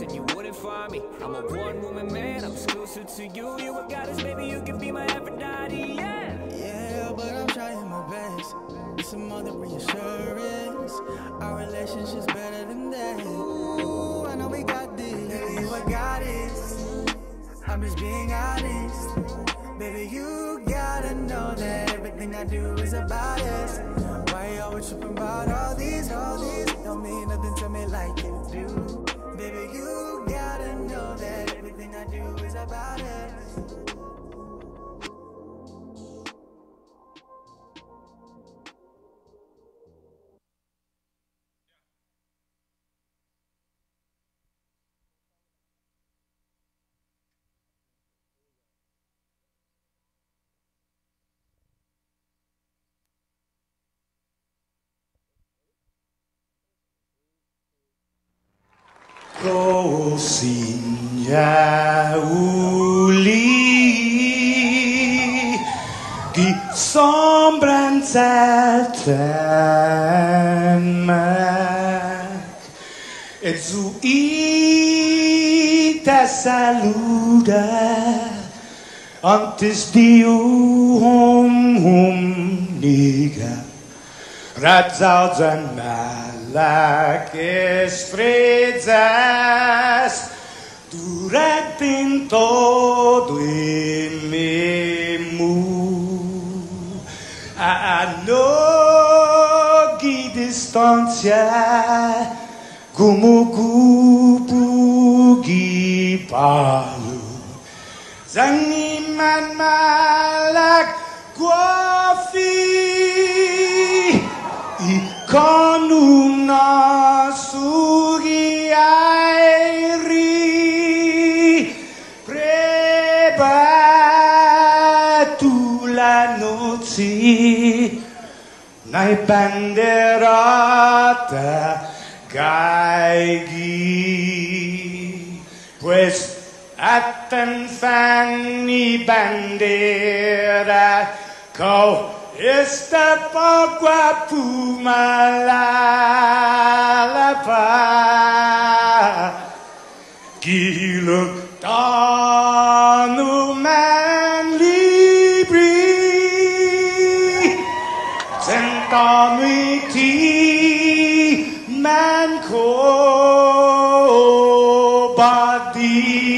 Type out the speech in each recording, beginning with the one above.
and you wouldn't find me. I'm a one-woman man, I'm exclusive to you. You a goddess, baby, you can be my Aphrodite, yeah. Yeah, but I'm trying my best. It's some other reassurance. Our relationship's better than that. Ooh, I know we got this. Baby, you a goddess. I'm just being honest. Baby, you gotta know that everything I do is about us. Why you always tripping about all these? Don't mean nothing to me like you do. Baby, you gotta know that everything I do is about us. Così uli di sombranzeltemak e zu te saluda antes di niga Ratzalzen malak estrezas durante in todo in memu a nogi distancia como kupugi palu zangiman malak guafi con una sughiairi prepara tu la noce nai banderata gaigi pues atan fanni bandera co esta pagua pumalapa Gilo tanu man libri Sentami ti man ko badi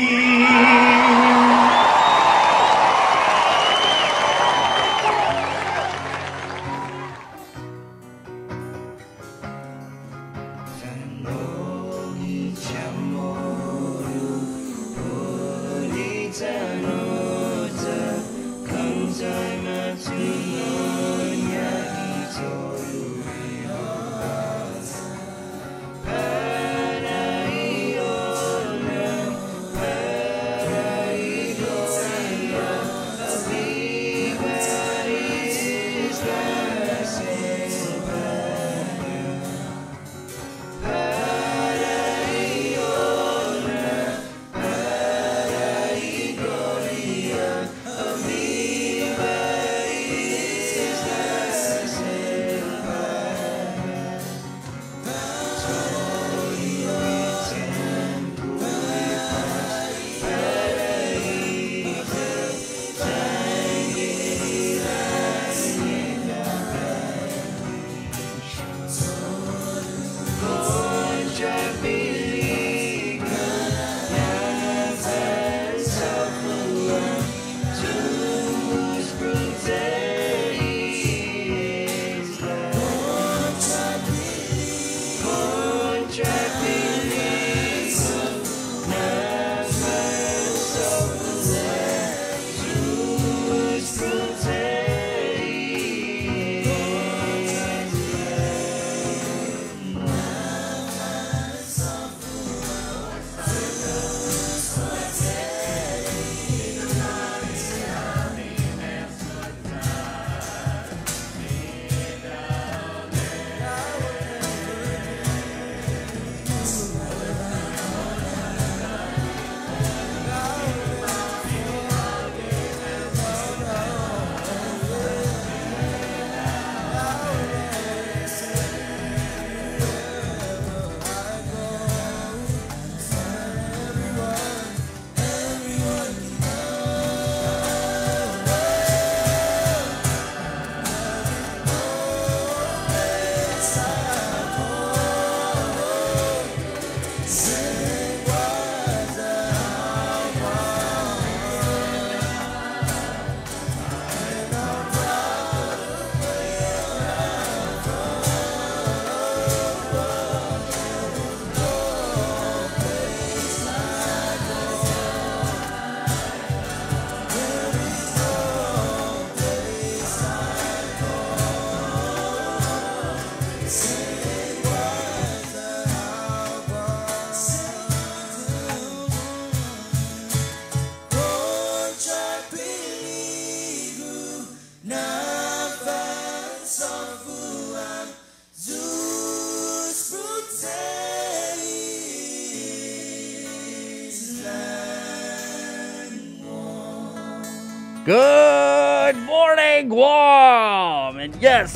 Good morning, Guam! And yes,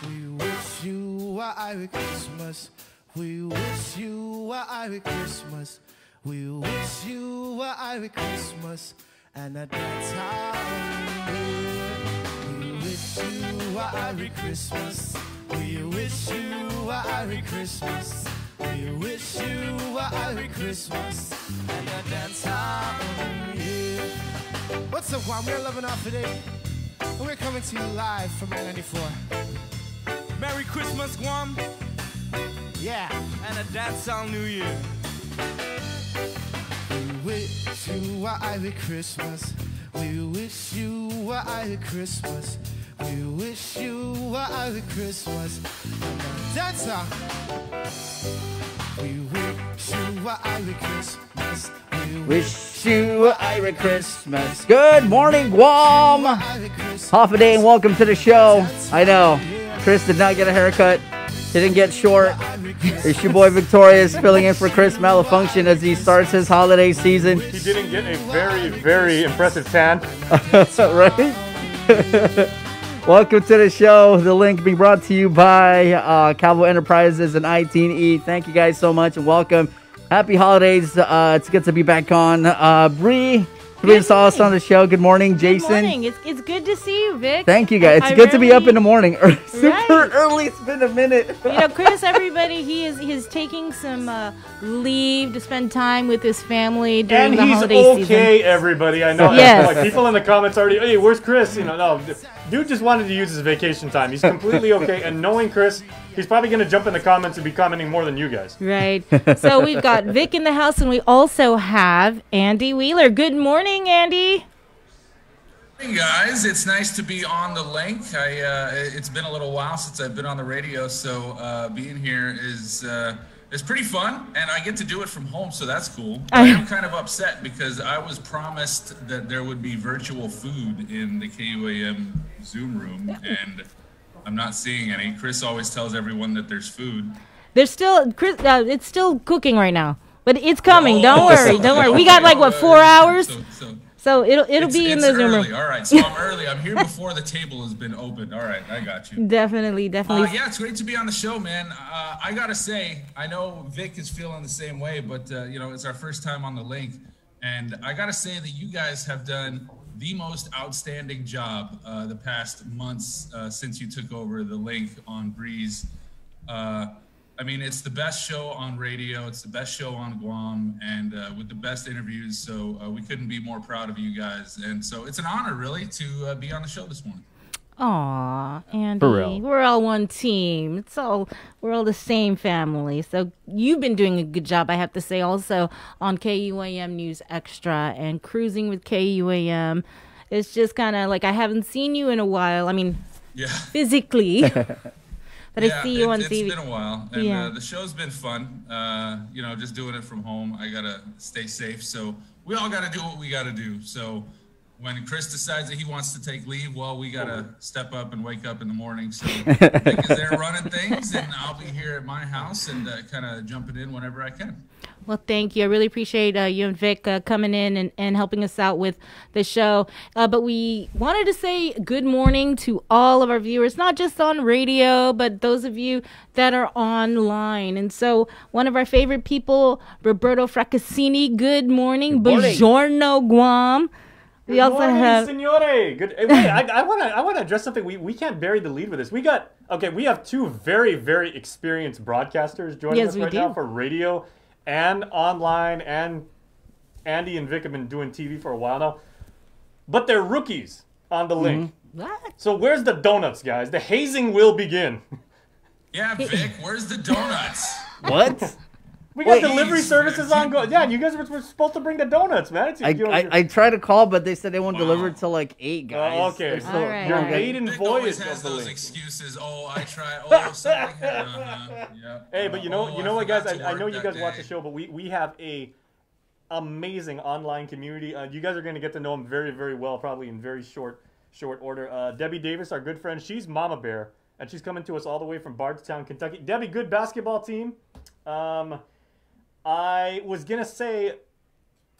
We wish you a Irish Christmas. We wish you a Irish Christmas. We wish you a Irish Christmas and a dance hall. We wish you a Irish Christmas. We wish you a Irish Christmas. We wish you a Irish Christmas and a dance hall. What's up, Guam? We're loving off today, and we're coming to you live from 94. Merry Christmas, Guam, Yeah. and a dancehall New Year. We wish you a Irish Christmas. We wish you a Irish Christmas. We wish you a Irish Christmas. That's all. We wish you a Irish Christmas. We wish you a Irish Christmas. Good morning, Guam! Irish Christmas. Half a day and welcome to the show. I know, Chris did not get a haircut. Didn't get short. It's your boy Victorious filling in for Chris Malfunction as he starts his holiday season. He didn't get a very, very impressive tan. Right? Welcome to the show. The link being brought to you by Calvo Enterprises and I-10E. Thank you guys so much and welcome. Happy holidays. It's good to be back on. Bree, you saw us on the show. Good morning, Jason. Good morning. It's good to see you, Vic. Thank you, guys. It's good to be up in the morning. Super Right. early. It's been a minute. You know, Chris, everybody, he's taking some leave to spend time with his family during And the he's holiday okay, season. everybody. I know. Yes. Like people in the comments already, hey, where's Chris? You know, no. Dude just wanted to use his vacation time. He's completely okay. And knowing Chris, he's probably going to jump in the comments and be commenting more than you guys. Right. So we've got Vic in the house, and we also have Andy Wheeler. Good morning, Andy. Hey guys, it's nice to be on the link. It's been a little while since I've been on the radio, so being here is pretty fun, and I get to do it from home, so that's cool. I am kind of upset because I was promised that there would be virtual food in the KUAM Zoom room, and I'm not seeing any. Chris always tells everyone that there's food. There's still Chris. It's still cooking right now. But it's coming. Don't worry. Don't worry. We got like what 4 hours. So it'll be in the Zoom early. room. All right, so I'm early. I'm here before the table has been opened. All right, I got you. Definitely. Yeah, it's great to be on the show, man. I gotta say, I know Vic is feeling the same way, but it's our first time on the link, and I gotta say that you guys have done the most outstanding job the past months since you took over the link on Breeze. I mean, it's the best show on radio. It's the best show on Guam, and with the best interviews. So we couldn't be more proud of you guys. And so it's an honor, really, to be on the show this morning. Aw, Andy, For real. we're all one team. We're all the same family. So you've been doing a good job, I have to say, also on KUAM News Extra and cruising with KUAM. It's just kind of like I haven't seen you in a while. I mean, physically. But I see you on TV. It's been a while, and the show's been fun. Just doing it from home. I gotta stay safe, so we all gotta do what we gotta do. So when Chris decides that he wants to take leave, well, we gotta step up and wake up in the morning. So Vic is there running things, and I'll be here at my house and kind of jumping in whenever I can. Well, thank you. I really appreciate you and Vic coming in and helping us out with the show. But we wanted to say good morning to all of our viewers, not just on radio, but those of you that are online. And so one of our favorite people, Roberto Fraccassini, good morning. Buongiorno, Guam. We also have Signore. Good. Wait, I want to address something. We can't bury the lead with this. We have two very, very experienced broadcasters joining us right now for radio and online, and Andy and Vic have been doing TV for a while now. But they're rookies on the link. What? So where's the donuts, guys? The hazing will begin. Yeah, Vic, where's the donuts? What? We got delivery services on go. Yeah, you guys were supposed to bring the donuts, man. I tried to call, but they said they won't deliver till like 8, guys. Oh, okay. So All right, your all right. maiden Vic voyage always of has the those link. excuses. Oh, I tried. Oh, something. Yeah. Hey, but you know I what, guys? forgot to I know work you that guys watch day. the show, but we have a amazing online community. You guys are going to get to know them very, very well, probably in very short order. Debbie Davis, our good friend, she's Mama Bear, and she's coming to us all the way from Bardstown, Kentucky. Debbie, good basketball team. I was gonna say,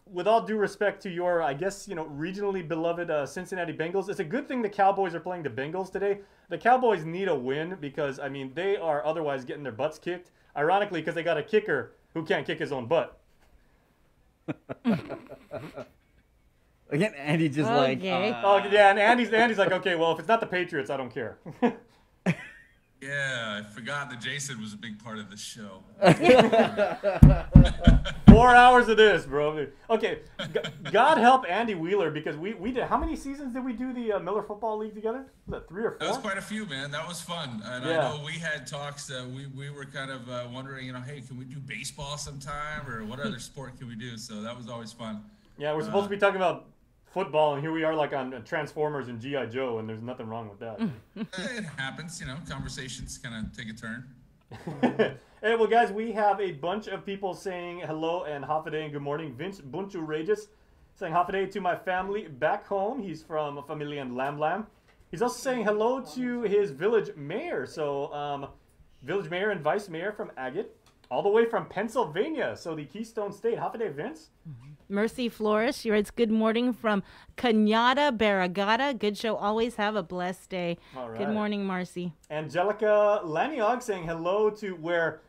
with all due respect to your, I guess, regionally beloved Cincinnati Bengals, it's a good thing the Cowboys are playing the Bengals today. The Cowboys need a win because, I mean, they are otherwise getting their butts kicked. Ironically, because they got a kicker who can't kick his own butt. Again, Andy just Okay. Oh, yeah, and Andy's like, okay, well, if it's not the Patriots, I don't care. Yeah, I forgot that Jason was a big part of the show. 4 hours of this, bro. Okay, God help Andy Wheeler, because we did, how many seasons did we do the Miller Football League together? Was that 3 or 4? That was quite a few, man. That was fun. And Yeah. I know we had talks. We were kind of wondering, hey, can we do baseball sometime, or what other sport can we do? So that was always fun. Yeah, we're supposed to be talking about football, and here we are like on Transformers and G.I. Joe, and there's nothing wrong with that. It happens, conversations kind of take a turn. Hey, well, guys, we have a bunch of people saying hello and Hafaday and good morning. Vince Bunchu Regis saying Hafaday to my family back home. He's from Familia and Lam Lam. He's also saying hello to his village mayor. So, village mayor and vice mayor from Agate, all the way from Pennsylvania. So, the Keystone State. Hafaday, Vince. Mercy Flores, she writes, good morning from Cañada Barragata. Good show. Always have a blessed day. All right. Good morning, Marcy. Angelica Laniog saying hello to where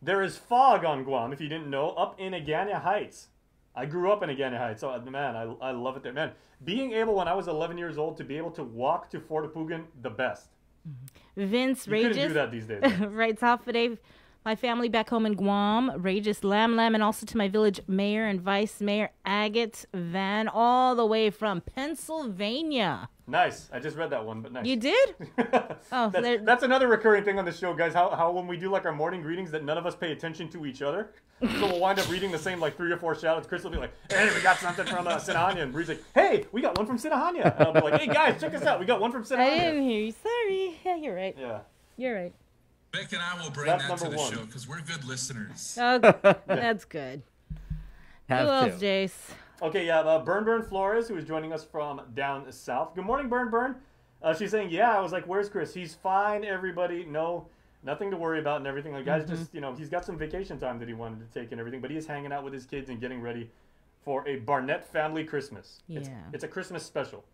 there is fog on Guam, if you didn't know, up in Agana Heights. I grew up in Agana Heights, so man, I love it there. Man, being able, when I was 11 years old, to be able to walk to Fort Apugan, the best. Vince You couldn't do Regis that these days. man. writes off today. My family back home in Guam, Regis Lam Lam, and also to my village mayor and vice mayor, Agate Van, all the way from Pennsylvania. Nice. I just read that one, but nice. You did? Oh, That's another recurring thing on the show, guys. How when we do like our morning greetings, that none of us pay attention to each other. So we'll wind up reading the same like 3 or 4 shout-outs. Chris will be like, hey, we got something from Sinahania. And Bree's like, hey, we got one from Sinahania. And I'll be like, hey, guys, check us out. We got one from I Sinahania. didn't hear you. Sorry. Yeah, you're right. Yeah. You're right. Vic and I will bring That's that to number the one. show because we're good listeners. Oh, that's good. Have Who else, to. Jace? Okay, yeah, Burn Flores, who is joining us from down south. Good morning, Burn. She's saying, yeah, I was like, where's Chris? He's fine, everybody. No nothing to worry about and everything. Like, guys, just, you know, he's got some vacation time that he wanted to take and everything, but he is hanging out with his kids and getting ready for a Barnett family Christmas. Yeah. It's a Christmas special.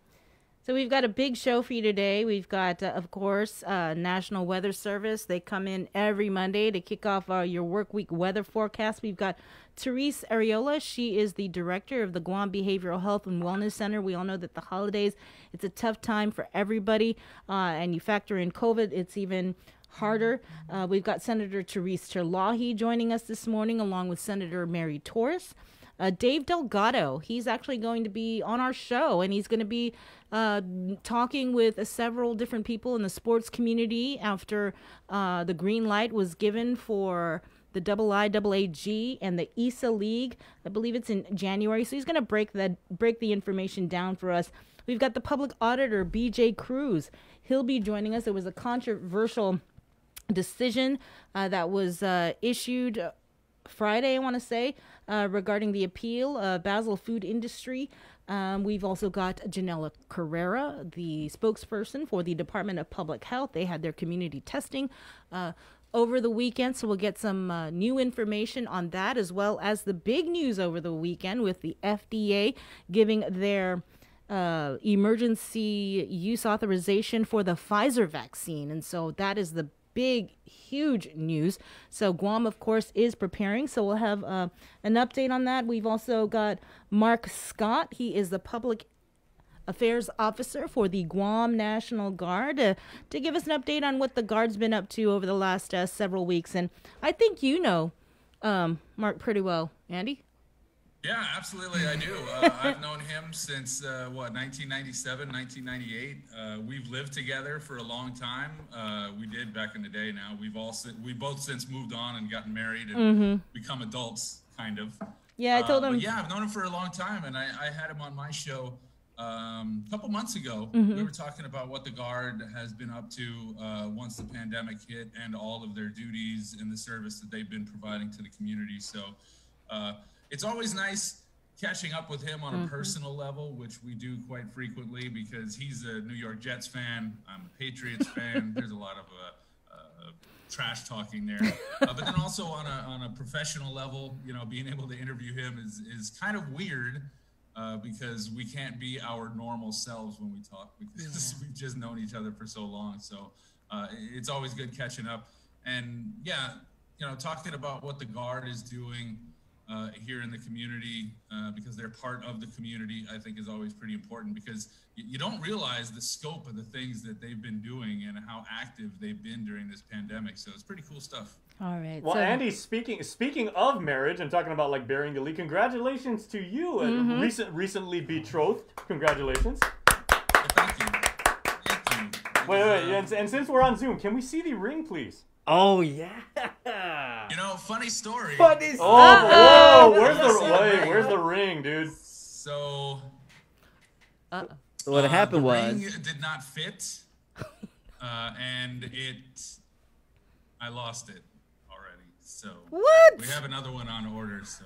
So we've got a big show for you today. We've got, of course, National Weather Service. They come in every Monday to kick off your work week weather forecast. We've got Therese Areola. She is the director of the Guam Behavioral Health and Wellness Center. We all know that the holidays, it's a tough time for everybody. And you factor in COVID, it's even harder. We've got Senator Therese Terlahi joining us this morning, along with Senator Mary Torres. Dave Delgado, he's actually going to be on our show, and he's going to be talking with several different people in the sports community after the green light was given for the IIAAG and the ESA League. I believe it's in January, so he's going to break the information down for us. We've got the public auditor, BJ Cruz. He'll be joining us. There was a controversial decision that was issued Friday, I want to say, regarding the appeal of Basel Food Industry. We've also got Janella Carrera, the spokesperson for the Department of Public Health. They had their community testing over the weekend, so we'll get some new information on that, as well as the big news over the weekend with the FDA giving their emergency use authorization for the Pfizer vaccine. And so that is the big, huge news. So Guam, of course, is preparing. So we'll have an update on that. We've also got Mark Scott. He is the public affairs officer for the Guam National Guard to give us an update on what the Guard's been up to over the last several weeks. And I think you know Mark pretty well, Andy. Yeah, absolutely, I do. I've known him since, 1997, 1998. We've lived together for a long time. We did back in the day now. We both since moved on and gotten married and become adults, kind of. Yeah, I told him. Yeah, I've known him for a long time, and I had him on my show a couple months ago. We were talking about what the Guard has been up to once the pandemic hit and all of their duties and the service that they've been providing to the community. So it's always nice catching up with him on a personal level, which we do quite frequently because he's a New York Jets fan. I'm a Patriots fan. There's a lot of trash talking there. But then also on a professional level, you know, being able to interview him is kind of weird because we can't be our normal selves when we talk because we've just known each other for so long. So it's always good catching up. And yeah, you know, talking about what the Guard is doing here in the community because they're part of the community, I think is always pretty important because you don't realize the scope of the things that they've been doing and how active they've been during this pandemic. So it's pretty cool stuff. All right. Well, Andy, speaking of marriage and talking about like burying the lead, congratulations to you and recently betrothed. Congratulations. Well, thank you. Thank you. Wait. And since we're on Zoom, can we see the ring, please? Oh, yeah. You know, funny story. Oh, where's the ring, dude? So what happened the was... ring did not fit, and I lost it already. So What? we have another one on order, so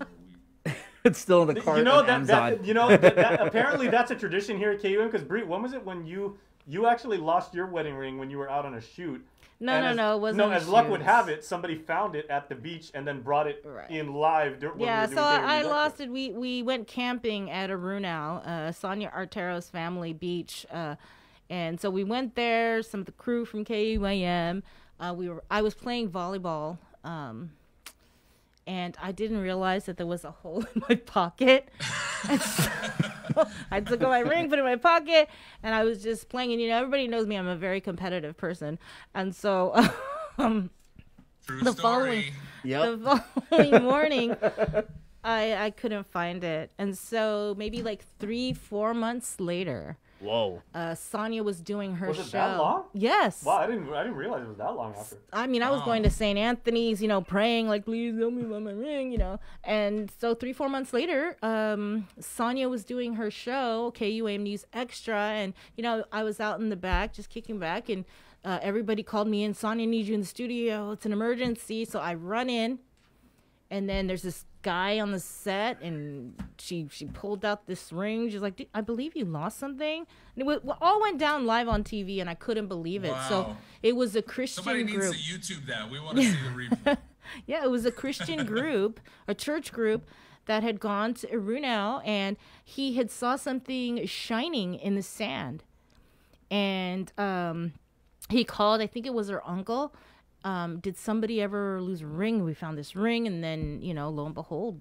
we... It's still in the cart You know at that Amazon. apparently that's a tradition here at KUM because Bree, when was it when you actually lost your wedding ring when you were out on a shoot? No, it wasn't. No, as luck would have it, somebody found it at the beach and then brought it in live. When we were doing I lost it. We went camping at Arunau, Sonia Artero's family beach, and so we went there. Some of the crew from KUAM. I was playing volleyball, and I didn't realize that there was a hole in my pocket. And so I took out my ring, put it in my pocket, and I was just playing. And, you know, everybody knows me. I'm a very competitive person. And so the following morning, I couldn't find it. And so maybe like 3-4 months later, Whoa. Sonia was doing her show. Was it that long? Yes. Wow, I didn't realize it was that long after. I mean, I was going to St. Anthony's, you know, praying like, please help me with my ring, you know. And so 3-4 months later, Sonia was doing her show, KUAM News Extra, and you know, I was out in the back just kicking back, and everybody called me in. Sonia needs you in the studio. It's an emergency. So I run in, And then there's this guy on the set, and she pulled out this ring. She's like, I believe you lost something. And it all went down live on TV, and I couldn't believe it. Wow. So it was a Christian Somebody group. needs to YouTube that. We want to see the replay. Yeah, it was a Christian group, a church group that had gone to Irunao, and he had saw something shining in the sand. And he called, I think it was her uncle. Did somebody ever lose a ring? We found this ring, and then, lo and behold,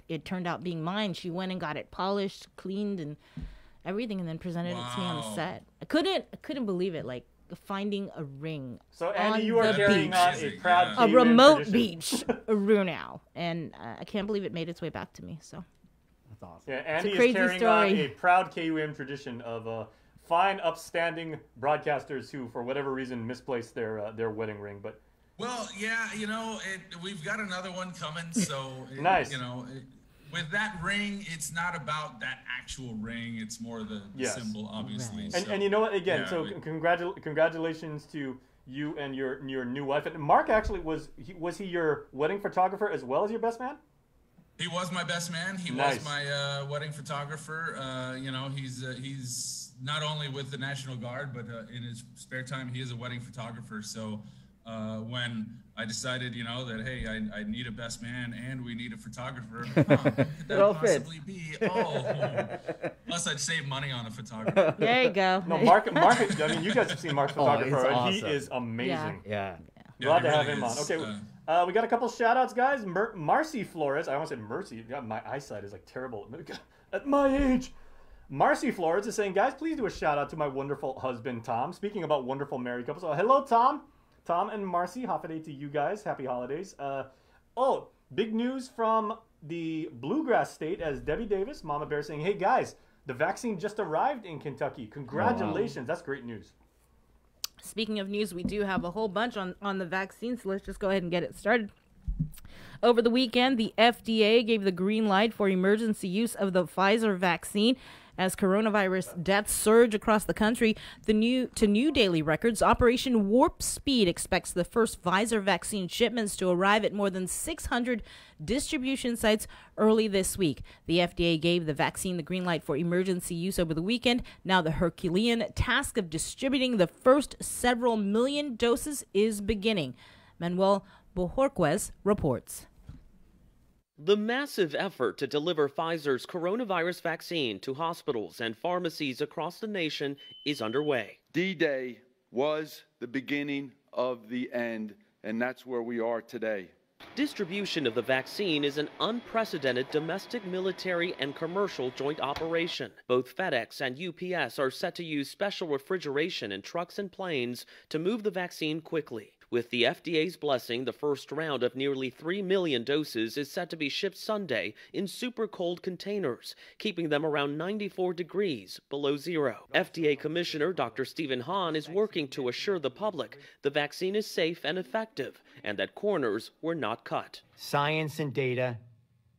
it turned out being mine. She went and got it polished, cleaned, and everything, and then presented it to me on the set. I couldn't believe it, like finding a ring. So Andy, on you are the carrying beach. on a proud A KUM remote tradition. beach, Irunao, and I can't believe it made its way back to me. So That's awesome. Yeah, Andy is crazy carrying on story. a proud KUM tradition of fine, upstanding broadcasters who, for whatever reason, misplaced their wedding ring. But Well, yeah, we've got another one coming. So, Nice. With that ring, it's not about that actual ring. It's more the Yes. symbol, obviously. Right. So, and you know what? Again, yeah, so congratulations to you and your new wife. And Mark actually was he your wedding photographer as well as your best man? he was my best man. He Nice. was my wedding photographer. He's not only with the National Guard, but in his spare time, he is a wedding photographer. So when I decided, that, hey, I need a best man and we need a photographer, who could that all fits. possibly be? Unless I'd save money on a photographer. there you go. No, Mark. I mean, you guys have seen Mark's photographer, it's and awesome. he is amazing. Yeah. Glad he to have really him on. is. Okay, we got a couple shout outs, guys. Marcy Flores. I almost said Mercy. God, my eyesight is like terrible. At my age. Marcy Flores is saying, guys, please do a shout out to my wonderful husband, Tom. Speaking about wonderful married couples. Oh, hello, Tom. Tom and Marcy, happy to you guys. Happy holidays. Big news from the Bluegrass State as Debbie Davis, Mama Bear, saying, hey, guys, the vaccine just arrived in Kentucky. Congratulations. That's great news. Speaking of news, we do have a whole bunch on the vaccine, so let's just go ahead and get it started. Over the weekend, the FDA gave the green light for emergency use of the Pfizer vaccine as coronavirus deaths surge across the country. To new daily records, Operation Warp Speed expects the first Pfizer vaccine shipments to arrive at more than 600 distribution sites early this week. The FDA gave the vaccine the green light for emergency use over the weekend. Now the Herculean task of distributing the first several million doses is beginning. Manuel Bojorquez reports. The massive effort to deliver Pfizer's coronavirus vaccine to hospitals and pharmacies across the nation is underway. D-Day was the beginning of the end, and that's where we are today. Distribution of the vaccine is an unprecedented domestic military and commercial joint operation. Both FedEx and UPS are set to use special refrigeration in trucks and planes to move the vaccine quickly. With the FDA's blessing, the first round of nearly 3 million doses is set to be shipped Sunday in super cold containers, keeping them around 94 degrees below zero. FDA Commissioner Dr. Stephen Hahn is working to assure the public the vaccine is safe and effective and that corners were not cut. Science and data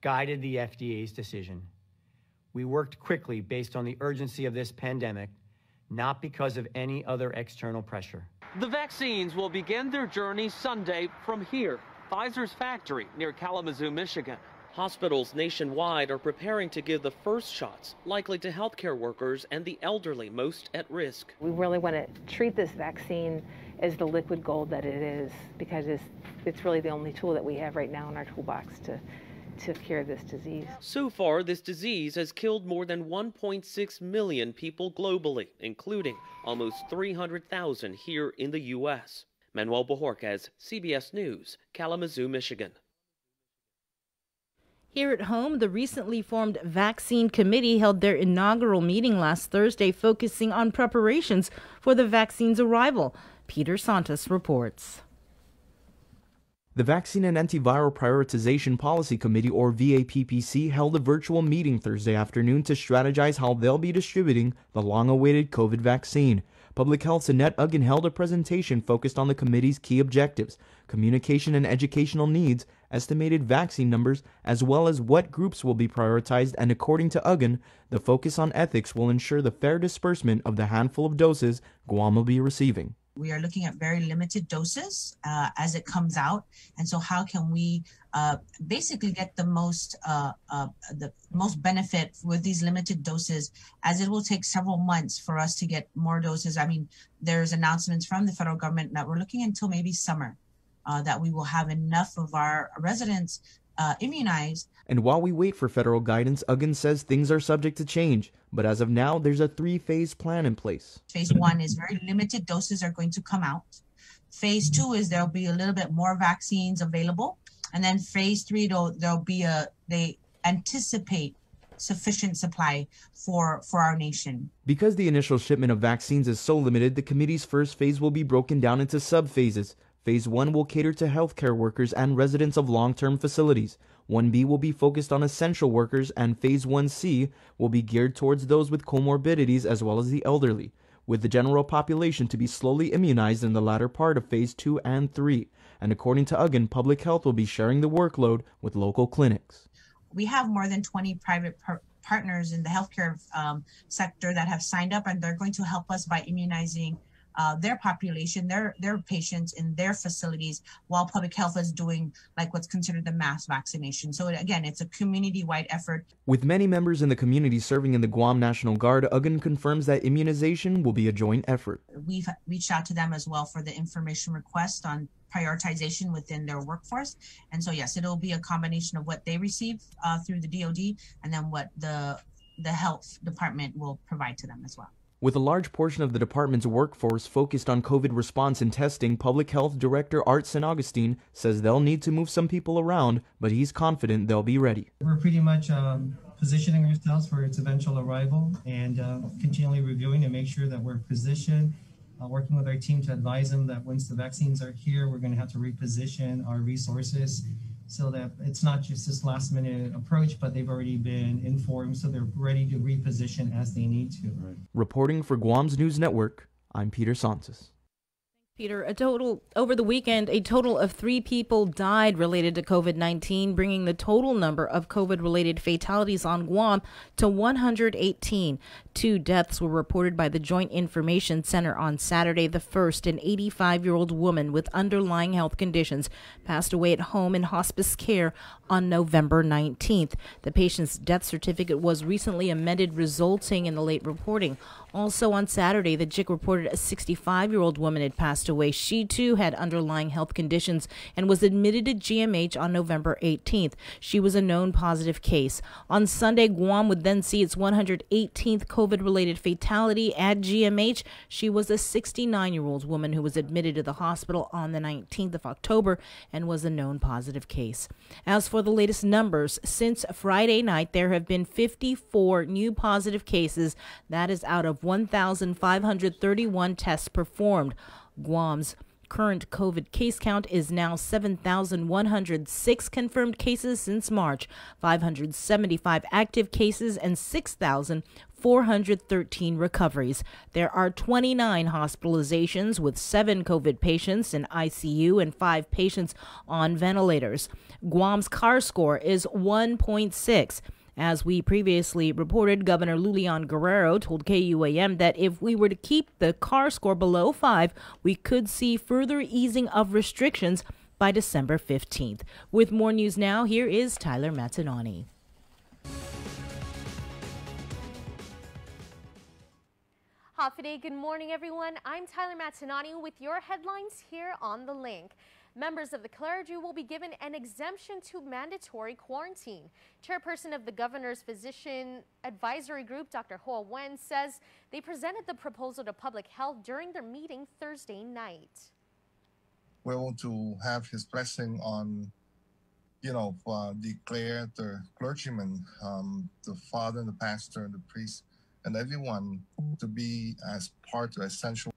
guided the FDA's decision. We worked quickly based on the urgency of this pandemic, not because of any other external pressure. The vaccines will begin their journey Sunday from here, Pfizer's factory near Kalamazoo, Michigan. Hospitals nationwide are preparing to give the first shots, likely to healthcare workers and the elderly most at risk. We really want to treat this vaccine as the liquid gold that it is, because it's really the only tool that we have right now in our toolbox to cure this disease. So far, this disease has killed more than 1.6 million people globally, including almost 300,000 here in the U.S. Manuel Bojorquez, CBS News, Kalamazoo, Michigan. Here at home, the recently formed Vaccine Committee held their inaugural meeting last Thursday, focusing on preparations for the vaccine's arrival. Peter Santos reports. The Vaccine and Antiviral Prioritization Policy Committee, or VAPPC, held a virtual meeting Thursday afternoon to strategize how they'll be distributing the long-awaited COVID vaccine. Public Health's Annette Uggan held a presentation focused on the committee's key objectives, communication and educational needs, estimated vaccine numbers, as well as what groups will be prioritized, and according to Uggan, the focus on ethics will ensure the fair disbursement of the handful of doses Guam will be receiving. We are looking at very limited doses as it comes out. And so how can we basically get the most benefit with these limited doses, as it will take several months for us to get more doses. I mean, there's announcements from the federal government that we're looking until maybe summer that we will have enough of our residents immunized. And while we wait for federal guidance, Uggan says things are subject to change. But as of now, there's a 3-phase plan in place. Phase 1 is very limited doses are going to come out. Phase 2 is there'll be a little bit more vaccines available. And then phase 3, they anticipate sufficient supply for our nation. Because the initial shipment of vaccines is so limited, the committee's first phase will be broken down into sub-phases. Phase 1 will cater to healthcare workers and residents of long-term facilities. 1B will be focused on essential workers, and Phase 1C will be geared towards those with comorbidities as well as the elderly, with the general population to be slowly immunized in the latter part of Phase 2 and 3. And according to Uggan, public health will be sharing the workload with local clinics. We have more than 20 private partners in the healthcare sector that have signed up, and they're going to help us by immunizing their population, their patients in their facilities, while public health is doing like what's considered the mass vaccination. So again, it's a community-wide effort. With many members in the community serving in the Guam National Guard, Uggan confirms that immunization will be a joint effort. We've reached out to them as well for the information request on prioritization within their workforce. And so yes, it'll be a combination of what they receive through the DoD and then what the health department will provide to them as well. With a large portion of the department's workforce focused on COVID response and testing, Public Health Director Art San Augustine says they'll need to move some people around, but he's confident they'll be ready. We're pretty much positioning ourselves for its eventual arrival and continually reviewing to make sure that we're positioned, working with our team to advise them that once the vaccines are here, we're going to have to reposition our resources so that it's not just this last minute approach, but they've already been informed, so they're ready to reposition as they need to. Right. Reporting for Guam's News Network, I'm Peter Sanchez. Peter, over the weekend, a total of 3 people died related to COVID-19, bringing the total number of COVID-related fatalities on Guam to 118. 2 deaths were reported by the Joint Information Center on Saturday the 1st. An 85-year-old woman with underlying health conditions passed away at home in hospice care on November 19th. The patient's death certificate was recently amended, resulting in the late reporting. Also on Saturday, the JIC reported a 65-year-old woman had passed away. She too had underlying health conditions and was admitted to GMH on November 18th. She was a known positive case. On Sunday, Guam would then see its 118th COVID-related fatality at GMH. She was a 69-year-old woman who was admitted to the hospital on the 19th of October and was a known positive case. As for the latest numbers, since Friday night, there have been 54 new positive cases. That is out of 1,531 tests performed. Guam's current COVID case count is now 7,106 confirmed cases since March, 575 active cases, and 6,413 recoveries. There are 29 hospitalizations with 7 COVID patients in ICU and 5 patients on ventilators. Guam's CAR score is 1.6. As we previously reported, Governor Lulian Guerrero told KUAM that if we were to keep the CAR score below 5, we could see further easing of restrictions by December 15th. With more news now, here is Tyler Matinani. Hafiday, good morning, everyone. I'm Tyler Matinani with your headlines here on The Link. Members of the clergy will be given an exemption to mandatory quarantine. Chairperson of the Governor's Physician Advisory Group, Dr. Hoa Wen, says they presented the proposal to public health during their meeting Thursday night. We want to have his blessing on, declare the clergyman, the father and the pastor and the priest and everyone to be as part of essential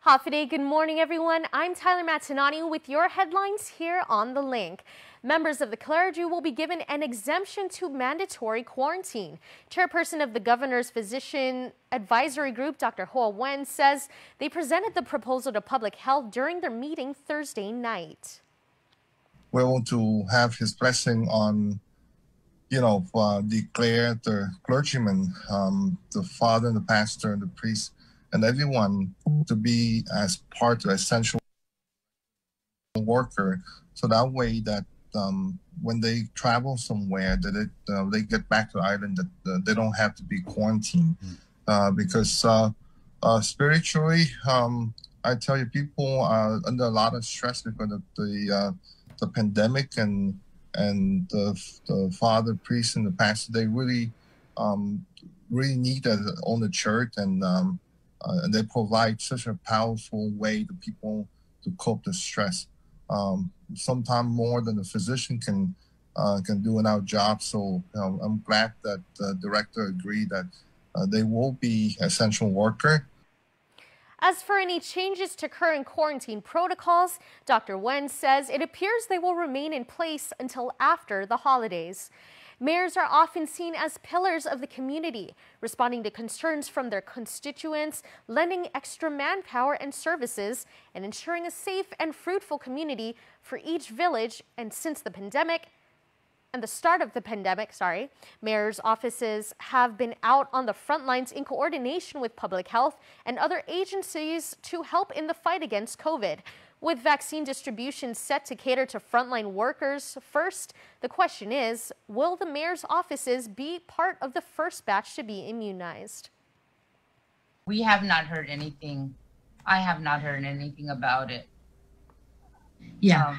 Hafiday, good morning, everyone. I'm Tyler Matinani with your headlines here on The Link. Members of the clergy will be given an exemption to mandatory quarantine. Chairperson of the Governor's Physician Advisory Group, Dr. Hoa Wen, says they presented the proposal to public health during their meeting Thursday night. We want to have his blessing on, declare the clergyman, the father and the pastor and the priest and everyone to be as part of essential worker. So that way that when they travel somewhere, that they get back to the island, that they don't have to be quarantined. Because spiritually, I tell you, people are under a lot of stress because of the pandemic and the father, priest, and the pastor. They really need to own the church, and they provide such a powerful way to people to cope with stress. Sometimes more than the physician can do in our job. So I'm glad that the director agreed that they will be essential worker. As for any changes to current quarantine protocols, Dr. Wen says it appears they will remain in place until after the holidays. Mayors are often seen as pillars of the community, responding to concerns from their constituents, lending extra manpower and services, and ensuring a safe and fruitful community for each village. And since the pandemic, and the start of the pandemic, mayors' offices have been out on the front lines in coordination with public health and other agencies to help in the fight against COVID. With vaccine distribution set to cater to frontline workers first, the question is, will the mayor's offices be part of the first batch to be immunized? We have not heard anything. I have not heard anything about it. Yeah,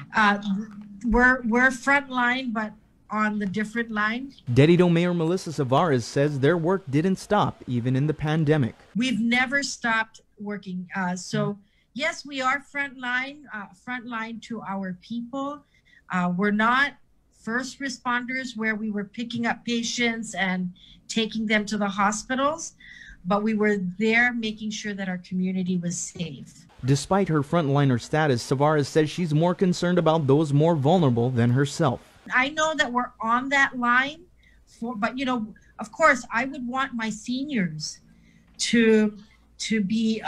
we're frontline, but on the different line. Dedido Mayor Melissa Savarez says their work didn't stop even in the pandemic. We've never stopped working. So yes, we are frontline to our people. We're not first responders where we were picking up patients and taking them to the hospitals, but we were there making sure that our community was safe. Despite her frontliner status, Savarez says she's more concerned about those more vulnerable than herself. I know that we're on that line, but of course, I would want my seniors to be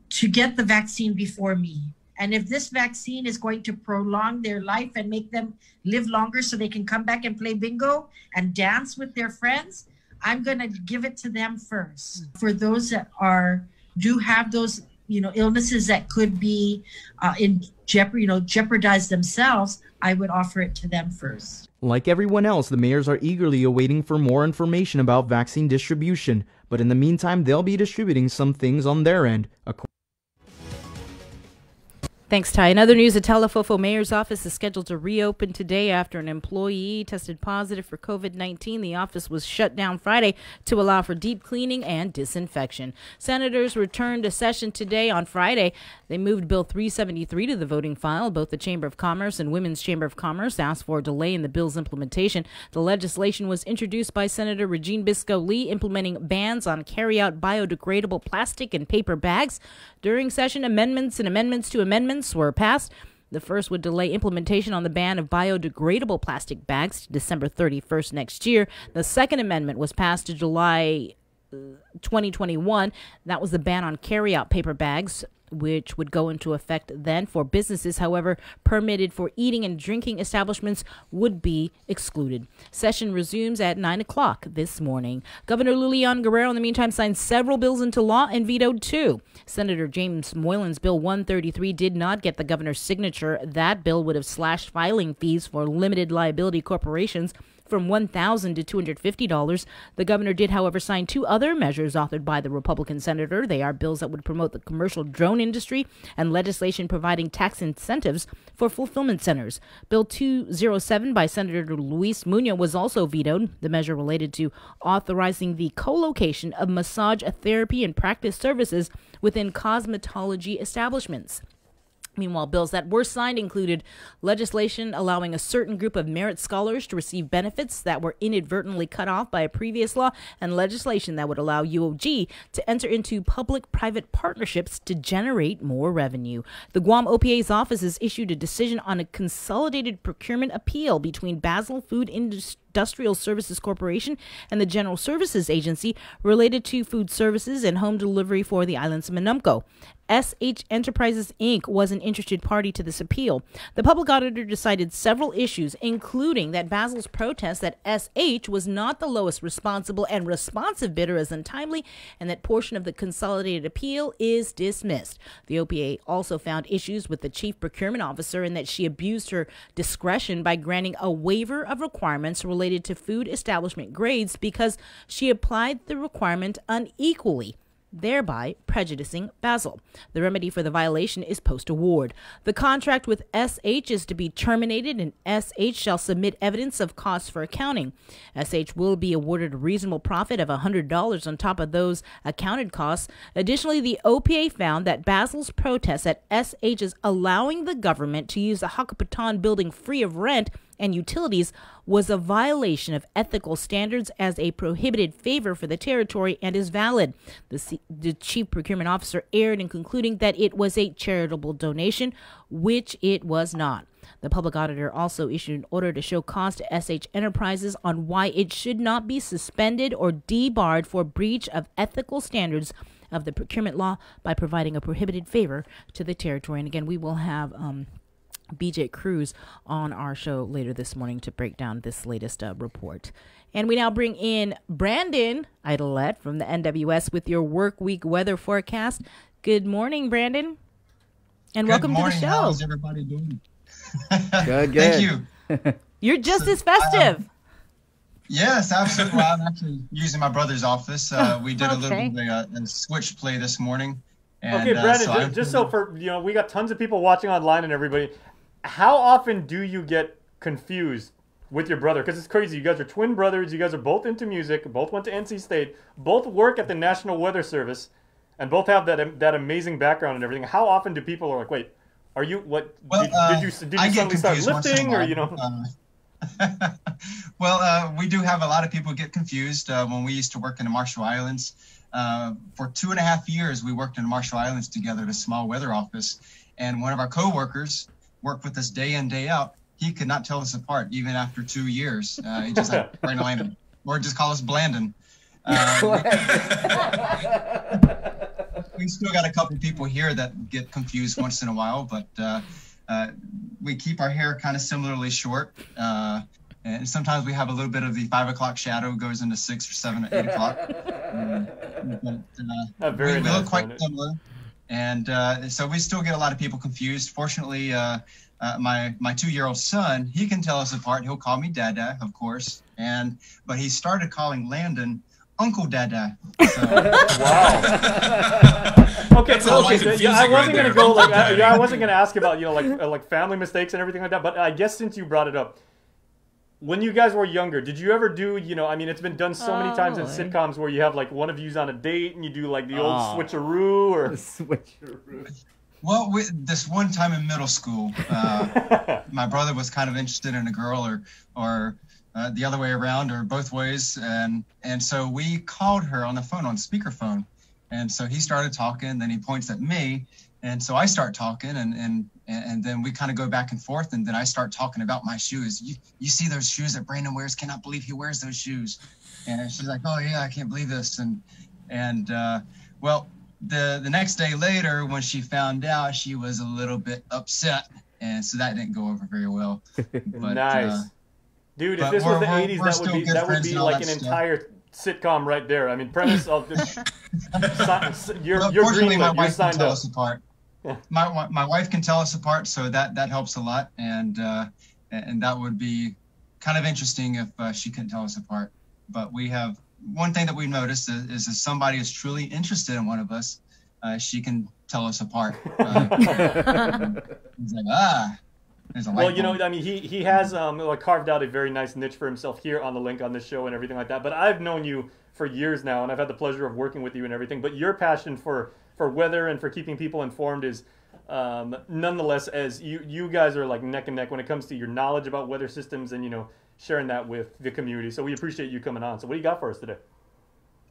to get the vaccine before me. And if this vaccine is going to prolong their life and make them live longer so they can come back and play bingo and dance with their friends, I'm going to give it to them first. For those that do have those illnesses that could be in jeopardy, jeopardize themselves, I would offer it to them first. Like everyone else, the mayors are eagerly awaiting for more information about vaccine distribution. But in the meantime, they'll be distributing some things on their end. Thanks, Ty. In other news, the Talofofo mayor's office is scheduled to reopen today after an employee tested positive for COVID-19. The office was shut down Friday to allow for deep cleaning and disinfection. Senators returned to session today on Friday. They moved Bill 373 to the voting file. Both the Chamber of Commerce and Women's Chamber of Commerce asked for a delay in the bill's implementation. The legislation was introduced by Senator Regine Bisco-Lee, implementing bans on carry-out biodegradable plastic and paper bags. During session, amendments to amendments were passed. The first would delay implementation on the ban of biodegradable plastic bags to December 31st next year. The second amendment was passed to July 2021. That was the ban on carry-out paper bags, which would go into effect then for businesses. However, permitted for eating and drinking establishments would be excluded. Session resumes at 9 o'clock this morning. Governor Lulian Guerrero, in the meantime, signed several bills into law and vetoed two. Senator James Moylan's Bill 133 did not get the governor's signature. That bill would have slashed filing fees for limited liability corporations from $1,000 to $250. The governor did, however, sign two other measures authored by the Republican senator. They are bills that would promote the commercial drone industry and legislation providing tax incentives for fulfillment centers. Bill 207 by Senator Luis Munoz was also vetoed. The measure related to authorizing the co-location of massage therapy and practice services within cosmetology establishments. Meanwhile, bills that were signed included legislation allowing a certain group of merit scholars to receive benefits that were inadvertently cut off by a previous law, and legislation that would allow UOG to enter into public-private partnerships to generate more revenue. The Guam OPA's office has issued a decision on a consolidated procurement appeal between Basel Food Industrial Services Corporation and the General Services Agency related to food services and home delivery for the islands of Manumco. SH Enterprises, Inc. was an interested party to this appeal. The public auditor decided several issues, including that Basil's protest that SH was not the lowest responsible and responsive bidder is untimely, and that portion of the consolidated appeal is dismissed. The OPA also found issues with the chief procurement officer in that she abused her discretion by granting a waiver of requirements related to food establishment grades because she applied the requirement unequally, thereby prejudicing Basil. The remedy for the violation is post-award. The contract with SH is to be terminated, and SH shall submit evidence of costs for accounting. SH will be awarded a reasonable profit of $100 on top of those accounted costs. Additionally, the OPA found that Basil's protest at SH is allowing the government to use the Hakapatan building free of rent and utilities was a violation of ethical standards as a prohibited favor for the territory and is valid. The chief procurement officer erred in concluding that it was a charitable donation, which it was not. The public auditor also issued an order to show cause to SH Enterprises on why it should not be suspended or debarred for breach of ethical standards of the procurement law by providing a prohibited favor to the territory. And again, we will have BJ Cruz on our show later this morning to break down this latest report. And we now bring in Brandon Idolette from the NWS with your work week weather forecast. Good morning, Brandon. And welcome to the show. How's everybody doing? Good. Thank you. You're just as festive. Yes, absolutely. Well, I'm actually using my brother's office. We did a little bit of a switch play this morning. And, okay, Brandon, just so for, we got tons of people watching online and everybody. How often do you get confused with your brother? Because it's crazy. You guys are twin brothers. You guys are both into music. Both went to NC State. Both work at the National Weather Service, and both have that amazing background and everything. How often do people are like, wait, are you what? Well, did you suddenly start lifting, or Well, we do have a lot of people get confused when we used to work in the Marshall Islands. For 2.5 years, we worked in the Marshall Islands together at a small weather office, and one of our coworkers worked with us day in, day out. He could not tell us apart even after 2 years. He just like Brandon Landon, or just call us Blandon. We still got a couple people here that get confused once in a while, but we keep our hair kind of similarly short. And sometimes we have a little bit of the 5 o'clock shadow goes into 6 or 7 or 8 o'clock. We look quite similar. And so we still get a lot of people confused. Fortunately, my 2-year-old son, he can tell us apart. He'll call me Dada, of course. But he started calling Landon Uncle Dada. So. Wow. Okay, so I wasn't gonna go like I wasn't gonna ask about like family mistakes and everything like that. But I guess since you brought it up, when you guys were younger, did you ever do, I mean, it's been done so many times in sitcoms where you have like one of you's on a date and you do like the old switcheroo or switcheroo. Well, this one time in middle school, my brother was kind of interested in a girl or the other way around or both ways. And so we called her on the phone on speakerphone. And so he started talking, then he points at me. And so I start talking and then we kind of go back and forth. And then I start talking about my shoes. You see those shoes that Brandon wears? Cannot believe he wears those shoes. And she's like, oh yeah, I can't believe this. Well, the next day later, when she found out, she was a little bit upset. And so that didn't go over very well. But, nice. Dude, if this was the 80s, that would be like an entire sitcom right there. I mean, premise of this. You're greenlit. My wife can tell us apart. Yeah. My wife can tell us apart, so that helps a lot, and that would be kind of interesting if she couldn't tell us apart. But we have one thing that we've noticed is if somebody is truly interested in one of us, she can tell us apart. It's like well, I mean, he has like carved out a very nice niche for himself here on the link on this show and everything like that. But I've known you for years now, and I've had the pleasure of working with you and everything. But your passion for weather and for keeping people informed is nonetheless, as you guys are like neck and neck when it comes to your knowledge about weather systems and sharing that with the community. So we appreciate you coming on. So what do you got for us today?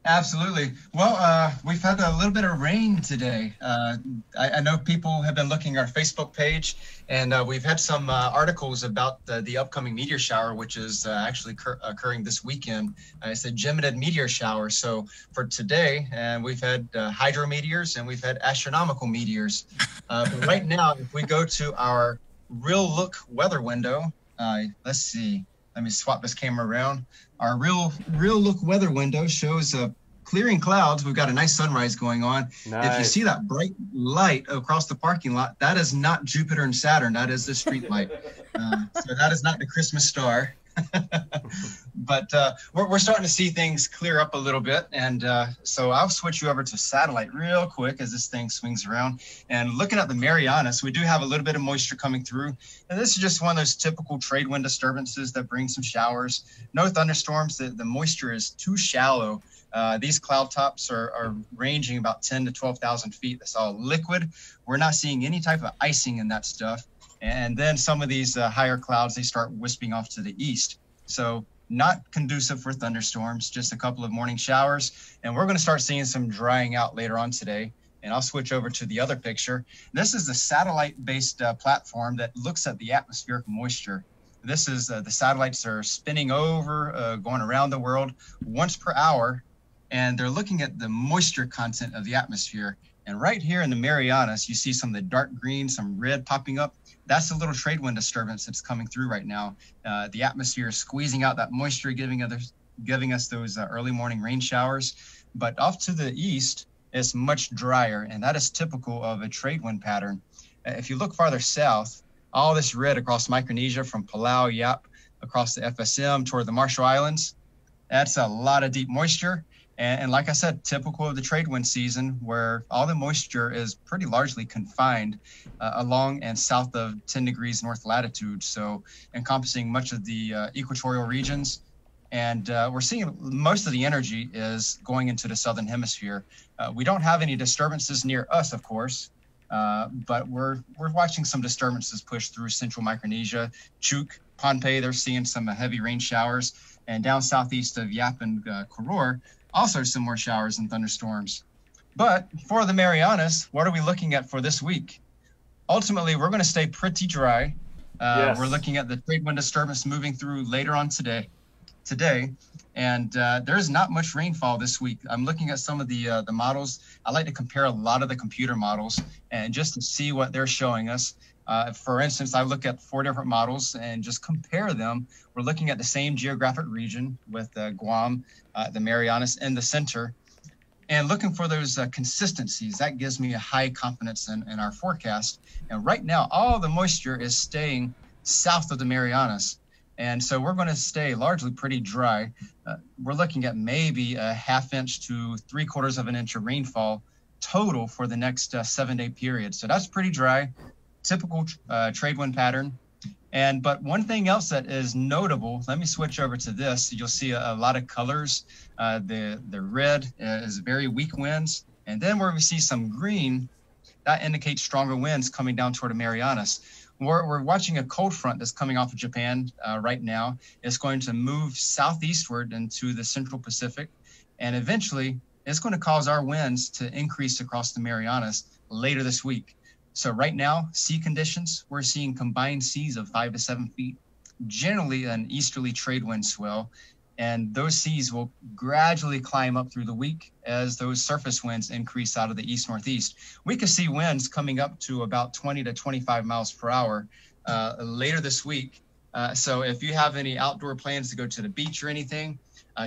Absolutely. Well, we've had a little bit of rain today. I know people have been looking at our Facebook page, and we've had some articles about the upcoming meteor shower, which is actually occurring this weekend. It's a Geminid meteor shower. So for today, we've had hydrometeors and we've had astronomical meteors. But right now, if we go to our real look weather window, let's see. Let me swap this camera around. Our real look weather window shows clearing clouds. We've got a nice sunrise going on. Nice. If you see that bright light across the parking lot, that is not Jupiter and Saturn. That is the street light. So that is not the Christmas star. But we're starting to see things clear up a little bit. And so I'll switch you over to satellite real quick as this thing swings around. And looking at the Marianas, we do have a little bit of moisture coming through. And this is just one of those typical trade wind disturbances that bring some showers. No thunderstorms. The moisture is too shallow. These cloud tops are ranging about 10 to 12,000 feet. That's all liquid. We're not seeing any type of icing in that stuff. And then some of these higher clouds, they start wisping off to the east. So not conducive for thunderstorms, just a couple of morning showers. And we're going to start seeing some drying out later on today. And I'll switch over to the other picture. This is the satellite-based platform that looks at the atmospheric moisture. This is the satellites are spinning over, going around the world once per hour. And they're looking at the moisture content of the atmosphere. And right here in the Marianas, you see some of the dark green, some red popping up. That's a little trade wind disturbance that's coming through right now. The atmosphere is squeezing out that moisture, giving us those early morning rain showers. But off to the east, it's much drier, and that is typical of a trade wind pattern. If you look farther south, all this red across Micronesia from Palau, Yap, across the FSM toward the Marshall Islands, that's a lot of deep moisture. And like I said, typical of the trade wind season, where all the moisture is pretty largely confined along and south of 10 degrees north latitude, so encompassing much of the equatorial regions. And we're seeing most of the energy is going into the southern hemisphere. We don't have any disturbances near us, of course, but we're watching some disturbances push through central Micronesia. Chuuk, Pohnpei, they're seeing some heavy rain showers. And down southeast of Yap and Koror, also some more showers and thunderstorms. But for the Marianas, what are we looking at for this week? Ultimately, we're going to stay pretty dry. Yes. We're looking at the trade wind disturbance moving through later on today. And there's not much rainfall this week. I'm looking at some of the models. I like to compare a lot of the computer models and just to see what they're showing us. For instance, I look at 4 different models and just compare them. We're looking at the same geographic region with Guam, the Marianas in the center, and looking for those consistencies. That gives me a high confidence in our forecast. And right now, all the moisture is staying south of the Marianas. And so we're going to stay largely pretty dry. We're looking at maybe a 1/2 inch to 3/4 of an inch of rainfall total for the next 7-day period. So that's pretty dry. Typical trade wind pattern. But one thing else that is notable, let me switch over to this. You'll see a lot of colors. The red is very weak winds. And then where we see some green, that indicates stronger winds coming down toward the Marianas. We're watching a cold front that's coming off of Japan right now. It's going to move southeastward into the central Pacific. And eventually, it's going to cause our winds to increase across the Marianas later this week. So right now, sea conditions, we're seeing combined seas of 5 to 7 feet, generally an easterly trade wind swell. And those seas will gradually climb up through the week as those surface winds increase out of the east-northeast. We could see winds coming up to about 20 to 25 miles per hour later this week. So if you have any outdoor plans to go to the beach or anything,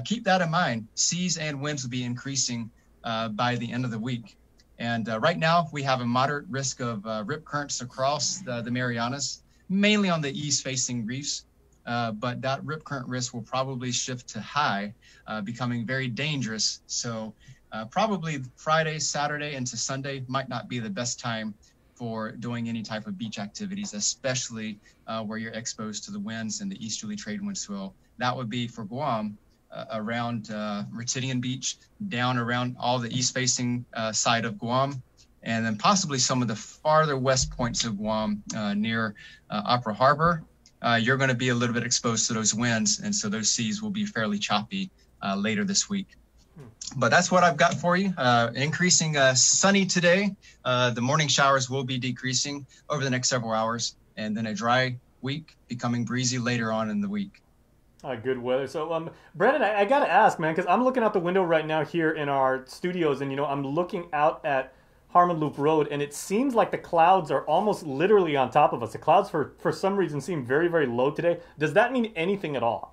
keep that in mind. Seas and winds will be increasing by the end of the week. And right now, we have a moderate risk of rip currents across the Marianas, mainly on the east-facing reefs. But that rip current risk will probably shift to high, becoming very dangerous. So probably Friday, Saturday, into Sunday might not be the best time for doing any type of beach activities, especially where you're exposed to the winds and the easterly trade wind swell. That would be for Guam around Ritidian Beach, down around all the east-facing side of Guam, and then possibly some of the farther west points of Guam near Apra Harbor. You're going to be a little bit exposed to those winds, and so those seas will be fairly choppy later this week. But that's what I've got for you. Increasing sunny today. The morning showers will be decreasing over the next several hours, and then a dry week becoming breezy later on in the week. Good weather. So, Brandon, I got to ask, man, because I'm looking out the window right now here in our studios, and, I'm looking out at Harmon Loop Road, and it seems like the clouds are almost literally on top of us. The clouds, for some reason, seem very, very low today. Does that mean anything at all?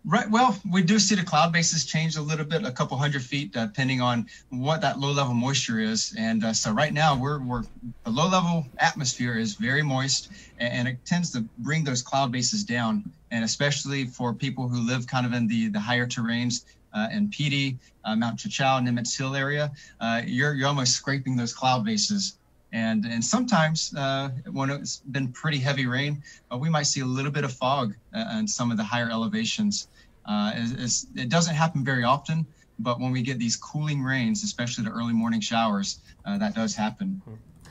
Right. Well, we do see the cloud bases change a little bit, a couple hundred feet, depending on what that low-level moisture is. And so right now, the low-level atmosphere is very moist, and it tends to bring those cloud bases down. And especially for people who live kind of in the higher terrains in Petey, Mount Chachao, Nimitz Hill area, you're almost scraping those cloud bases. And sometimes when it's been pretty heavy rain, we might see a little bit of fog on some of the higher elevations. It doesn't happen very often, but when we get these cooling rains, especially the early morning showers, that does happen.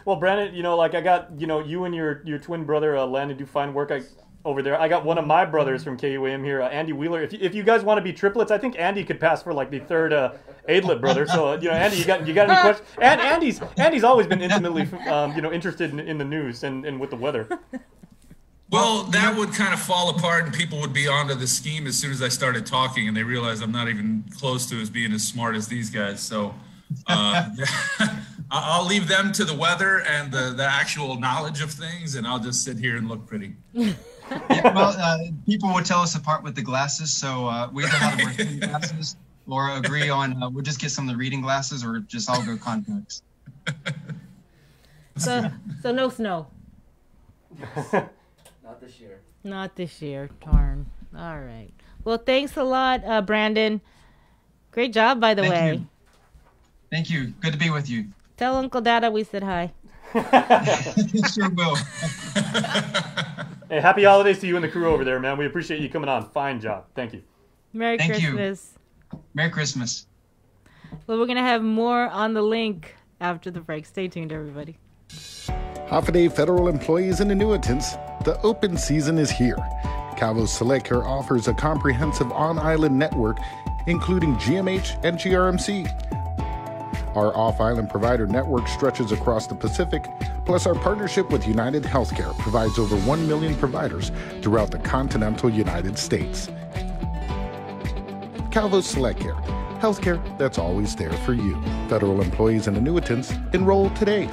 Well, Brandon, I got, you and your twin brother, Landon, do fine work over there. I got one of my brothers from KUAM here, Andy Wheeler. If you guys want to be triplets, I think Andy could pass for like the third Aidlet brother. So, Andy, you got any questions? And Andy's always been intimately, interested in the news and with the weather. Well, that would kind of fall apart, and people would be onto the scheme as soon as I started talking, and they realized I'm not even close to being as smart as these guys. So I'll leave them to the weather and the actual knowledge of things, and I'll just sit here and look pretty. People would tell us apart with the glasses, so we either have to wear thin glasses or agree on we'll just get some of the reading glasses, or just all go contacts. So no snow. Not this year. Not this year. Darn. All right. Well, thanks a lot, Brandon. Great job, by the way. Thank you. Good to be with you. Tell Uncle Dada we said hi. Sure will. Hey, happy holidays to you and the crew over there, man. We appreciate you coming on. Fine job. Thank you. Merry Christmas. Merry Christmas. Well, we're going to have more on the link after the break. Stay tuned, everybody. Holiday federal employees and annuitants, the open season is here. Calvo's Select Care offers a comprehensive on-island network, including GMH and GRMC. Our off-island provider network stretches across the Pacific, plus our partnership with United Healthcare provides over 1 million providers throughout the continental United States. Calvo's Select Care, healthcare that's always there for you. Federal employees and annuitants, enroll today.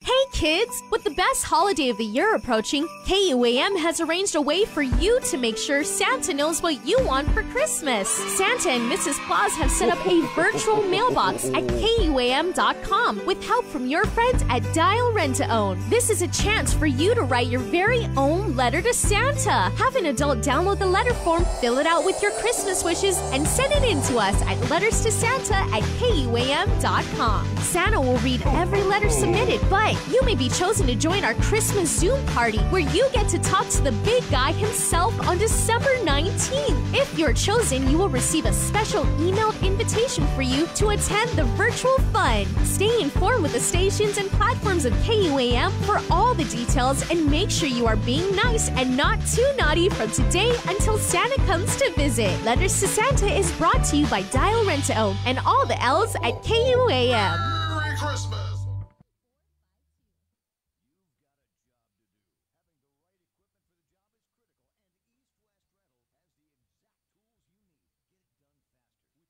Hey kids! With the best holiday of the year approaching, KUAM has arranged a way for you to make sure Santa knows what you want for Christmas. Santa and Mrs. Claus have set up a virtual mailbox at KUAM.com with help from your friends at Dial Rent to Own. This is a chance for you to write your very own letter to Santa. Have an adult download the letter form, fill it out with your Christmas wishes, and send it in to us at letterstosanta@KUAM.com. Santa will read every letter submitted, but you may be chosen to join our Christmas Zoom party where you get to talk to the big guy himself on December 19th. If you're chosen, you will receive a special emailed invitation for you to attend the virtual fun. Stay informed with the stations and platforms of KUAM for all the details, and make sure you are being nice and not too naughty from today until Santa comes to visit. Letters to Santa is brought to you by Dial Rent to Own and all the L's at KUAM. Merry Christmas!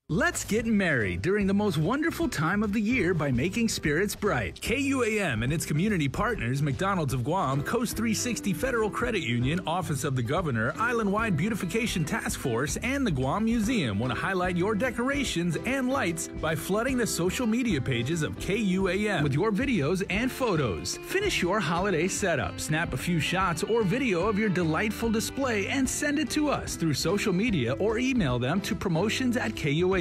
Let's get merry during the most wonderful time of the year by making spirits bright. KUAM and its community partners, McDonald's of Guam, Coast 360 Federal Credit Union, Office of the Governor, Island-Wide Beautification Task Force, and the Guam Museum want to highlight your decorations and lights by flooding the social media pages of KUAM with your videos and photos. Finish your holiday setup, snap a few shots or video of your delightful display, and send it to us through social media or email them to promotions@KUAM.com.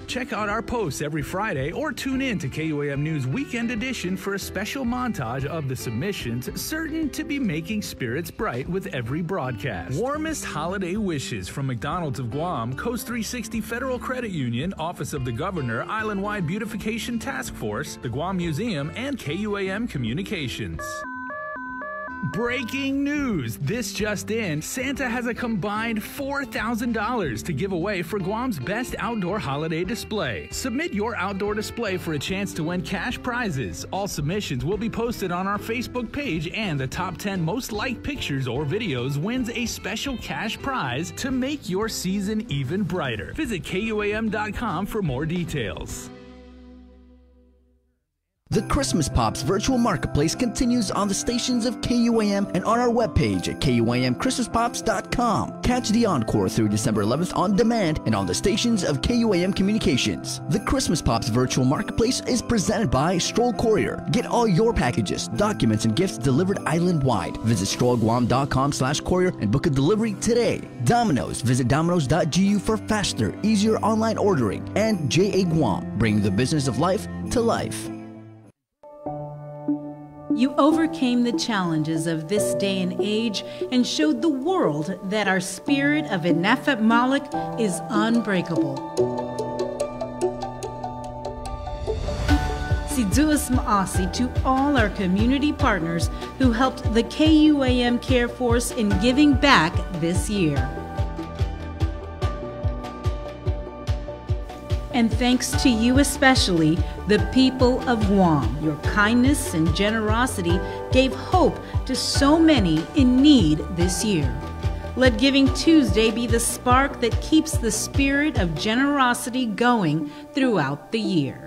Check out our posts every Friday or tune in to KUAM News Weekend Edition for a special montage of the submissions certain to be making spirits bright with every broadcast. Warmest holiday wishes from McDonald's of Guam, Coast 360 Federal Credit Union, Office of the Governor, Island-Wide Beautification Task Force, the Guam Museum, and KUAM Communications. Breaking news! This just in, Santa has a combined $4,000 to give away for Guam's best outdoor holiday display. Submit your outdoor display for a chance to win cash prizes. All submissions will be posted on our Facebook page, and the top 10 most liked pictures or videos wins a special cash prize to make your season even brighter. Visit KUAM.com for more details. The Christmas Pops virtual marketplace continues on the stations of KUAM and on our webpage at KUAMChristmasPops.com. Catch the encore through December 11th on demand and on the stations of KUAM Communications. The Christmas Pops virtual marketplace is presented by Stroll Courier. Get all your packages, documents, and gifts delivered island-wide. Visit strollguam.com/courier and book a delivery today. Domino's. Visit Domino's.gu for faster, easier online ordering. And JA Guam, bringing the business of life to life. You overcame the challenges of this day and age and showed the world that our spirit of Inafat Malik is unbreakable. Siduas Maasi to all our community partners who helped the KUAM Care Force in giving back this year. And thanks to you especially, the people of Guam. Your kindness and generosity gave hope to so many in need this year. Let Giving Tuesday be the spark that keeps the spirit of generosity going throughout the year.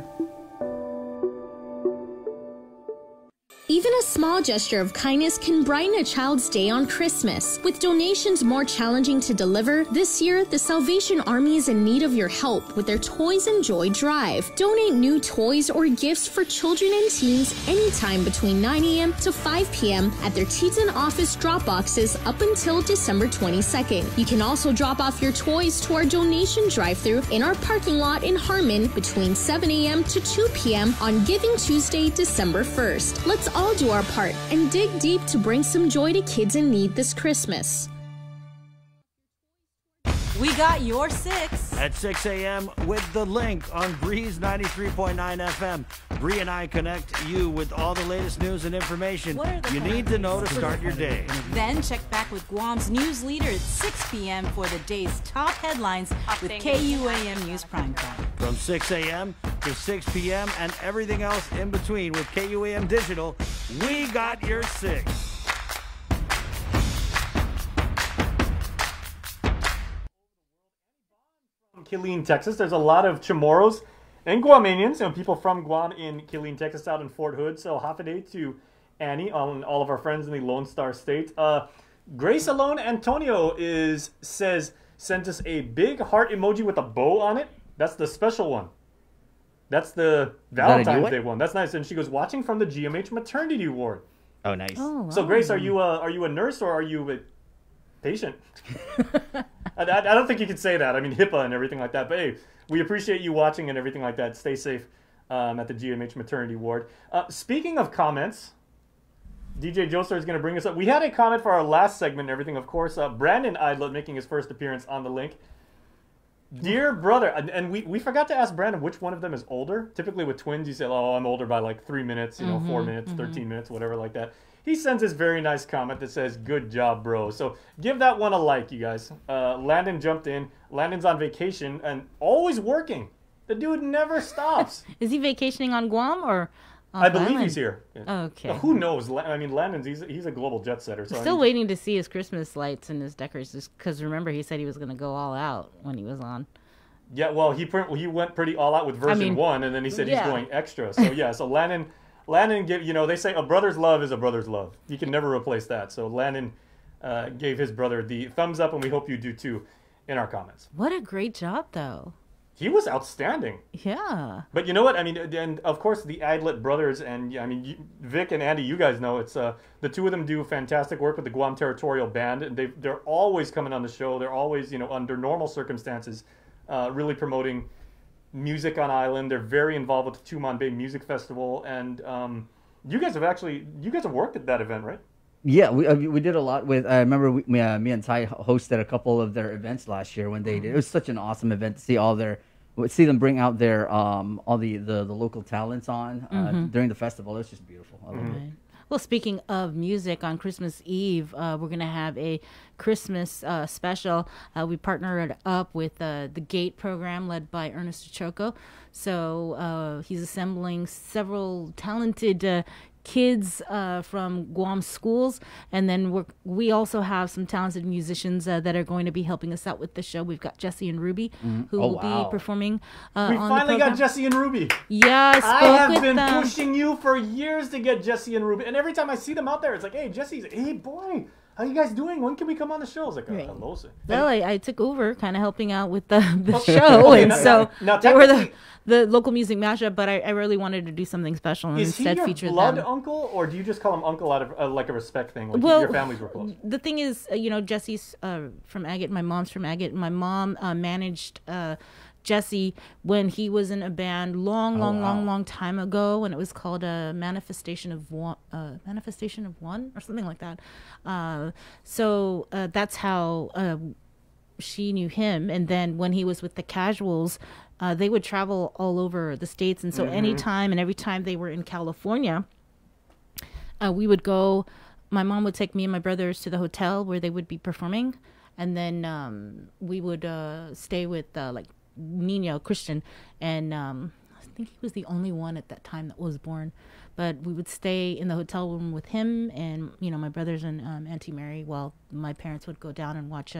Even a small gesture of kindness can brighten a child's day on Christmas. With donations more challenging to deliver, this year the Salvation Army is in need of your help with their Toys and Joy Drive. Donate new toys or gifts for children and teens anytime between 9 a.m. to 5 p.m. at their Teton office drop boxes up until December 22nd. You can also drop off your toys to our donation drive-thru in our parking lot in Harmon between 7 a.m. to 2 p.m. on Giving Tuesday, December 1st. Let's all do our part and dig deep to bring some joy to kids in need this Christmas. We got your 6 at 6 a.m. with The Link on Breeze 93.9 FM. Bree and I connect you with all the latest news and information you need to know to start your day. Then check back with Guam's news leader at 6 p.m. for the day's top headlines with KUAM News Primetime. From 6 a.m. to 6 p.m. and everything else in between with KUAM Digital, we got your 6. Killeen, Texas. There's a lot of Chamorros and Guamanians, and people from Guam in Killeen, Texas, out in Fort Hood. So happy to Annie, on all of our friends in the Lone Star State. Grace Alone Antonio sent us a big heart emoji with a bow on it. That's the special one. That's the Valentine's Day one. That's nice. And she goes, watching from the GMH maternity ward. Oh, nice. Oh, wow. So Grace, are you a nurse or are you a patient? I don't think you could say that. I mean, HIPAA and everything like that. But hey, we appreciate you watching and everything like that. Stay safe at the GMH maternity ward. Speaking of comments, DJ Joestar is going to bring us up. We had a comment for our last segment and everything, of course. Brandon Idlet making his first appearance on the link. Dear brother, and we forgot to ask Brandon which one of them is older. Typically with twins, you say, oh, I'm older by like 3 minutes, 4 minutes, 13 minutes, whatever like that. He sends this very nice comment that says, good job, bro. So give that one a like, you guys. Landon jumped in. Landon's on vacation and always working. The dude never stops. Is he vacationing on Guam or I believe he's here. Yeah. Okay. Now, who knows? I mean, Landon's, he's a global jet setter. So Still waiting to see his Christmas lights and his decorations, because remember, he said he was going to go all out when he was on. Yeah, well, he went pretty all out with version 1, and then he said he's going extra. So, yeah, so Landon, they say a brother's love is a brother's love. You can never replace that. So Landon gave his brother the thumbs up, and we hope you do too in our comments. What a great job, though. He was outstanding. Yeah. But you know what? I mean, and of course the Idlet brothers, and I mean, Vic and Andy, you guys know it's the two of them do fantastic work with the Guam Territorial Band, and they're always coming on the show. They're always, under normal circumstances, really promoting music on island. They're very involved with the Tumon Bay Music Festival, and you guys have worked at that event, right? Yeah, we did a lot with. I remember me and Ty hosted a couple of their events last year when they did. It was such an awesome event to see them bring out their all the local talents on during the festival. It was just beautiful. I love it. Well, speaking of music, on Christmas Eve, we're going to have a Christmas special. We partnered up with the GATE program led by Ernest Choco. So he's assembling several talented kids from Guam schools, and then we also have some talented musicians that are going to be helping us out with the show. We've got Jesse and Ruby who will be performing We on the finally program. got Jesse and Ruby. Yeah, I have been pushing you for years to get Jesse and Ruby, and every time I see them out there, it's like, hey, Jesse's, hey, boy, how you guys doing? When can we come on the show? I was like, hello, sir. Well, I took over kind of helping out with the show, Okay, and now- so now they were technically- the local music mashup, but I really wanted to do something special and Is he instead your feature blood them. uncle, or do you just call him uncle out of like a respect thing? Like Well, your families were close. The thing is, Jesse's from Agate. My mom's from Agate. My mom managed Jesse when he was in a band long time ago, and it was called Manifestation of One, or something like that. So that's how she knew him. And then when he was with the Casuals, they would travel all over the States, and so anytime and every time they were in California, we would go. My mom would take me and my brothers to the hotel where they would be performing, and then we would stay with like Nino Christian, and I think he was the only one at that time that was born. But we would stay in the hotel room with him and my brothers and Auntie Mary, while my parents would go down and watch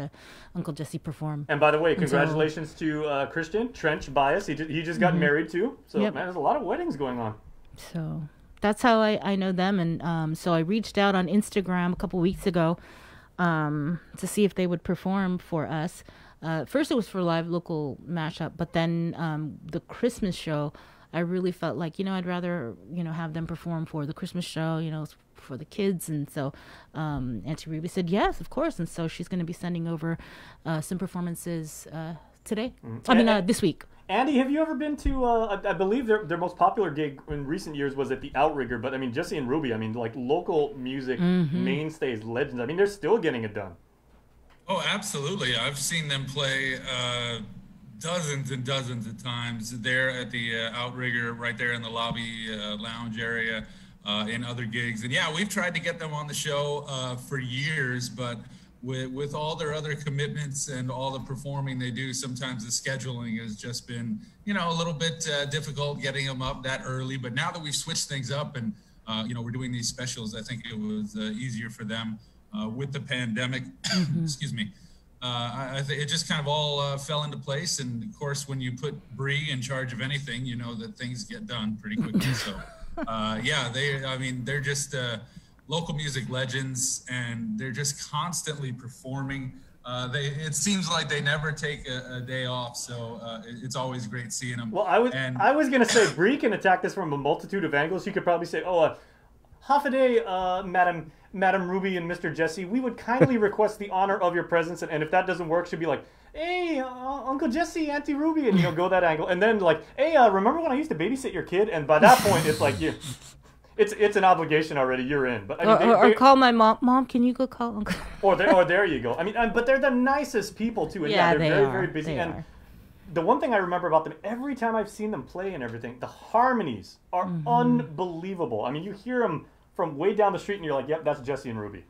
Uncle Jesse perform. And by the way, And so- congratulations to Christian Trench Bias. He just got married too. So Yep. man, there's a lot of weddings going on. So that's how I know them. And so I reached out on Instagram a couple weeks ago to see if they would perform for us. First it was for live local mashup, but then the Christmas show, I really felt like, I'd rather, have them perform for the Christmas show, for the kids. And so Auntie Ruby said, yes, of course. And so she's going to be sending over some performances today. This week. Andy, have you ever been to, I believe their most popular gig in recent years was at the Outrigger, but I mean, Jesse and Ruby, I mean, like local music mainstays, legends, I mean, they're still getting it done. Oh, absolutely. I've seen them play dozens and dozens of times there at the Outrigger, right there in the lobby lounge area, in other gigs. And yeah, we've tried to get them on the show for years, but with all their other commitments and all the performing they do, sometimes the scheduling has just been, a little bit difficult getting them up that early. But now that we've switched things up and, we're doing these specials, I think it was easier for them with the pandemic. Excuse me. I think it just kind of all fell into place. And of course, when you put Bree in charge of anything, you know that things get done pretty quickly. So yeah, they're just local music legends, and they're just constantly performing. It seems like they never take a day off, so it's always great seeing them. Well, I was going to say, Bree can attack this from a multitude of angles. You could probably say, half a day, Madam Ruby and Mr. Jesse, we would kindly request the honor of your presence. And if that doesn't work, she'd be like, hey, Uncle Jesse, Auntie Ruby, and go that angle. And then like, hey, remember when I used to babysit your kid? And by that point, it's like it's an obligation already. You're in. But I mean, or call my mom. Mom, can you go call Uncle? Or there you go. I mean, but they're the nicest people too. And Yeah, they're they very, are. very busy. They And are. the one thing I remember about them, every time I've seen them play and everything, the harmonies are unbelievable. I mean, you hear them from way down the street, and you're like, yep, that's Jesse and Ruby.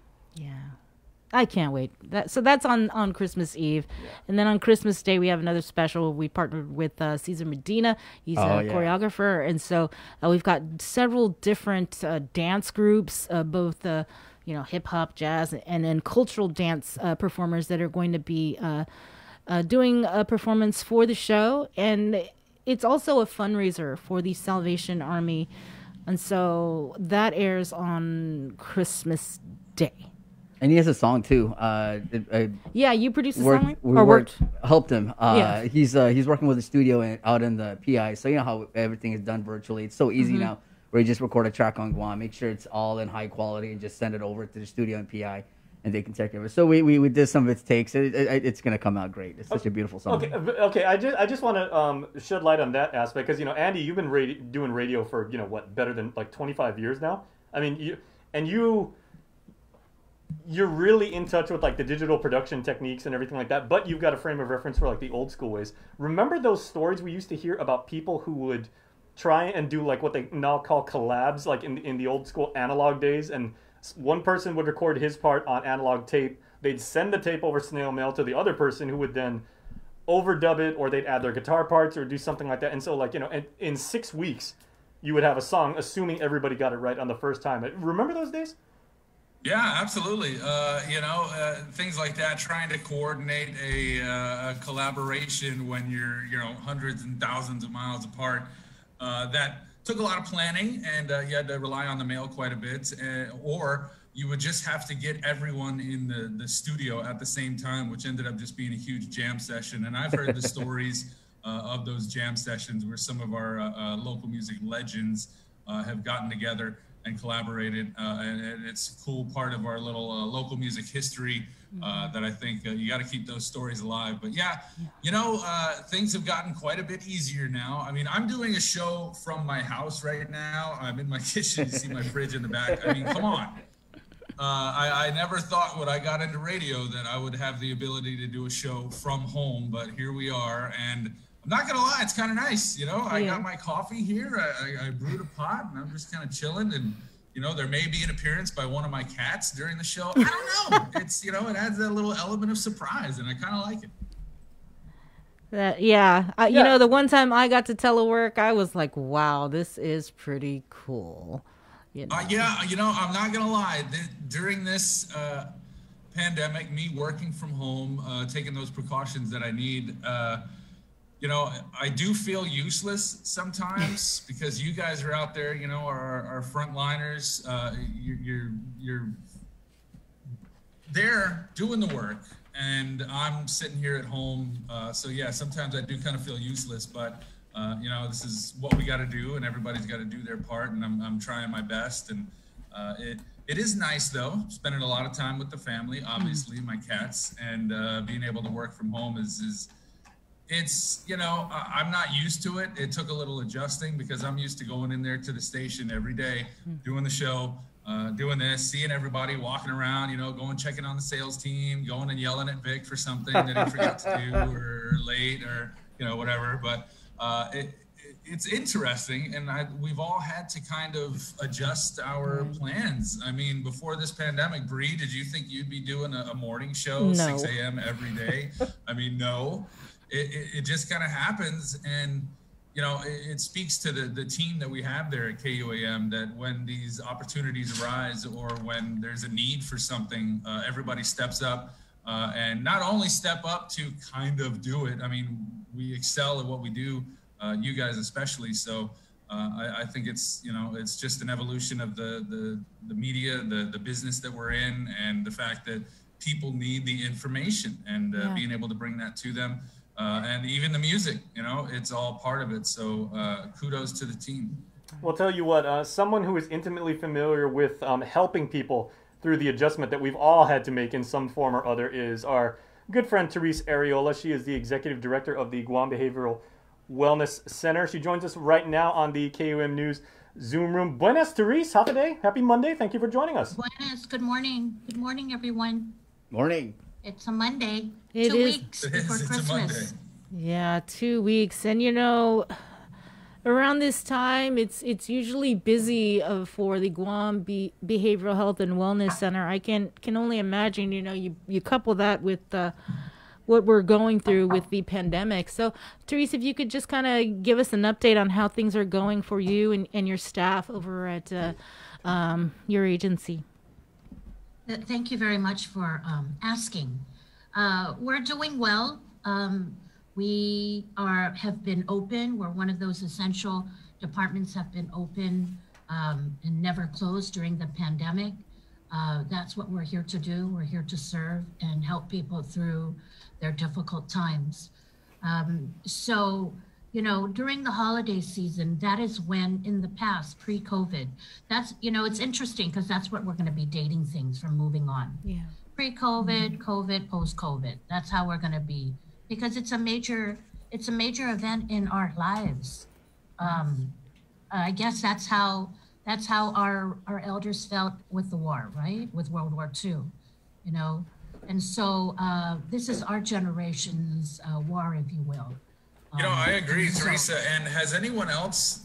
I can't wait. So that's on Christmas Eve. And then on Christmas Day, we have another special. We partnered with Cesar Medina. He's a choreographer. And so we've got several different dance groups, both hip hop, jazz, and then cultural dance performers that are going to be doing a performance for the show. And it's also a fundraiser for the Salvation Army. And so that airs on Christmas Day. And he has a song too. Yeah, you produced the song? Helped him. Yeah. He's working with a studio out in the PI. So you know how everything is done virtually. It's so easy now, where you just record a track on Guam, make sure it's all in high quality, and just send it over to the studio in PI, and they can take care of it. So we did some of its takes. It's gonna come out great. It's such a beautiful song. Okay. I just want to shed light on that aspect, because Andy, you've been doing radio for better than like 25 years now. I mean, you're really in touch with like the digital production techniques and everything like that, but you've got a frame of reference for like the old school ways. Remember those stories we used to hear about people who would try and do like what they now call collabs, like in the old school analog days, and one person would record his part on analog tape. They'd send the tape over snail mail to the other person, who would then overdub it, or they'd add their guitar parts or do something like that. And so, like, you know, in 6 weeks, you would have a song, assuming everybody got it right on the first time. Remember those days? Yeah, absolutely. You know, things like that, trying to coordinate a collaboration when you're, you know, hundreds and thousands of miles apart, that took a lot of planning, and you had to rely on the mail quite a bit, or you would just have to get everyone in the studio at the same time, which ended up just being a huge jam session. And I've heard the stories of those jam sessions where some of our local music legends have gotten together and collaborated, and it's a cool part of our little local music history that I think you got to keep those stories alive. But yeah, you know, things have gotten quite a bit easier now. I mean, I'm doing a show from my house right now. I'm in my kitchen. You see my fridge in the back. I mean, come on. I never thought when I got into radio that I would have the ability to do a show from home, but here we are. And I'm not gonna lie, it's kind of nice. You know, I got my coffee here. I brewed a pot, and I'm just kind of chilling. And you know, there may be an appearance by one of my cats during the show. I don't know. It's, you know, it adds that little element of surprise, and I kind of like it. You know, the one time I got to telework, I was like, wow, this is pretty cool. You know? Yeah, you know, I'm not gonna lie. During this pandemic, me working from home, taking those precautions that I need, you know, I do feel useless sometimes because you guys are out there, you know, our frontliners. You're there doing the work, and I'm sitting here at home. So yeah, sometimes I do kind of feel useless, but you know, this is what we got to do, and everybody's got to do their part, and I'm trying my best. And it is nice though, spending a lot of time with the family, obviously my cats, and being able to work from home is it's, you know, I'm not used to it. It took a little adjusting because I'm used to going in there to the station every day, doing the show, doing this, seeing everybody walking around, you know, going checking on the sales team, going and yelling at Vic for something that he forgot to do, or late, or, you know, whatever. But it's interesting, and we've all had to kind of adjust our plans. I mean, before this pandemic, Bree, did you think you'd be doing a morning show, No. 6 a.m. every day? I mean, no. It just kind of happens, and you know, it speaks to the team that we have there at KUAM, that when these opportunities arise or when there's a need for something, everybody steps up, and not only step up to kind of do it. I mean, we excel at what we do, you guys especially. So I think it's, you know, it's just an evolution of the media, the business that we're in, and the fact that people need the information, and being able to bring that to them. And even the music, you know, it's all part of it. So kudos to the team. Well, I'll tell you what, someone who is intimately familiar with helping people through the adjustment that we've all had to make in some form or other is our good friend Therese Ariola. She is the executive director of the Guam Behavioral Wellness Center. She joins us right now on the KUM News Zoom room. Buenas, Therese. Happy day. Happy Monday. Thank you for joining us. Buenas. Good morning. Good morning, everyone. Morning. It's a Monday. It 2 is. weeks before Christmas. Yeah, 2 weeks. And, you know, around this time, it's usually busy for the Guam Behavioral Health and Wellness Center. I can only imagine, you know, you couple that with what we're going through with the pandemic. So, Therese, if you could just kind of give us an update on how things are going for you and your staff over at your agency. Thank you very much for asking. We're doing well. We have been open. We're one of those essential departments have been open and never closed during the pandemic. That's what we're here to do. We're here to serve and help people through their difficult times. So, you know, during the holiday season, that is when in the past, pre-COVID, that's, you know, it's interesting because that's what we're going to be dating things from moving on. Yeah. Pre-COVID, COVID, post-COVID. That's how we're going to be, because it's a major event in our lives. I guess that's how our elders felt with the war, right? With World War II, you know? And so this is our generation's war, if you will. You know, I agree, Teresa. And has anyone else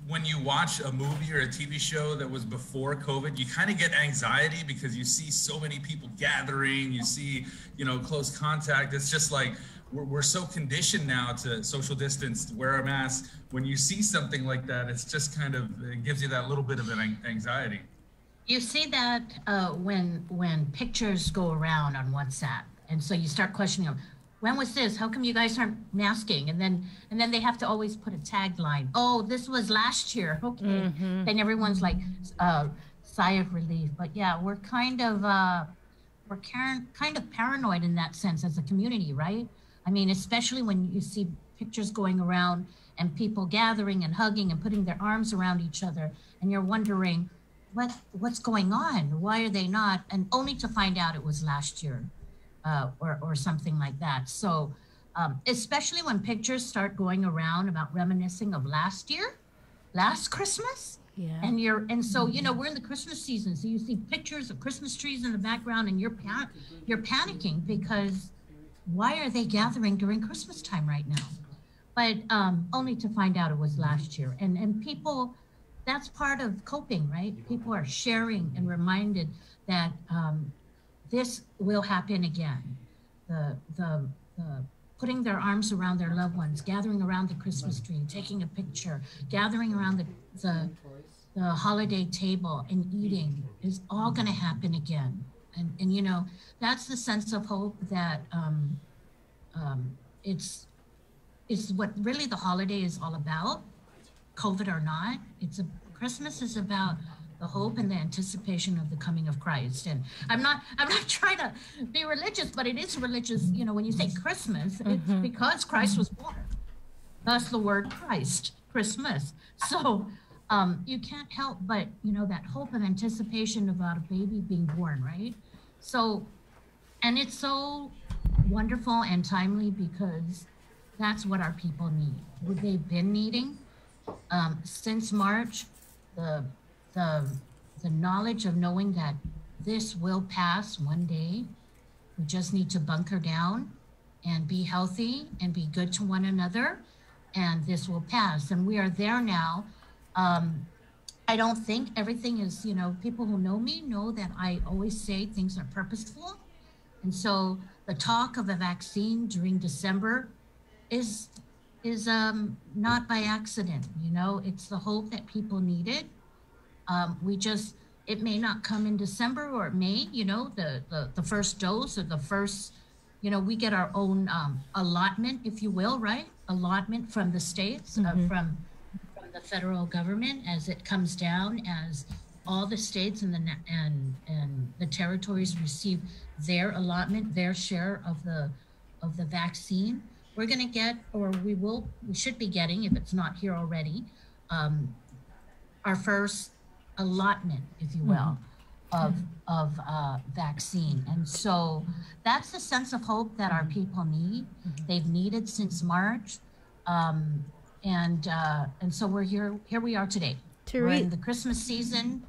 when you watch a movie or a TV show that was before COVID, you kind of get anxiety because you see so many people gathering, you see, close contact. It's just like, we're so conditioned now to social distance, to wear a mask. When you see something like that, it's just it gives you that little bit of an anxiety. You see that when pictures go around on WhatsApp, and so you start questioning them. When was this? How come you guys aren't masking? And then they have to always put a tagline. Oh, this was last year. Okay. Mm-hmm. Then everyone's like, sigh of relief. But yeah, we're kind of paranoid in that sense as a community, right? I mean, especially when you see pictures going around and people gathering and hugging and putting their arms around each other, and you're wondering, what's going on? Why are they not? And only to find out it was last year. Or something like that. So especially when pictures start going around about reminiscing of last Christmas. Yeah. And so we're in the Christmas season, so you see pictures of Christmas trees in the background, and you're panicking because why are they gathering during Christmas time right now? But only to find out it was last year. And people, that's part of coping, right? People are sharing and reminded that this will happen again. The putting their arms around their loved ones, gathering around the Christmas tree, taking a picture, gathering around the holiday table and eating is all going to happen again. And that's the sense of hope that it's what really the holiday is all about, COVID or not. Christmas is about the hope and the anticipation of the coming of Christ. And I'm not trying to be religious, but it is religious. When you say Christmas, it's because Christ was born. Thus the word Christ, Christmas. So you can't help but, that hope and anticipation about a baby being born, right? So, and it's so wonderful and timely because that's what our people need. What they've been needing since March, the knowledge of knowing that this will pass one day. We just need to bunker down and be healthy and be good to one another, and this will pass. And we are there now. I don't think everything is, people who know me know that I always say things are purposeful. And so the talk of a vaccine during December is not by accident. It's the hope that people needed. It may not come in December, or it may, the first dose or the first, we get our own allotment, if you will, right? Allotment from the states, from the federal government as it comes down, as all the states and the territories receive their allotment, their share of the vaccine. We're going to get, or we should be getting, if it's not here already, our first allotment, if you will, of vaccine. And so that's the sense of hope that our people need. They've needed since March. And so we're here we are today. We're in the Christmas season,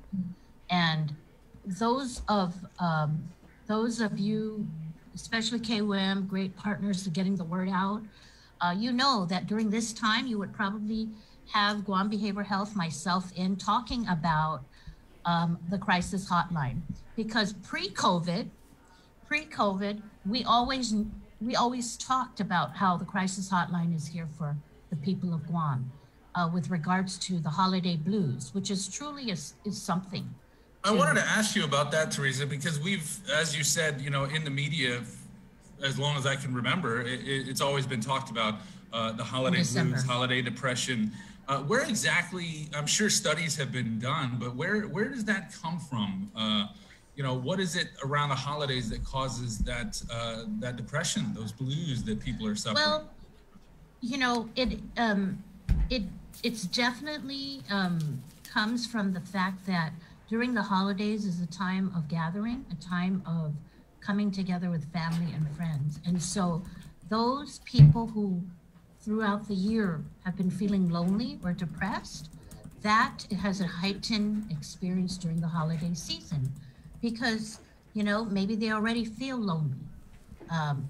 and those of you, especially KUM, great partners to getting the word out. That during this time you would probably have Guam Behavioral Health, myself in talking about the crisis hotline, because pre-COVID, we always talked about how the crisis hotline is here for the people of Guam with regards to the holiday blues, which is truly is something. I wanted to ask you about that, Teresa, because we've, as you said, in the media, as long as I can remember, it's always been talked about, the holiday blues, holiday depression. Where exactly, I'm sure studies have been done, but where does that come from? What is it around the holidays that causes that depression, those blues that people are suffering? Well, it's definitely comes from the fact that during the holidays is a time of gathering, a time of coming together with family and friends. And so those people who throughout the year have been feeling lonely or depressed, that has a heightened experience during the holiday season, because maybe they already feel lonely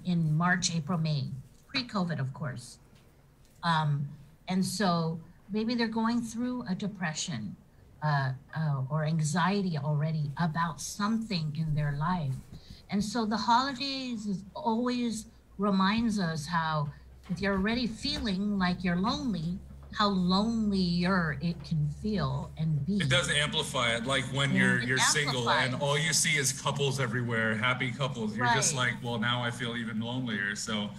in March, April, May, pre-COVID, of course. And so maybe they're going through a depression or anxiety already about something in their life. And so the holidays always reminds us how if you're already feeling like you're lonely, how lonelier it can feel and be. It does amplify it, like when you're single and all you see is couples everywhere, happy couples. You're just like, well, now I feel even lonelier. So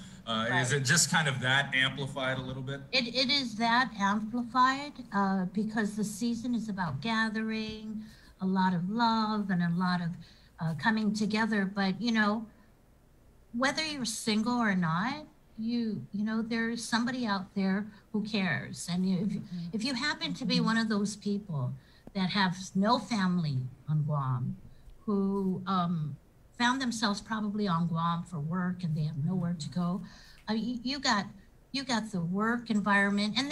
is it just kind of that amplified a little bit? It is that amplified because the season is about gathering, a lot of love and a lot of coming together. But, you know, whether you're single or not, you know, there's somebody out there who cares. And if you happen to be one of those people that have no family on Guam, who found themselves probably on Guam for work and they have nowhere to go, you got the work environment, and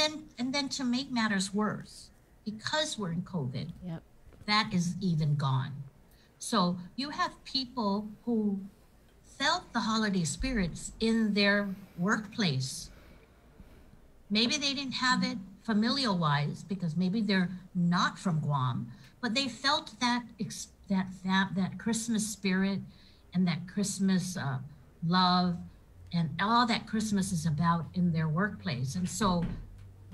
then to make matters worse, because we're in COVID, that is even gone. So you have people who felt the holiday spirits in their workplace. Maybe they didn't have it familial wise because maybe they're not from Guam, but they felt that Christmas spirit and that Christmas love and all that Christmas is about in their workplace. And so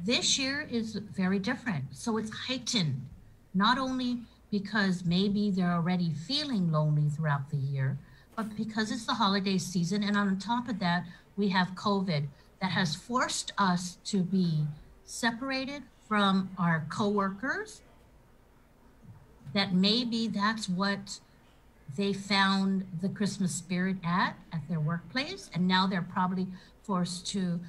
this year is very different. So it's heightened, not only because maybe they're already feeling lonely throughout the year, but because it's the holiday season. And on top of that, we have COVID that has forced us to be separated from our coworkers, that maybe that's what they found the Christmas spirit at their workplace. And now they're probably forced to,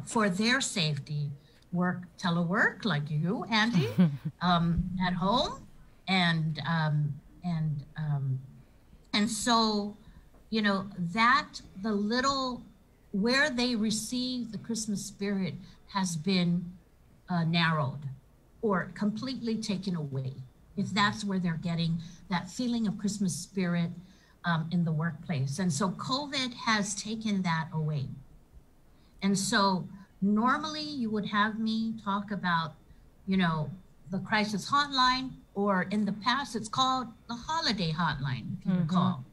for their safety, work telework like you, Andy, at home. And so, you know, that the little, where they receive the Christmas spirit has been narrowed or completely taken away, if that's where they're getting that feeling of Christmas spirit in the workplace. And so COVID has taken that away. And so normally you would have me talk about, you know, the crisis hotline, or in the past it's called the holiday hotline, if you recall,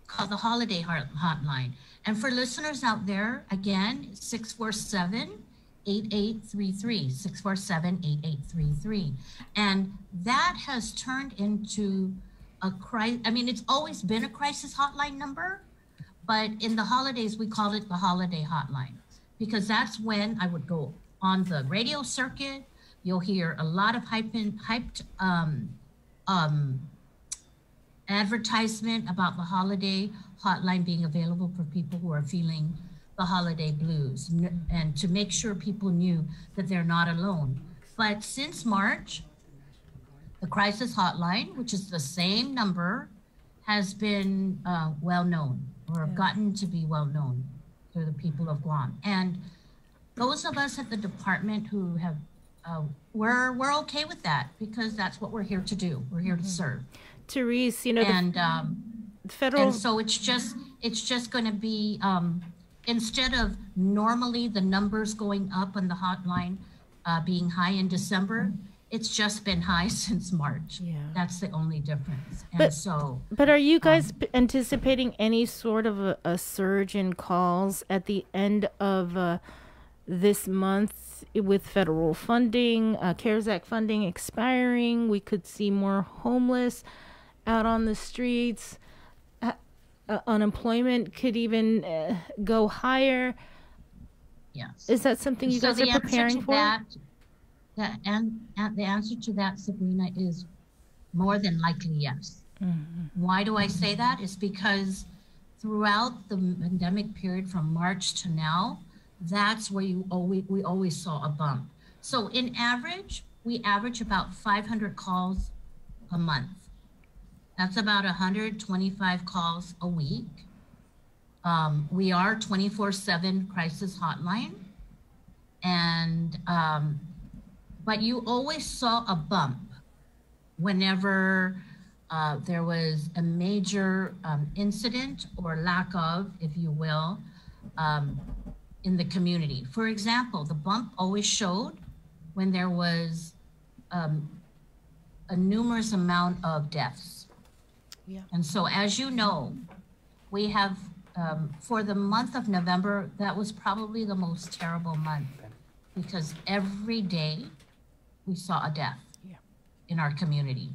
called the holiday hotline. And for listeners out there, again, 647-8833, 647-8833. And that has turned into a crisis. I mean, it's always been a crisis hotline number, but in the holidays, we call it the holiday hotline, because that's when I would go on the radio circuit. You'll hear a lot of hyped advertisement about the holiday hotline being available for people who are feeling the holiday blues, and to make sure people knew that they're not alone. But since March, the crisis hotline, which is the same number, has been well known, or gotten to be well known to the people of Guam. And those of us at the department who have we're okay with that, because that's what we're here to do. We're here to serve. Therese, you know, and federal. And so it's just going to be instead of normally the numbers going up on the hotline being high in December, it's just been high since March. Yeah, that's the only difference. And but are you guys anticipating any sort of a surge in calls at the end of this month with federal funding, CARES Act funding expiring? We could see more homeless out on the streets. Unemployment could even go higher. Yes. Is that something you guys are preparing for? And the answer to that, Sabrina, is more than likely yes. Why do I say that? It's because throughout the pandemic period from March to now, that's where we always saw a bump. So in average, we average about 500 calls a month. That's about 125 calls a week. We are 24/7 crisis hotline. And, but you always saw a bump whenever there was a major incident or lack of, if you will, in the community. For example, the bump always showed when there was a numerous amount of deaths. Yeah. And so, as you know, we have, for the month of November, that was probably the most terrible month because every day we saw a death in our community,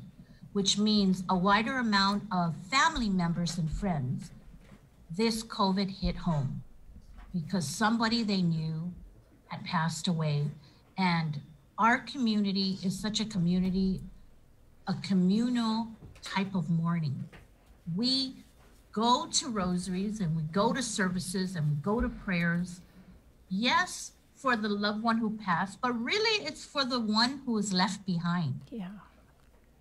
which means a wider amount of family members and friends. This COVID hit home because somebody they knew had passed away. And our community is such a community, a communal type of mourning. We go to rosaries and we go to services and we go to prayers. Yes, for the loved one who passed, but really it's for the one who is left behind. Yeah.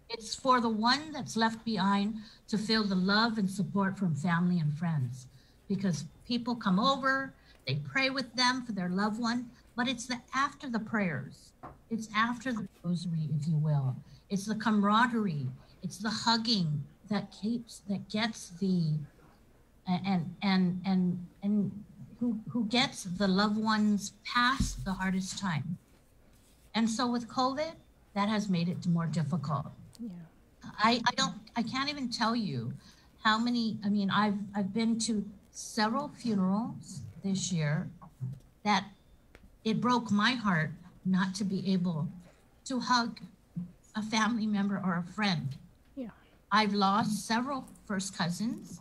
It's for the one that's left behind to feel the love and support from family and friends, because people come over, they pray with them for their loved one, but it's after the prayers, it's after the rosary, if you will. It's the camaraderie, it's the hugging that gets the, and who gets the loved ones past the hardest time. And so with COVID, that has made it more difficult. Yeah. I can't even tell you how many, I mean, I've been to several funerals this year that it broke my heart not to be able to hug a family member or a friend. Yeah. I've lost several first cousins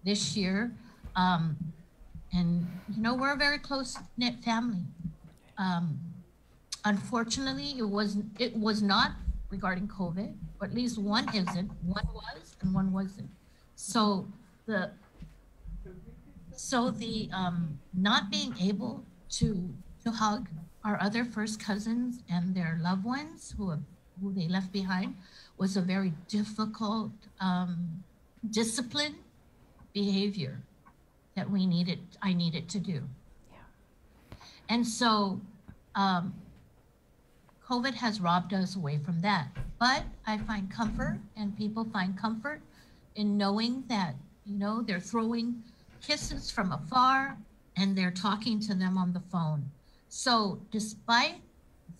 this year. And you know, we're a very close-knit family. Unfortunately, it was not regarding COVID, or at least one isn't, one was and one wasn't. So the not being able to hug our other first cousins and their loved ones who they left behind was a very difficult discipline behavior that I needed to do. Yeah. And so COVID has robbed us away from that. But I find comfort, and people find comfort in knowing that, you know, they're throwing kisses from afar and they're talking to them on the phone. So despite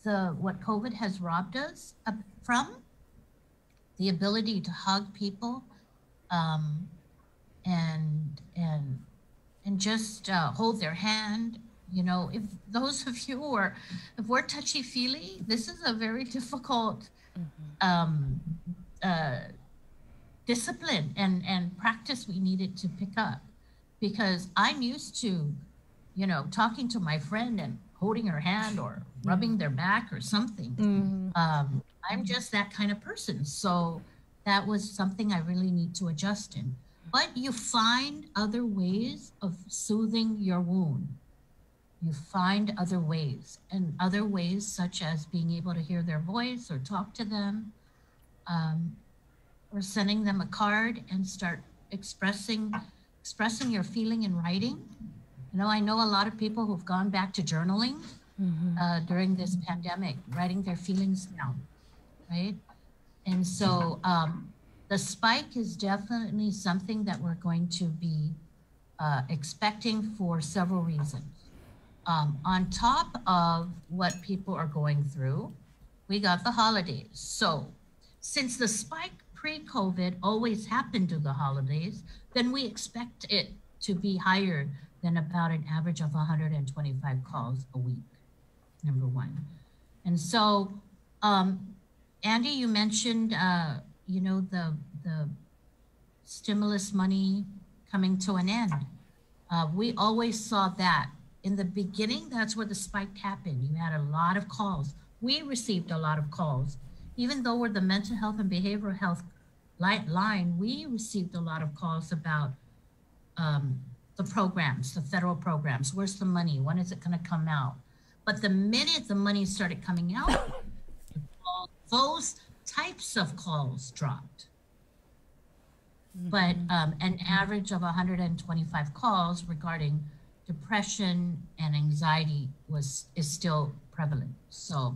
what COVID has robbed us from, the ability to hug people and just hold their hand. You know, if those of you if we're touchy-feely, this is a very difficult discipline and practice we needed to pick up, because I'm used to, you know, talking to my friend and holding her hand or rubbing their back or something. I'm just that kind of person. So that was something I really need to adjust in. But you find other ways of soothing your wound. You find other ways, and other ways such as being able to hear their voice or talk to them, or sending them a card and start expressing your feeling in writing. You know, I know a lot of people who've gone back to journaling during this pandemic, writing their feelings down, right? And so the spike is definitely something that we're going to be expecting for several reasons. On top of what people are going through, we got the holidays. So since the spike pre-COVID always happened to the holidays, then we expect it to be higher than about an average of 125 calls a week, number one. And so, Andy, you mentioned, you know, the stimulus money coming to an end. We always saw that. In the beginning, that's where the spike happened. You had a lot of calls. We received a lot of calls. Even though we're the mental health and behavioral health line, we received a lot of calls about the programs, the federal programs. Where's the money? When is it going to come out? But the minute the money started coming out, those types of calls dropped. But an average of 125 calls regarding depression and anxiety is still prevalent. So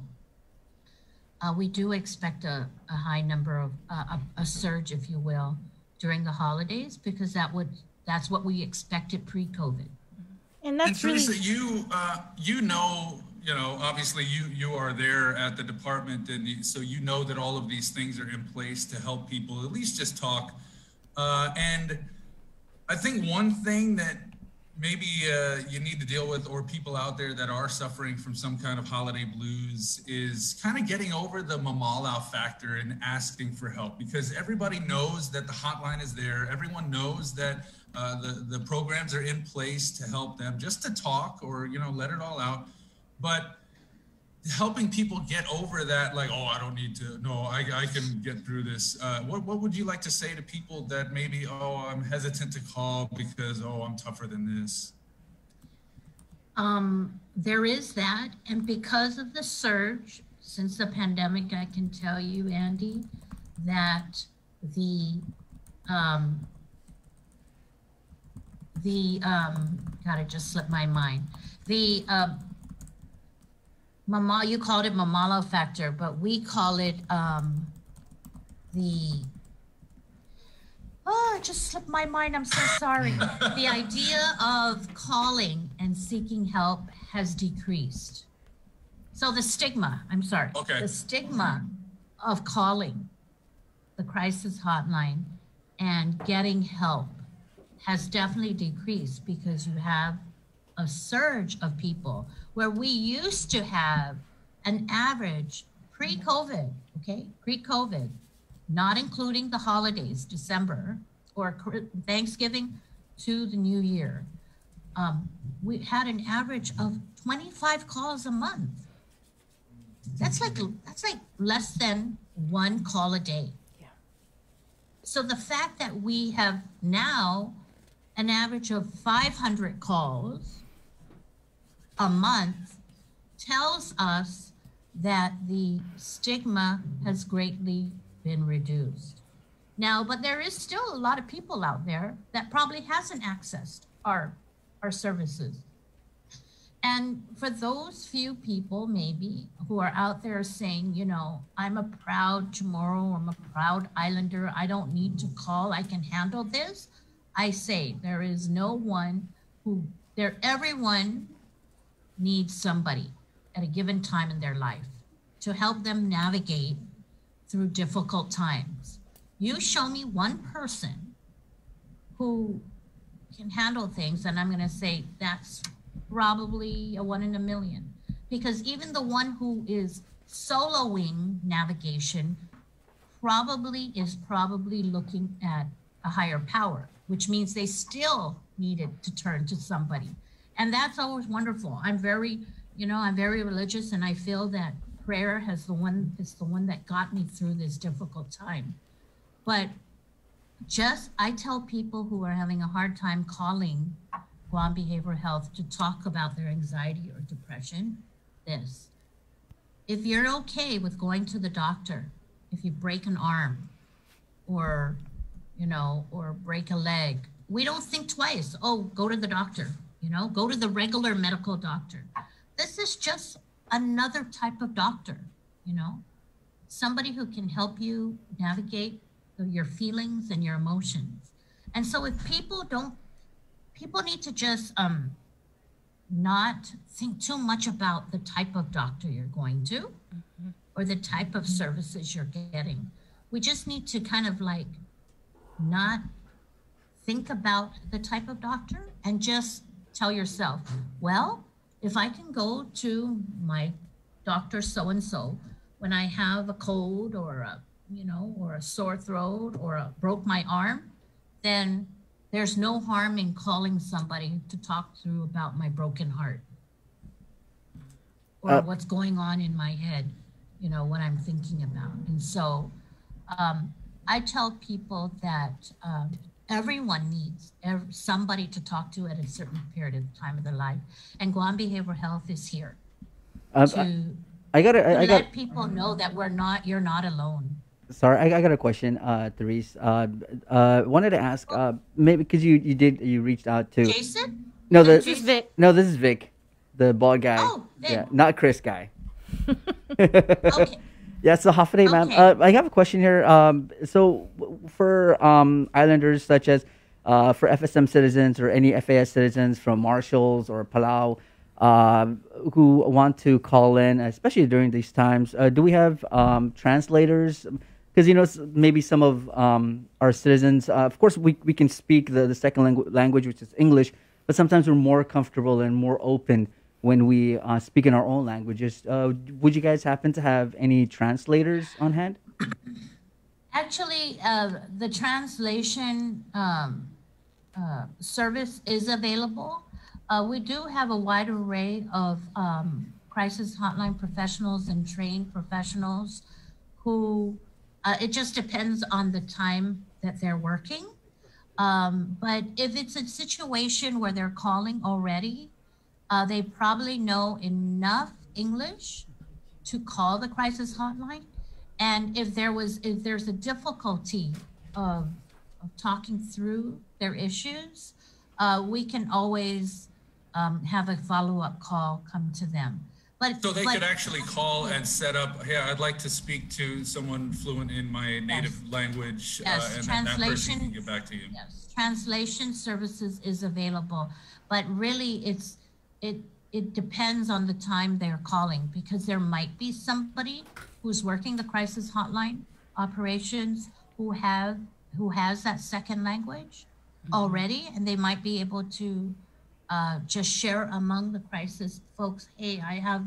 we do expect a high number of a surge, if you will, during the holidays, because that's what we expected pre-COVID. And that's Teresa, really... you know you know, obviously you are there at the department, and so you know that all of these things are in place to help people at least just talk. And I think one thing that maybe you need to deal with, or people out there that are suffering from some kind of holiday blues, is kind of getting over the mamala factor and asking for help, because everybody knows that the hotline is there. Everyone knows that the programs are in place to help them just to talk or, you know, let it all out. But helping people get over that, like, oh, I don't need to, no, I can get through this. What would you like to say to people that maybe, oh, I'm hesitant to call because, oh, I'm tougher than this? There is that. And because of the surge since the pandemic, I can tell you, Andy, that God, it just slipped my mind. You called it mamala factor, but we call it it just slipped my mind. I'm so sorry. The idea of calling and seeking help has decreased. So the stigma, the stigma of calling the crisis hotline and getting help has definitely decreased, because you have a surge of people where we used to have an average pre-COVID, not including the holidays, December or Thanksgiving to the New Year. We had an average of 25 calls a month. That's like less than one call a day. Yeah. So the fact that we have now an average of 500 calls a month tells us that the stigma has greatly been reduced. Now, but there is still a lot of people out there that probably hasn't accessed our services. And for those few people maybe who are out there saying, you know, I'm a proud Chamorro, I'm a proud Islander, I don't need to call, I can handle this. I say there is no one everyone needs somebody at a given time in their life to help them navigate through difficult times. You show me one person who can handle things, and I'm going to say that's probably a 1 in a million, because even the one who is soloing navigation is probably looking at a higher power, which means they still needed to turn to somebody. And that's always wonderful. I'm very religious, and I feel that prayer is the one that got me through this difficult time. But I tell people who are having a hard time calling Guam Behavioral Health to talk about their anxiety or depression, this: if you're okay with going to the doctor, if you break an arm or break a leg, we don't think twice. Oh, go to the doctor, go to the regular medical doctor. This is just another type of doctor, somebody who can help you navigate your feelings and your emotions. And so if people need to just not think too much about the type of doctor you're going to or the type of services you're getting. We just need to kind of not think about the type of doctor and just tell yourself, well, if I can go to my doctor so-and-so when I have a cold or a sore throat or broke my arm, then there's no harm in calling somebody to talk through about my broken heart or what's going on in my head, what I'm thinking about. And so I tell people that everyone needs somebody to talk to at a certain period of time of their life. And Guam Behavioral Health is here to let people know that you're not alone. Sorry, I got a question, Therese. Wanted to ask, maybe because you reached out to Jason? This is Vic. No, this is Vic, the bald guy. Oh, Vic. Yeah, not Chris guy. Okay. Yeah, so Hafaday, ma'am. I have a question here. So for islanders such as for FSM citizens or any FAS citizens from Marshalls or Palau, who want to call in, especially during these times. Do we have translators? Because, you know, maybe some of our citizens, of course, we can speak the second language, which is English, but sometimes we're more comfortable and more open when we speak in our own languages. Would you guys happen to have any translators on hand? Actually, the translation service is available. We do have a wide array of crisis hotline professionals and trained professionals who, it just depends on the time that they're working. But if it's a situation where they're calling already, they probably know enough English to call the crisis hotline. And if there's a difficulty of talking through their issues, we can always have a follow-up call come to them. So they could actually call and set up, hey, I'd like to speak to someone fluent in my native language, and then that person can get back to you. Yes, translation services is available, but really it depends on the time they're calling, because there might be somebody who's working the crisis hotline operations who has that second language already, and they might be able to just share among the crisis folks, hey, I have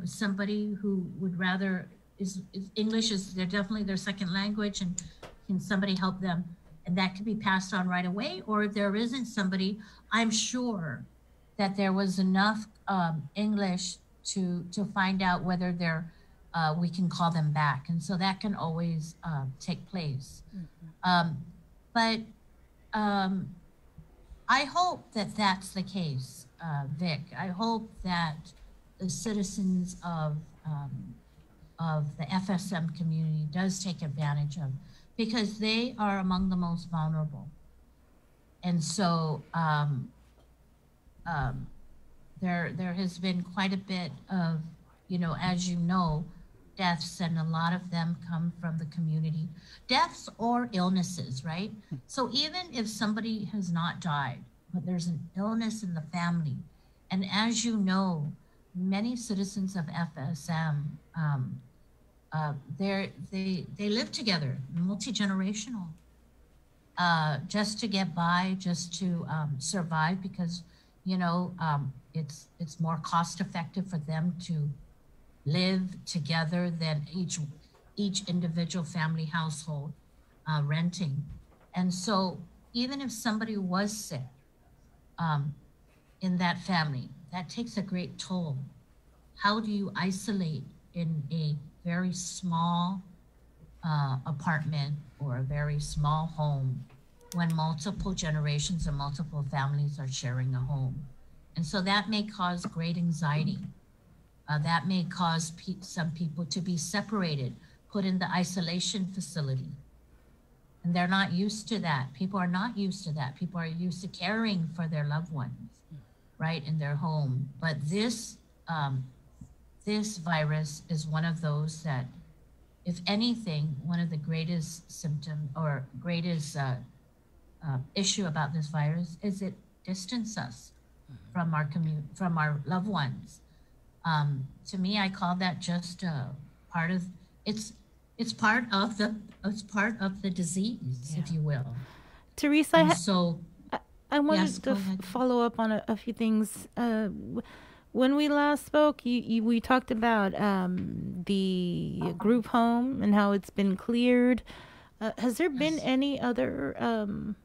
somebody who would rather, English is definitely their second language, and can somebody help them? And that could be passed on right away. Or if there isn't somebody, I'm sure that there was enough English to find out whether we can call them back. And so that can always take place. But I hope that that's the case, Vic. I hope that the citizens of the FSM community does take advantage of, because they are among the most vulnerable. And so there has been quite a bit of, as you know, deaths, and a lot of them come from the community. Deaths or illnesses, right? So even if somebody has not died, but there's an illness in the family, and as you know, many citizens of FSM, they live together, multi-generational, just to get by, just to survive, because it's more cost effective for them to live together than each individual family household renting. And so even if somebody was sick in that family, that takes a great toll. How do you isolate in a very small apartment or a very small home when multiple generations and multiple families are sharing a home? And so that may cause great anxiety. That may cause some people to be separated, put in the isolation facility. And they're not used to that. People are not used to that. People are used to caring for their loved ones, right, in their home. But this virus is one of those that, if anything, one of the greatest symptom or greatest issue about this virus is it distances us from our loved ones. To me, I call that just part of it's part of the disease, if you will. Teresa, I wanted yes, to follow up on a few things. When we last spoke, we talked about the group home and how it's been cleared. Has there been any other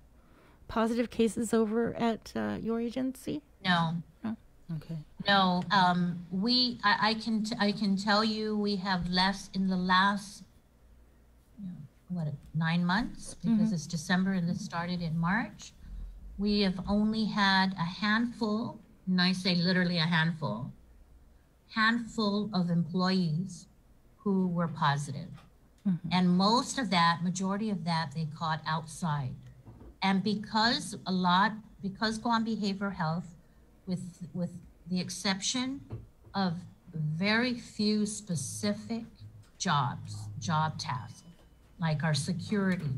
positive cases over at your agency? No. Oh, okay. No. I can tell you we have less in the last 9 months, because it's December and this started in March. We have only had a handful, and I say literally a handful of employees who were positive. And majority of that they caught outside. And because Guam Behavioral Health, with the exception of very few specific job tasks, like our security,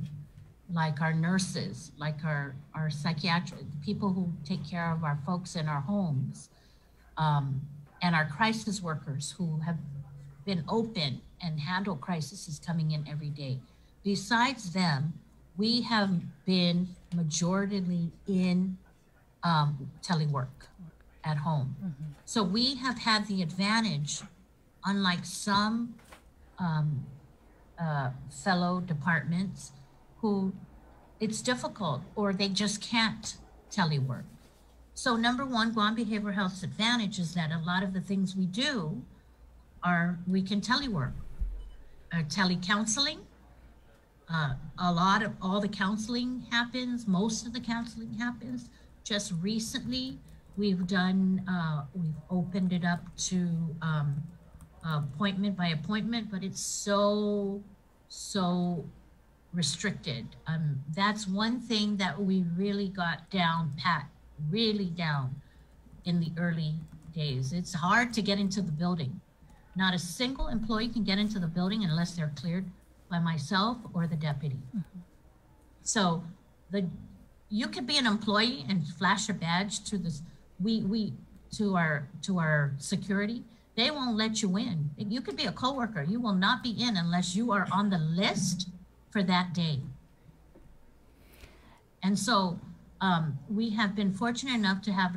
like our nurses, like our psychiatric, people who take care of our folks in our homes, and our crisis workers who have been open and handle crises coming in every day. Besides them, we have been majoritarily in telework at home. So we have had the advantage, unlike some fellow departments who it's difficult or they just can't telework. So number one, Guam Behavioral Health's advantage is that a lot of the things we do we can telework. Telecounseling, all the counseling happens, most of the counseling happens. Just recently, we've opened it up to appointment by appointment, but it's so restricted. That's one thing that we really got down pat, really down in the early days. It's hard to get into the building. Not a single employee can get into the building unless they're cleared by myself or the deputy. So you could be an employee and flash a badge to this to our security. They won't let you in. You could be a coworker. You will not be in unless you are on the list for that day. And so we have been fortunate enough to have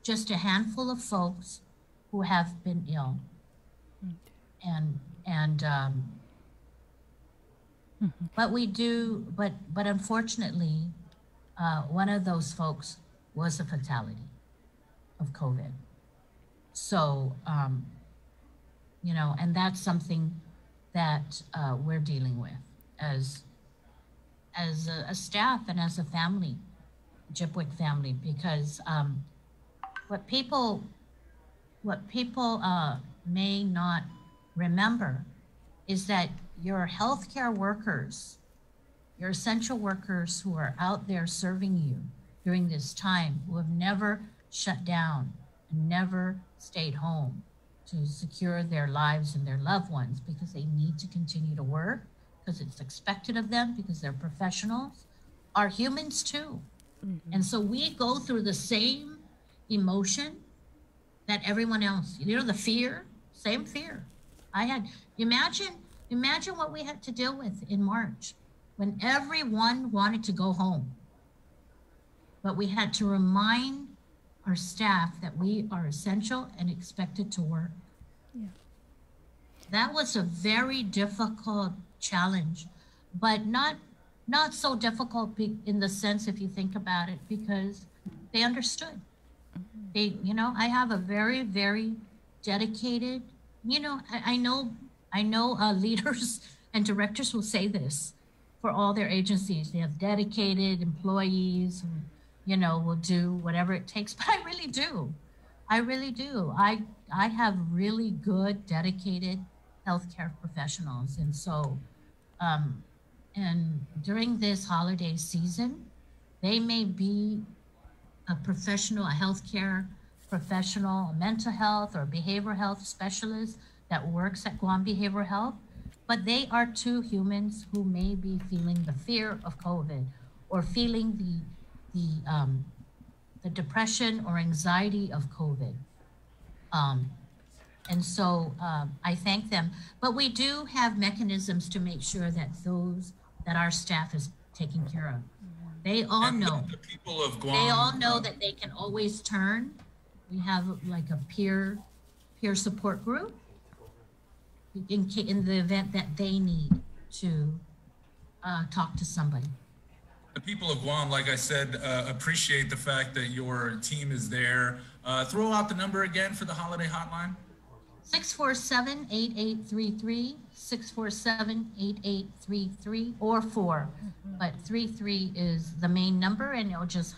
just a handful of folks who have been ill. But we do, but unfortunately, one of those folks was a fatality of COVID. So, and that's something that we're dealing with as a staff and as a family, GIPWIC family, because what people may not remember is that your healthcare workers, your essential workers who are out there serving you during this time, who have never shut down and never stayed home to secure their lives and their loved ones because they need to continue to work, because it's expected of them, because they're professionals, are humans too. And so we go through the same emotion that everyone else, the fear, same fear. Imagine what we had to deal with in March when everyone wanted to go home. But we had to remind our staff that we are essential and expected to work. Yeah. That was a very difficult challenge, but not so difficult in the sense, if you think about it, because they understood. I have a very, very dedicated, I know leaders and directors will say this for all their agencies. They have dedicated employees who, will do whatever it takes, but I really do. I have really good, dedicated healthcare professionals. And so, and during this holiday season, they may be a professional, a healthcare professional, a mental health or behavioral health specialist that works at Guam Behavioral Health, but they are two humans who may be feeling the fear of COVID or feeling the depression or anxiety of COVID. And so I thank them, but we do have mechanisms to make sure that that our staff is taken care of. They all know. The people of Guam, they all know that they can always turn. We have like a peer support group in the event that they need to talk to somebody. The people of Guam, like I said, appreciate the fact that your team is there. Throw out the number again for the holiday hotline. 647-8833, 647-8833, or 4. But 33 is the main number, and it'll just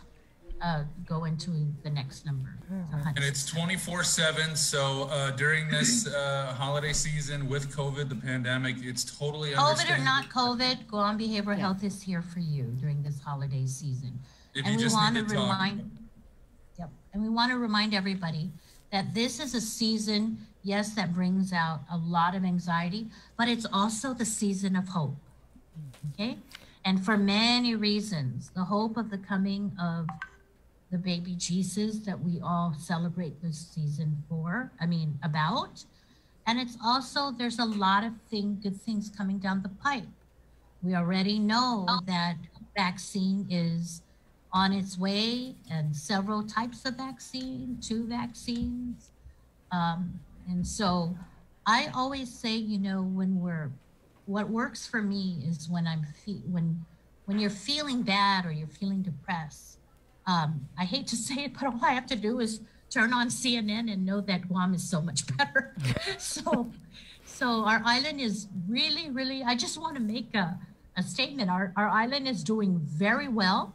go into the next number. And it's 24/7. So during this holiday season with COVID, the pandemic, it's totally understandable. COVID or not COVID, Guam Behavioral Health is here for you during this holiday season. And we want to remind everybody that this is a season, yes, that brings out a lot of anxiety, but it's also the season of hope. Okay? And for many reasons, the hope of the coming of the baby Jesus that we all celebrate this season about. And it's also, there's a lot of good things coming down the pipe. We already know that vaccine is on its way, and several types of vaccine, 2 vaccines. And so I always say, what works for me is when when you're feeling bad or you're feeling depressed. I hate to say it, but all I have to do is turn on CNN and know that Guam is so much better. So our island is really, really, I just want to make a statement. Our island is doing very well,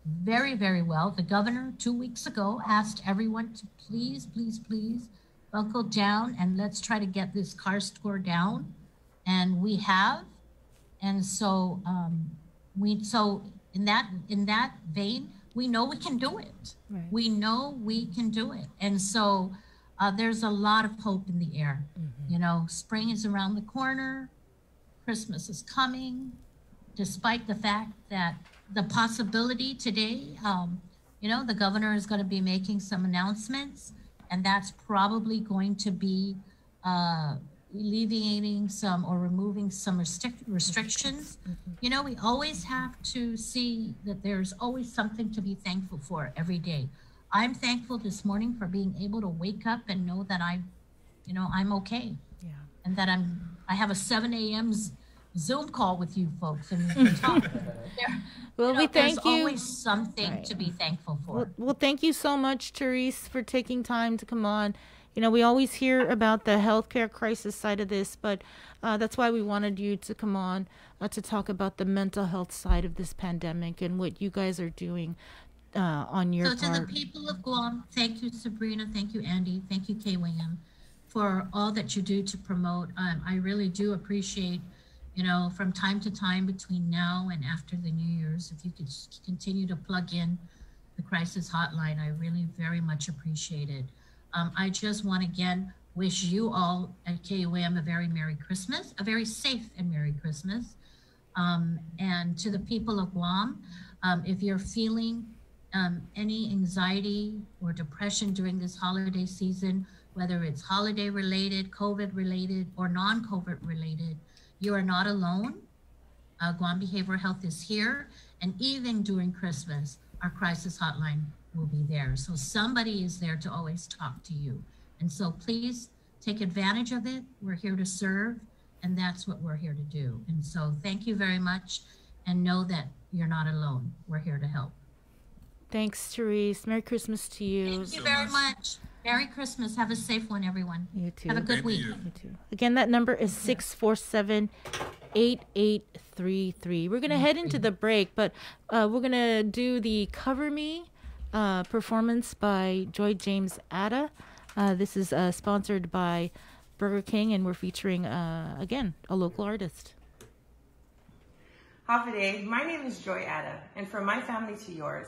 very, very well. The governor 2 weeks ago asked everyone to please, please, please buckle down and let's try to get this CAR score down. And we have. And so in that vein, we know we can do it. Right. We know we can do it. And so there's a lot of hope in the air. Mm-hmm. Spring is around the corner. Christmas is coming, despite the fact that the possibility today, the governor is going to be making some announcements, and that's probably going to be alleviating some or removing some restrictions. Mm-hmm. We always have to see that there's always something to be thankful for every day. I'm thankful this morning for being able to wake up and know that I'm okay. Yeah. And that I have a 7 a.m. Zoom call with you folks, and we can talk. Well, we thank you. There's always something to be thankful for. Well, thank you so much, Therese, for taking time to come on. We always hear about the healthcare crisis side of this, but that's why we wanted you to come on to talk about the mental health side of this pandemic and what you guys are doing on your part. So to the people of Guam, thank you, Sabrina. Thank you, Andy. Thank you, KYM, for all that you do to promote. I really do appreciate, from time to time between now and after the New Year's, if you could continue to plug in the crisis hotline, I really very much appreciate it. I just want to again wish you all at KUAM a very Merry Christmas, a very safe and Merry Christmas. And to the people of Guam, if you're feeling any anxiety or depression during this holiday season, whether it's holiday related, COVID related, or non-COVID related, you are not alone. Guam Behavioral Health is here. And even during Christmas, our crisis hotline will be there. So somebody is there to always talk to you. And so please take advantage of it. We're here to serve, and that's what we're here to do. And so thank you very much, and know that you're not alone. We're here to help. Thanks, Therese. Merry Christmas to you. Thank you very much. Merry Christmas. Have a safe one, everyone. You too. Have a good week. You too. Again, that number is 647-8833. We're going to head into the break, but we're going to do the Cover Me performance by Joy James Atta. This is sponsored by Burger King, and we're featuring, again, a local artist. Hafide, my name is Joy Atta, and from my family to yours,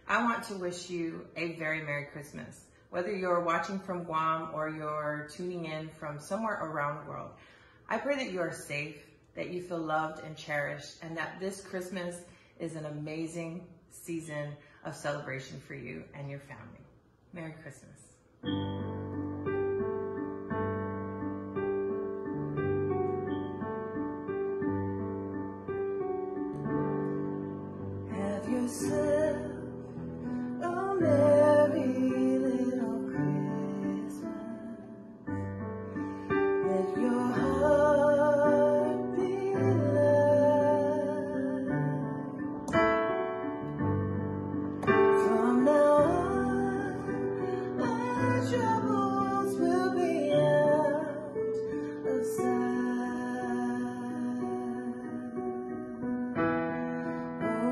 I want to wish you a very Merry Christmas. Whether you're watching from Guam or you're tuning in from somewhere around the world, I pray that you are safe, that you feel loved and cherished, and that this Christmas is an amazing season of celebration for you and your family. Merry Christmas. Have yourself a merry little Christmas. Let your heart be light. From now on, our troubles will be out of sight. Oh,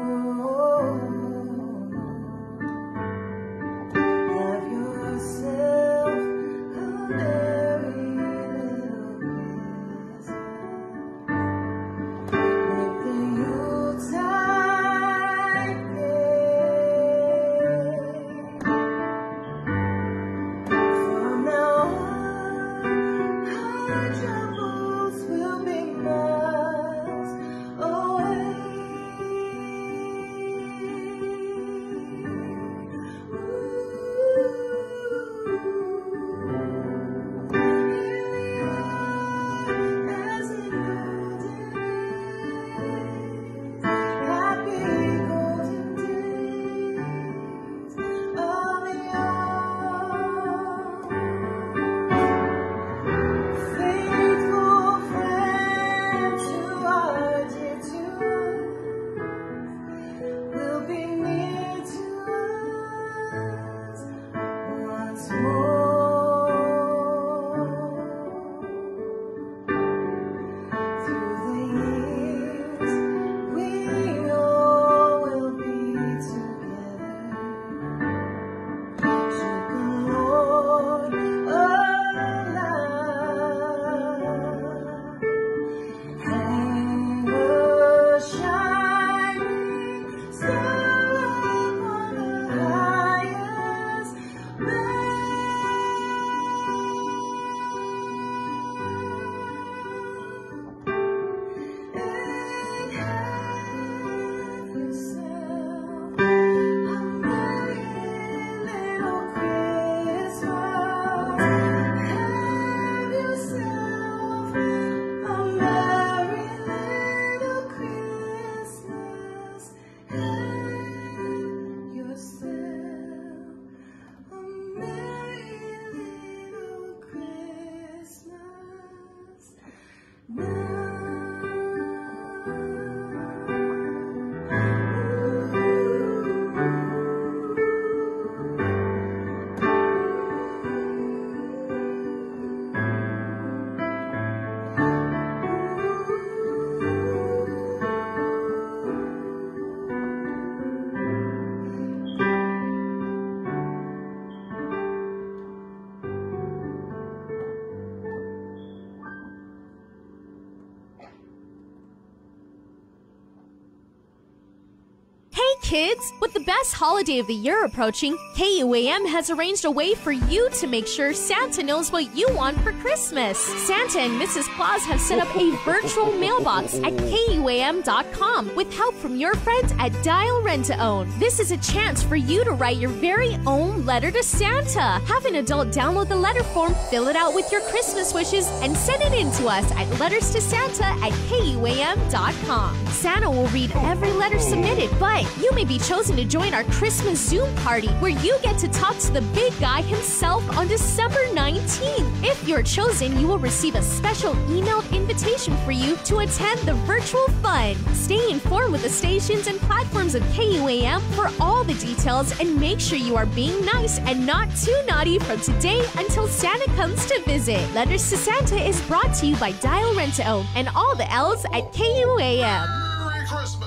kids! With the best holiday of the year approaching, KUAM has arranged a way for you to make sure Santa knows what you want for Christmas. Santa and Mrs. Claus have set up a virtual mailbox at KUAM.com with help from your friends at Dial Rent to Own. This is a chance for you to write your very own letter to Santa. Have an adult download the letter form, fill it out with your Christmas wishes, and send it in to us at letterstosanta@KUAM.com. Santa will read every letter submitted, but you may be chosen to join our Christmas Zoom party where you get to talk to the big guy himself on December 19th. If you're chosen, you will receive a special emailed invitation for you to attend the virtual fun. Stay informed with the stations and platforms of KUAM for all the details, and make sure you are being nice and not too naughty from today until Santa comes to visit. Letters to Santa is brought to you by Dial Rent to Own and all the L's at KUAM. Merry Christmas!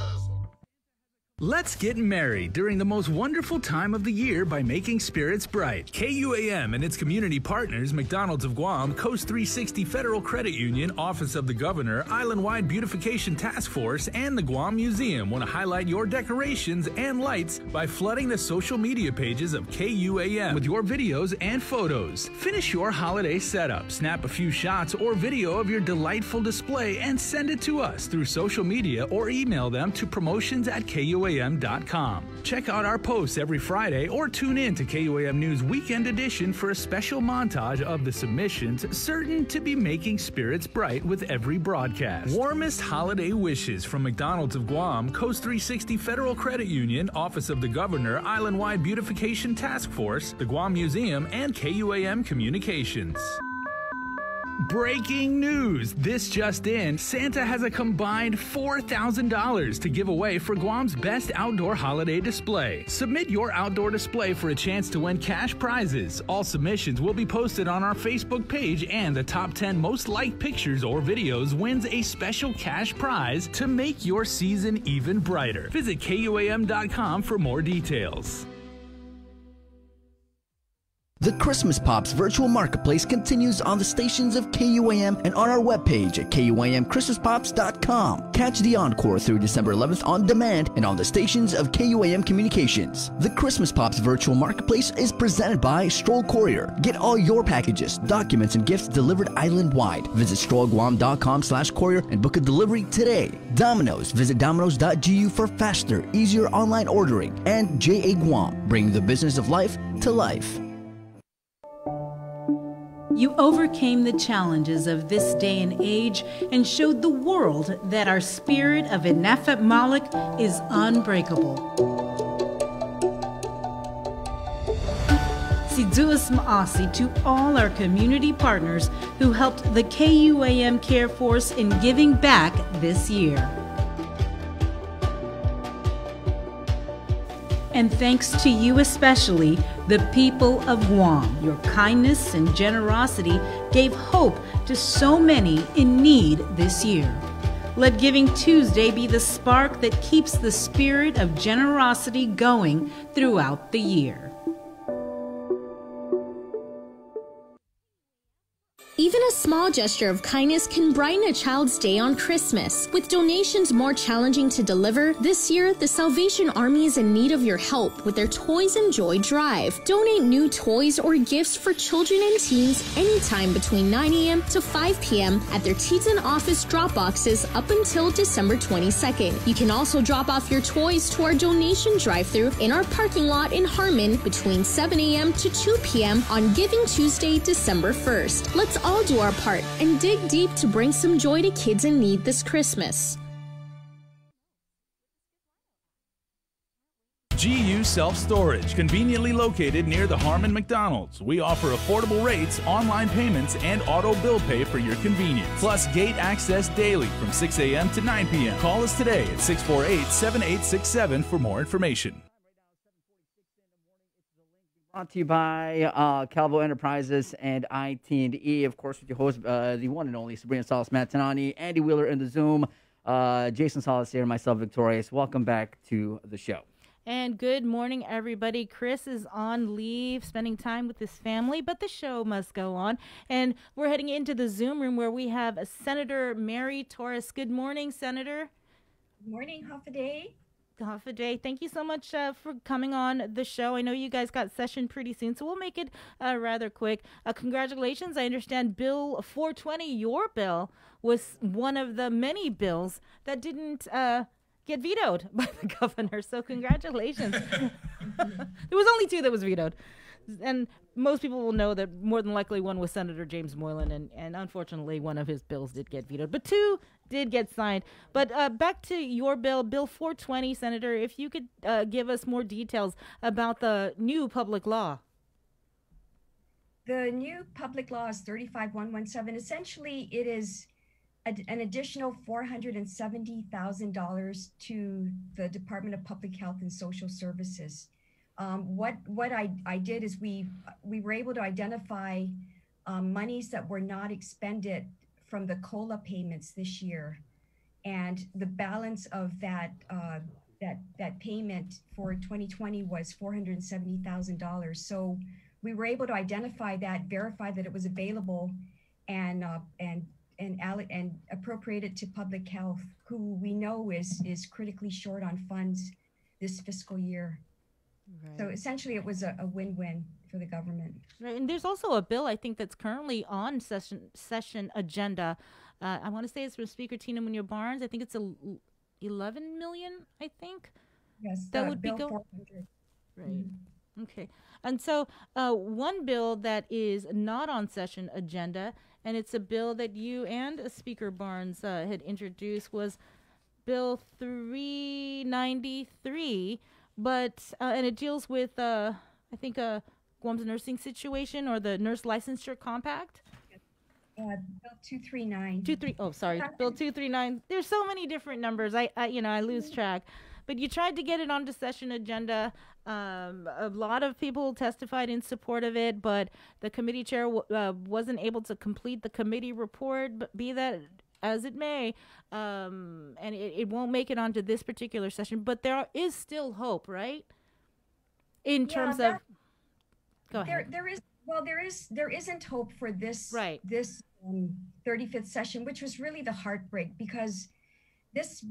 Let's get merry during the most wonderful time of the year by making spirits bright. KUAM and its community partners, McDonald's of Guam, Coast 360 Federal Credit Union, Office of the Governor, Island-Wide Beautification Task Force, and the Guam Museum want to highlight your decorations and lights by flooding the social media pages of KUAM with your videos and photos. Finish your holiday setup, snap a few shots or video of your delightful display, and send it to us through social media or email them to promotions@KUAM.com. Check out our posts every Friday or tune in to KUAM News Weekend Edition for a special montage of the submissions certain to be making spirits bright with every broadcast. Warmest holiday wishes from McDonald's of Guam, Coast 360 Federal Credit Union, Office of the Governor, Island-Wide Beautification Task Force, the Guam Museum, and KUAM Communications. Breaking news! This just in, Santa has a combined $4,000 to give away for Guam's best outdoor holiday display. Submit your outdoor display for a chance to win cash prizes. All submissions will be posted on our Facebook page, and the top 10 most liked pictures or videos wins a special cash prize to make your season even brighter. Visit KUAM.com for more details. The Christmas Pops virtual marketplace continues on the stations of KUAM and on our webpage at KUAMChristmasPops.com. Catch the encore through December 11th on demand and on the stations of KUAM Communications. The Christmas Pops virtual marketplace is presented by Stroll Courier. Get all your packages, documents, and gifts delivered island-wide. Visit strollguam.com/courier and book a delivery today. Domino's. Visit domino's.gu for faster, easier online ordering. And JA Guam, bringing the business of life to life. You overcame the challenges of this day and age and showed the world that our spirit of Inafat Malik is unbreakable. Siduas Maasi to all our community partners who helped the KUAM Care Force in giving back this year. And thanks to you especially, the people of Guam. Your kindness and generosity gave hope to so many in need this year. Let Giving Tuesday be the spark that keeps the spirit of generosity going throughout the year. Even a small gesture of kindness can brighten a child's day on Christmas. With donations more challenging to deliver, this year the Salvation Army is in need of your help with their Toys and Joy Drive. Donate new toys or gifts for children and teens anytime between 9 a.m. to 5 p.m. at their Teton office drop boxes up until December 22nd. You can also drop off your toys to our donation drive-thru in our parking lot in Harmon between 7 a.m. to 2 p.m. on Giving Tuesday, December 1st. Let's all do our part and dig deep to bring some joy to kids in need this Christmas. GU Self-Storage, conveniently located near the Harmon McDonald's. We offer affordable rates, online payments, and auto bill pay for your convenience. Plus gate access daily from 6 a.m. to 9 p.m. Call us today at 648-7867 for more information. Brought to you by Calvo Enterprises and IT&E. Of course, with your host, the one and only Sabrina Salas Matanani, Andy Wheeler in the Zoom, Jason Salas here, myself, Victorious. Welcome back to the show. And good morning, everybody. Chris is on leave, spending time with his family, but the show must go on. And we're heading into the Zoom room where we have Senator Mary Torres. Good morning, Senator. Good morning, Hafaday. Hafaday, thank you so much for coming on the show. I know you guys got session pretty soon, so we'll make it rather quick. Congratulations. I understand Bill 420, your bill, was one of the many bills that didn't get vetoed by the governor. So congratulations. There was only 2 that was vetoed. And most people will know that more than likely one was Senator James Moylan, and unfortunately one of his bills did get vetoed, but 2 did get signed. But back to your bill, Bill 420, Senator, if you could give us more details about the new public law. The new public law is 35117. Essentially, it is an additional $470,000 to the Department of Public Health and Social Services. What I did is we were able to identify monies that were not expended from the COLA payments this year, and the balance of that payment for 2020 was $470,000. So we were able to identify that, verify that it was available, and appropriate it to public health, who we know is critically short on funds this fiscal year. Right. So essentially, it was a win-win for the government. Right, and there's also a bill I think that's currently on session agenda. I want to say it's from Speaker Tina Munoz Barnes. I think it's 11 million. I think. Yes, that would Bill be 400. Right. Mm-hmm. Okay. And so one bill that is not on session agenda, and it's a bill that you and Speaker Barnes had introduced, was Bill 393. But and it deals with I think Guam's nursing situation, or the nurse licensure compact. Bill 239. Bill 239. There's so many different numbers. I lose track. But you tried to get it onto session agenda. A lot of people testified in support of it, but the committee chair wasn't able to complete the committee report. But be that as it may, and it won't make it onto this particular session, but there is still hope, right? In terms of, go ahead. There isn't hope for this, this 35th session, which was really the heartbreak, because this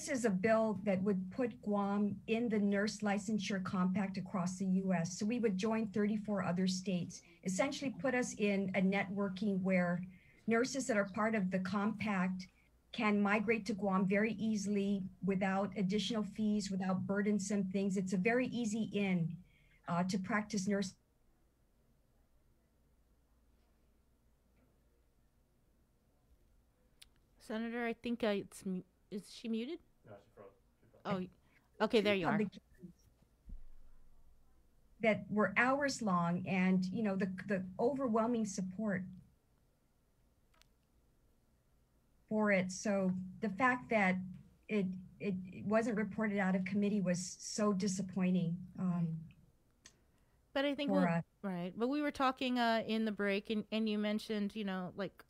is a bill that would put Guam in the nurse licensure compact across the U.S. So we would join 34 other states, essentially put us in a networking where nurses that are part of the compact can migrate to Guam very easily without additional fees, without burdensome things. It's a very easy in to practice nursing. Senator, I think is she muted? No, she froze. Oh, okay, there you are. That were hours long, and the overwhelming support for it. So the fact that it wasn't reported out of committee was so disappointing. But I think right. But we were talking in the break, and you mentioned, like,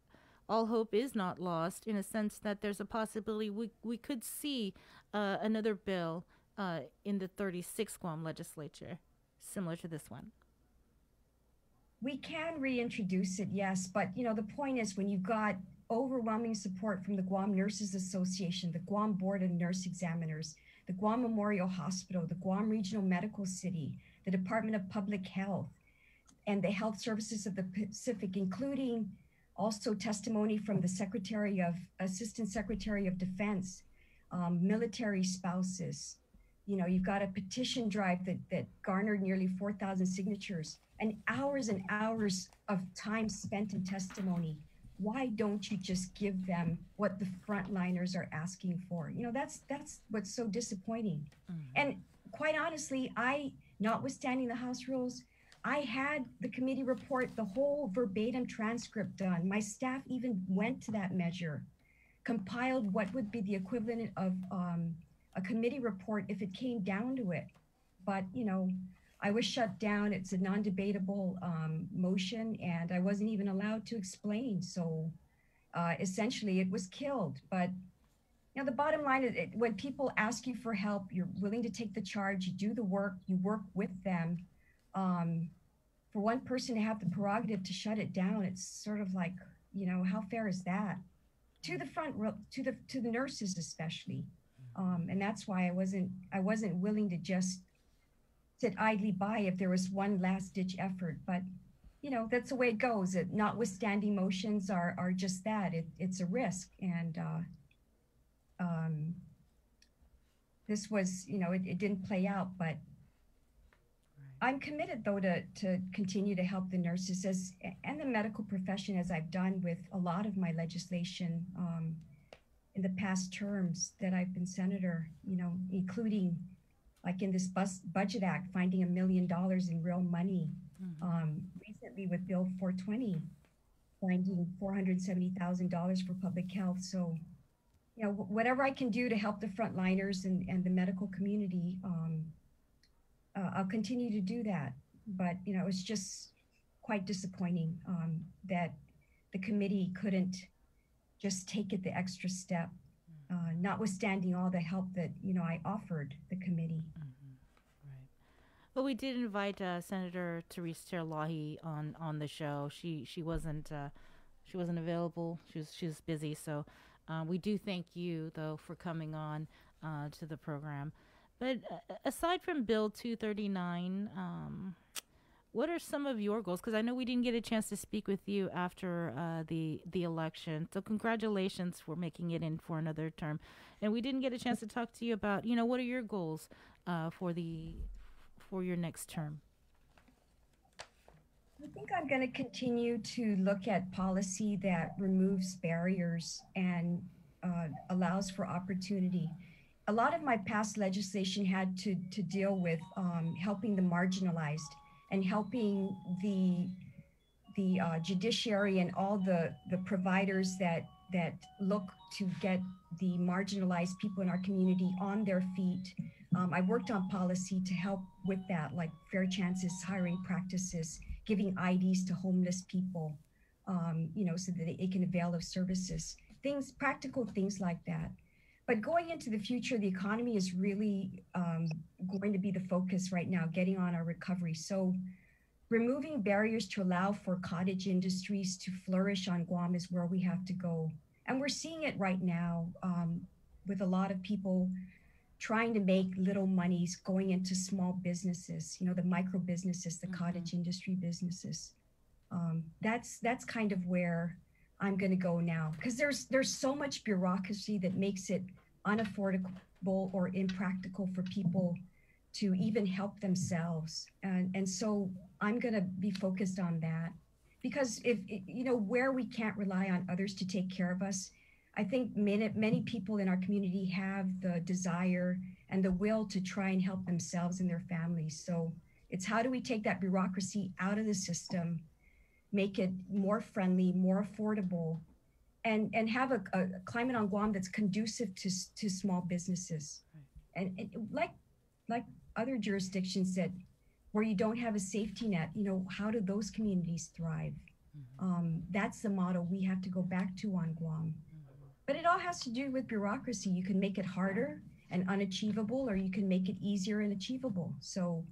all hope is not lost, in a sense that there's a possibility we could see another bill in the 36th Guam legislature, similar to this one. We can reintroduce it, yes, but the point is, when you've got overwhelming support from the Guam Nurses Association, the Guam Board of Nurse Examiners, the Guam Memorial Hospital, the Guam Regional Medical City, the Department of Public Health, and the Health Services of the Pacific, including also testimony from the Assistant Secretary of Defense, military spouses. You've got a petition drive that garnered nearly 4,000 signatures, and hours of time spent in testimony. Why don't you just give them what the frontliners are asking for? That's what's so disappointing. Mm-hmm. And quite honestly, notwithstanding the House rules, I had the committee report, the whole verbatim transcript done. My staff even went to that measure, compiled what would be the equivalent of a committee report if it came down to it. But, I was shut down. It's a non-debatable motion, and I wasn't even allowed to explain. So essentially, it was killed. But the bottom line is, when people ask you for help, you're willing to take the charge, you do the work, you work with them. For one person to have the prerogative to shut it down, it's sort of like, how fair is that? To the front row, to the nurses especially. And that's why I wasn't willing to just sit idly by if there was one last ditch effort. But you know, that's the way it goes. Notwithstanding motions are just that. It's a risk. And this was, you know, it didn't play out, but I'm committed though to continue to help the nurses and the medical profession, as I've done with a lot of my legislation in the past terms that I've been senator, you know, including like in this budget act, finding $1 million in real money. Recently with Bill 420, finding $470,000 for public health. So, you know, whatever I can do to help the frontliners and the medical community, I'll continue to do that. But, you know, it was just quite disappointing that the committee couldn't just take it the extra step, notwithstanding all the help that, you know, I offered the committee. Well, we did invite Senator Therese Terlahi on the show. She wasn't available. She was busy. So we do thank you though for coming on to the program. But aside from Bill 239, what are some of your goals? Because I know we didn't get a chance to speak with you after the election. So congratulations for making it in for another term. And we didn't get a chance to talk to you about, you know, what are your goals for your next term? I think I'm going to continue to look at policy that removes barriers and allows for opportunity. A lot of my past legislation had to deal with helping the marginalized and helping the judiciary and all the providers that look to get the marginalized people in our community on their feet. I worked on policy to help with that, like fair chances hiring practices, giving IDs to homeless people, you know, so that they can avail of services, practical things like that. But going into the future, the economy is really going to be the focus right now, getting on our recovery. So removing barriers to allow for cottage industries to flourish on Guam is where we have to go. And we're seeing it right now with a lot of people trying to make little monies going into small businesses, you know, the micro businesses, the cottage industry businesses. That's kind of where I'm going to go now, because there's so much bureaucracy that makes it unaffordable or impractical for people to even help themselves. And so I'm going to be focused on that, because if, you know, where we can't rely on others to take care of us, I think many people in our community have the desire and the will to try and help themselves and their families. So it's how do we take that bureaucracy out of the system, make it more friendly, more affordable, and have a climate on Guam that's conducive to small businesses. And like other jurisdictions where you don't have a safety net, you know, how do those communities thrive? That's the model we have to go back to on Guam. But it all has to do with bureaucracy. You can make it harder and unachievable, or you can make it easier and achievable. So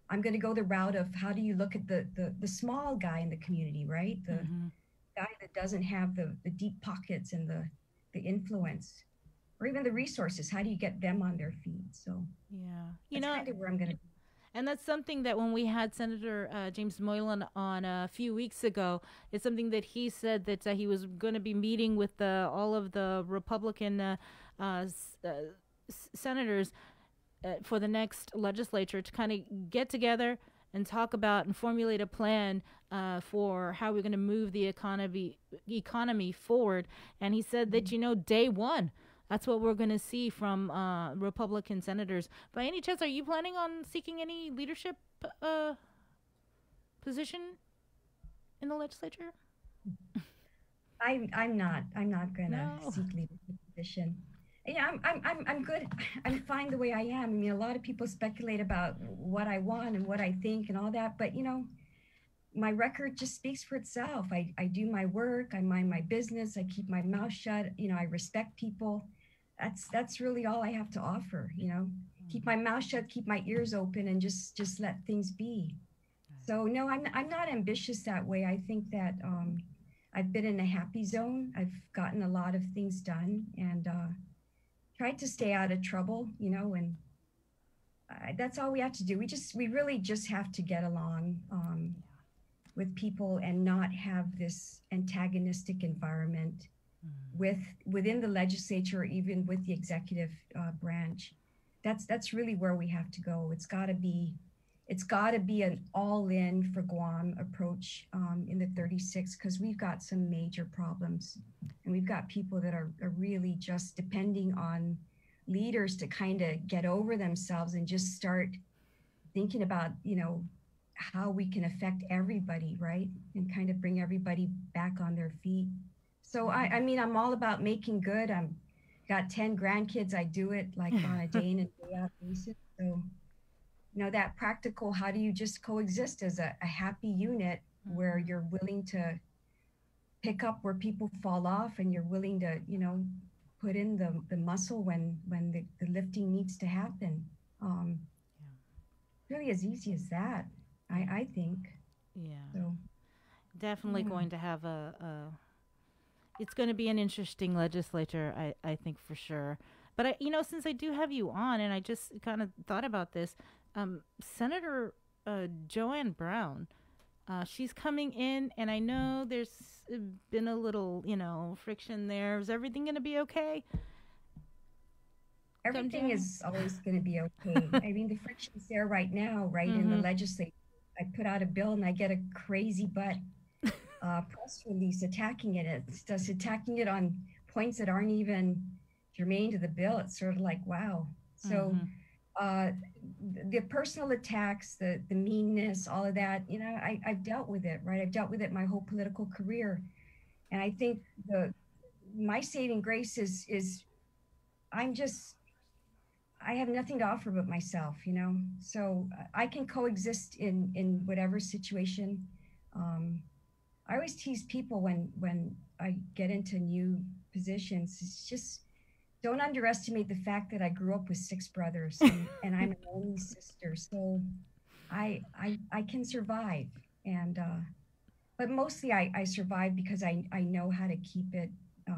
I'm going to go the route of how do you look at the small guy in the community, right? The guy that doesn't have the deep pockets and the influence, or even the resources. How do you get them on their feet? So yeah, that's kind of where I'm going to. And that's something that when we had Senator James Moylan on a few weeks ago, it's something that he said that he was going to be meeting with all of the Republican senators for the next legislature to kind of get together and talk about and formulate a plan for how we're going to move the economy forward. And he said that, you know, day one, that's what we're going to see from Republican senators. By any chance, are you planning on seeking any leadership position in the legislature? I'm not going to seek leadership position. Yeah, I'm good. I'm fine the way I am. I mean, a lot of people speculate about what I want and what I think and all that, but you know, my record just speaks for itself. I do my work, I mind my business, I keep my mouth shut, you know, I respect people. That's really all I have to offer, you know. Keep my mouth shut, keep my ears open, and just let things be. So no, I'm not ambitious that way. I think that I've been in a happy zone. I've gotten a lot of things done, and try to stay out of trouble, you know, and that's all we have to do. We really just have to get along with people and not have this antagonistic environment within the legislature or even with the executive branch. That's really where we have to go. It's got to be an all-in for Guam approach in the 36, because we've got some major problems, and we've got people that are really just depending on leaders to kind of get over themselves and just start thinking about, you know, how we can affect everybody, right? And kind of bring everybody back on their feet. So I mean, I'm all about making good. I'm got 10 grandkids. I do it like on a day in and day out basis. So, you know, that practical, how do you just coexist as a happy unit where you're willing to pick up where people fall off, and you're willing to, you know, put in the muscle when the lifting needs to happen. Really as easy as that, I think. Yeah. So, Definitely going to have it's going to be an interesting legislature, I think, for sure. But you know, since I do have you on, and I just kind of thought about this, Senator Joanne Brown, she's coming in, and I know there's been a little, you know, friction there. Is everything going to be okay? everything is always going to be okay. I mean, the friction's there right now, right, in the legislature. I put out a bill and I get a crazy butt press release attacking it. It's just attacking it on points that aren't even germane to the bill. It's sort of like, wow. So the personal attacks, the meanness, all of that, you know, I've dealt with it, right? I've dealt with it my whole political career. And I think my saving grace is I have nothing to offer but myself, you know? So I can coexist in whatever situation. I always tease people when I get into new positions. It's just, don't underestimate the fact that I grew up with 6 brothers and I'm an only sister. So I can survive. And, but mostly I survive because I know how to keep it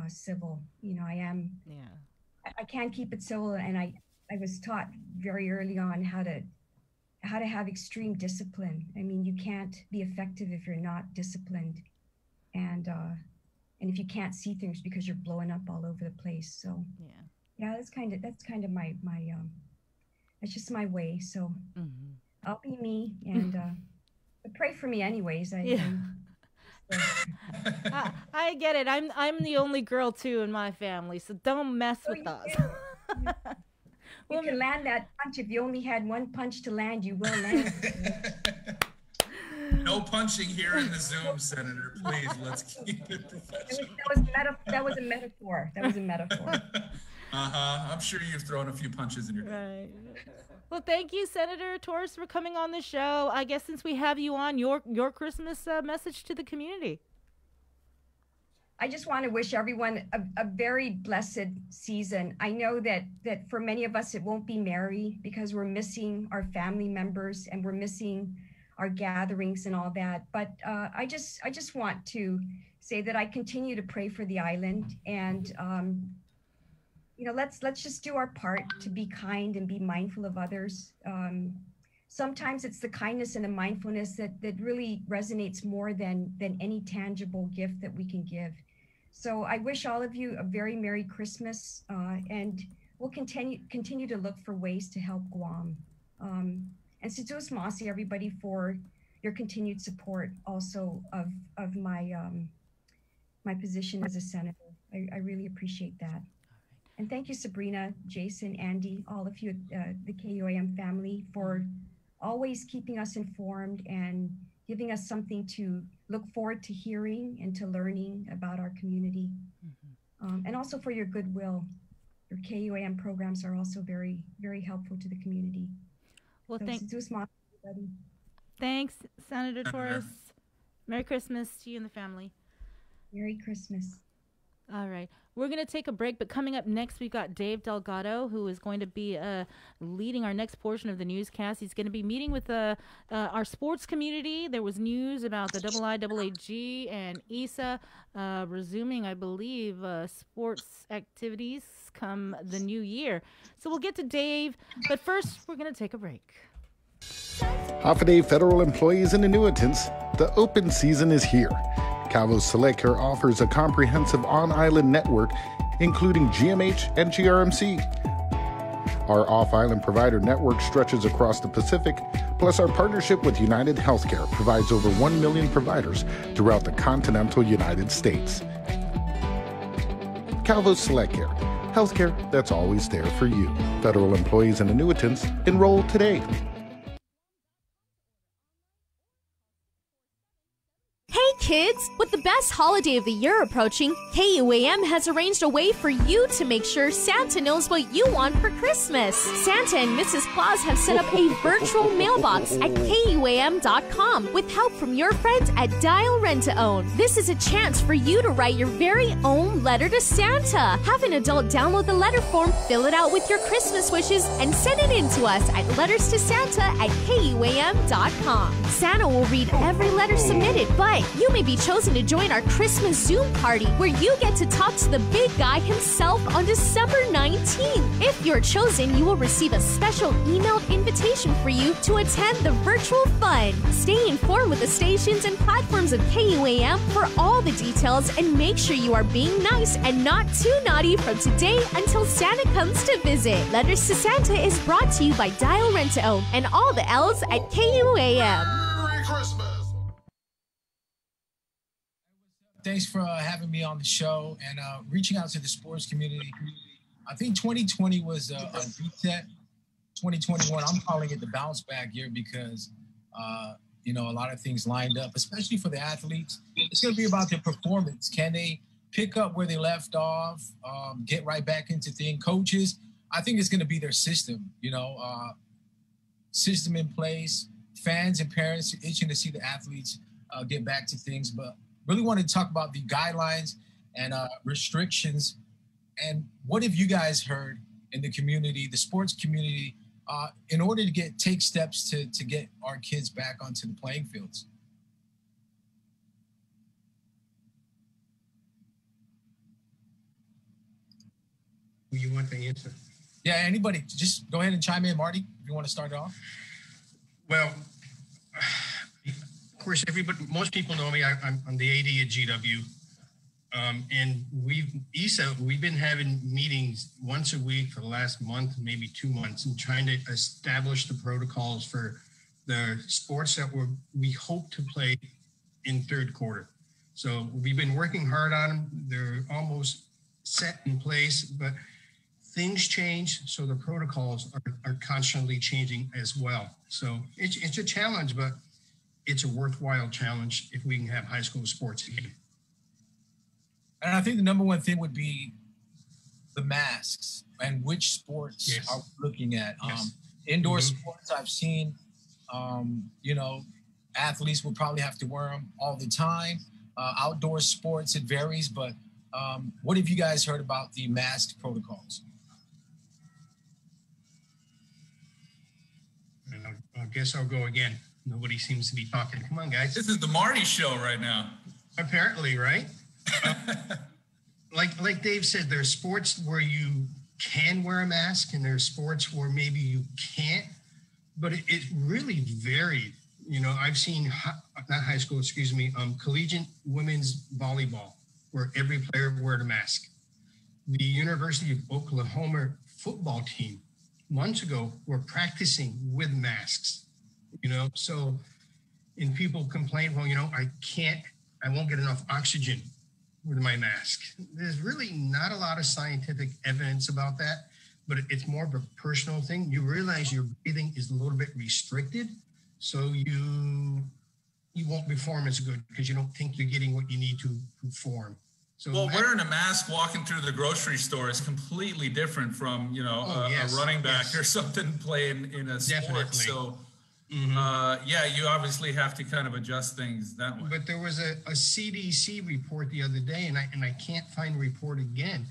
civil. You know, I can keep it civil, and I was taught very early on how to have extreme discipline. I mean, you can't be effective if you're not disciplined, and if you can't see things because you're blowing up all over the place. So yeah, that's kind of my that's just my way. So I'll be me, and but pray for me anyways. I get it. I'm the only girl too in my family, so don't mess with us. You can land that punch. If you only had one punch to land, you will land. No punching here in the Zoom, Senator. Please, let's keep it professional. That was a metaphor. That was a metaphor. I'm sure you've thrown a few punches in your day. Well, thank you, Senator Torres, for coming on the show. I guess since we have you on, your Christmas message to the community. I just want to wish everyone a very blessed season. I know that for many of us, it won't be merry because we're missing our family members and we're missing our gatherings and all that. But I just want to say that I continue to pray for the island, and you know, let's just do our part to be kind and be mindful of others. Sometimes it's the kindness and the mindfulness that really resonates more than any tangible gift that we can give. So I wish all of you a very Merry Christmas, and we'll continue to look for ways to help Guam. And Situus Masi, everybody, for your continued support also of my my position as a senator. I really appreciate that. And thank you, Sabrina, Jason, Andy, all of you, the KUAM family, for always keeping us informed and giving us something to look forward to hearing and to learning about our community. And also for your goodwill. Your KUAM programs are also very, very helpful to the community. Well, so, everybody. Thanks, Senator Torres. Merry Christmas to you and the family. Merry Christmas. All right. We're going to take a break, but coming up next, we've got Dave Delgado, who is going to be leading our next portion of the newscast. He's going to be meeting with our sports community. There was news about the IIAAG and ISA resuming, I believe, sports activities come the new year. So we'll get to Dave, but first, we're going to take a break. Holiday federal employees and annuitants, the open season is here. Calvo Select Care offers a comprehensive on-island network, including GMH and GRMC. Our off-island provider network stretches across the Pacific, plus our partnership with United Healthcare provides over 1 million providers throughout the continental United States. Calvo Select Care, healthcare that's always there for you. Federal employees and annuitants, enroll today. Kids, with the best holiday of the year approaching, KUAM has arranged a way for you to make sure Santa knows what you want for Christmas. Santa and Mrs. Claus have set up a virtual mailbox at KUAM.com with help from your friends at Dial Rent to Own. This is a chance for you to write your very own letter to Santa. Have an adult download the letter form, fill it out with your Christmas wishes, and send it in to us at letterstosanta@KUAM.com. Santa will read every letter submitted, but you may be chosen to join our Christmas Zoom party where you get to talk to the big guy himself on December 19th. If you're chosen, you will receive a special emailed invitation for you to attend the virtual fun. Stay informed with the stations and platforms of KUAM for all the details, and make sure you are being nice and not too naughty from today until Santa comes to visit. Letters to Santa is brought to you by Dial Rent to Own and all the L's at KUAM. Merry Christmas! Thanks for having me on the show and reaching out to the sports community. I think 2020 was a reset. 2021, I'm calling it the bounce back year because, a lot of things lined up, especially for the athletes. It's going to be about their performance. Can they pick up where they left off, get right back into things? Coaches, I think it's going to be their system, system in place. Fans and parents itching to see the athletes get back to things, but really wanted to talk about the guidelines and restrictions. And what have you guys heard in the community, the sports community, in order to take steps to get our kids back onto the playing fields? Who you want to answer? Yeah, anybody. Just go ahead and chime in, Marty, if you want to start it off. Well, of course, most people know me. I'm the AD at GW, and we've been having meetings once a week for the last month, maybe 2 months, and trying to establish the protocols for the sports that we hope to play in third quarter. So we've been working hard on them. They're almost set in place, but things change, so the protocols are constantly changing as well. So it's a challenge, but it's a worthwhile challenge if we can have high school sports again. And I think the number one thing would be the masks and which sports are we looking at. Indoor sports, I've seen, athletes will probably have to wear them all the time. Outdoor sports, it varies, but what have you guys heard about the mask protocols? And I guess I'll go again. Nobody seems to be talking. Come on, guys. This is the Marty show right now. Apparently, right? Like Dave said, there's sports where you can wear a mask and there's sports where maybe you can't, but it really varied. I've seen, collegiate women's volleyball where every player wore a mask. The University of Oklahoma football team months ago were practicing with masks. And people complain, I won't get enough oxygen with my mask. There's really not a lot of scientific evidence about that, but it's more of a personal thing. You realize your breathing is a little bit restricted, so you won't perform as good because you don't think you're getting what you need to perform. So wearing a mask walking through the grocery store is completely different from, a running back or something playing in a sport. So yeah, you obviously have to kind of adjust things that way. But there was a CDC report the other day, and I can't find a report again.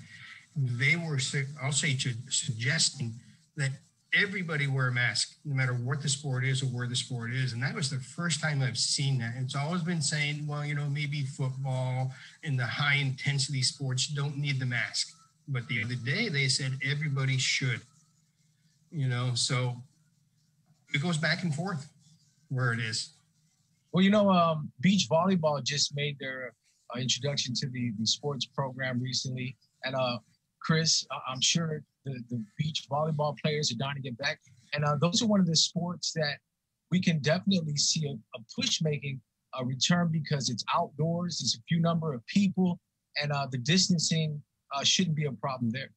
They were, I'll say, suggesting that everybody wear a mask, no matter what the sport is or where the sport is. And that was the first time I've seen that. It's always been saying, well, you know, maybe football and the high intensity sports don't need the mask. But the other day they said everybody should, you know, so it goes back and forth where it is. Well, you know, beach volleyball just made their introduction to the sports program recently. And Chris, I'm sure the beach volleyball players are dying to get back. And those are one of the sports that we can definitely see a push making a return because it's outdoors, there's a few number of people, and the distancing shouldn't be a problem there.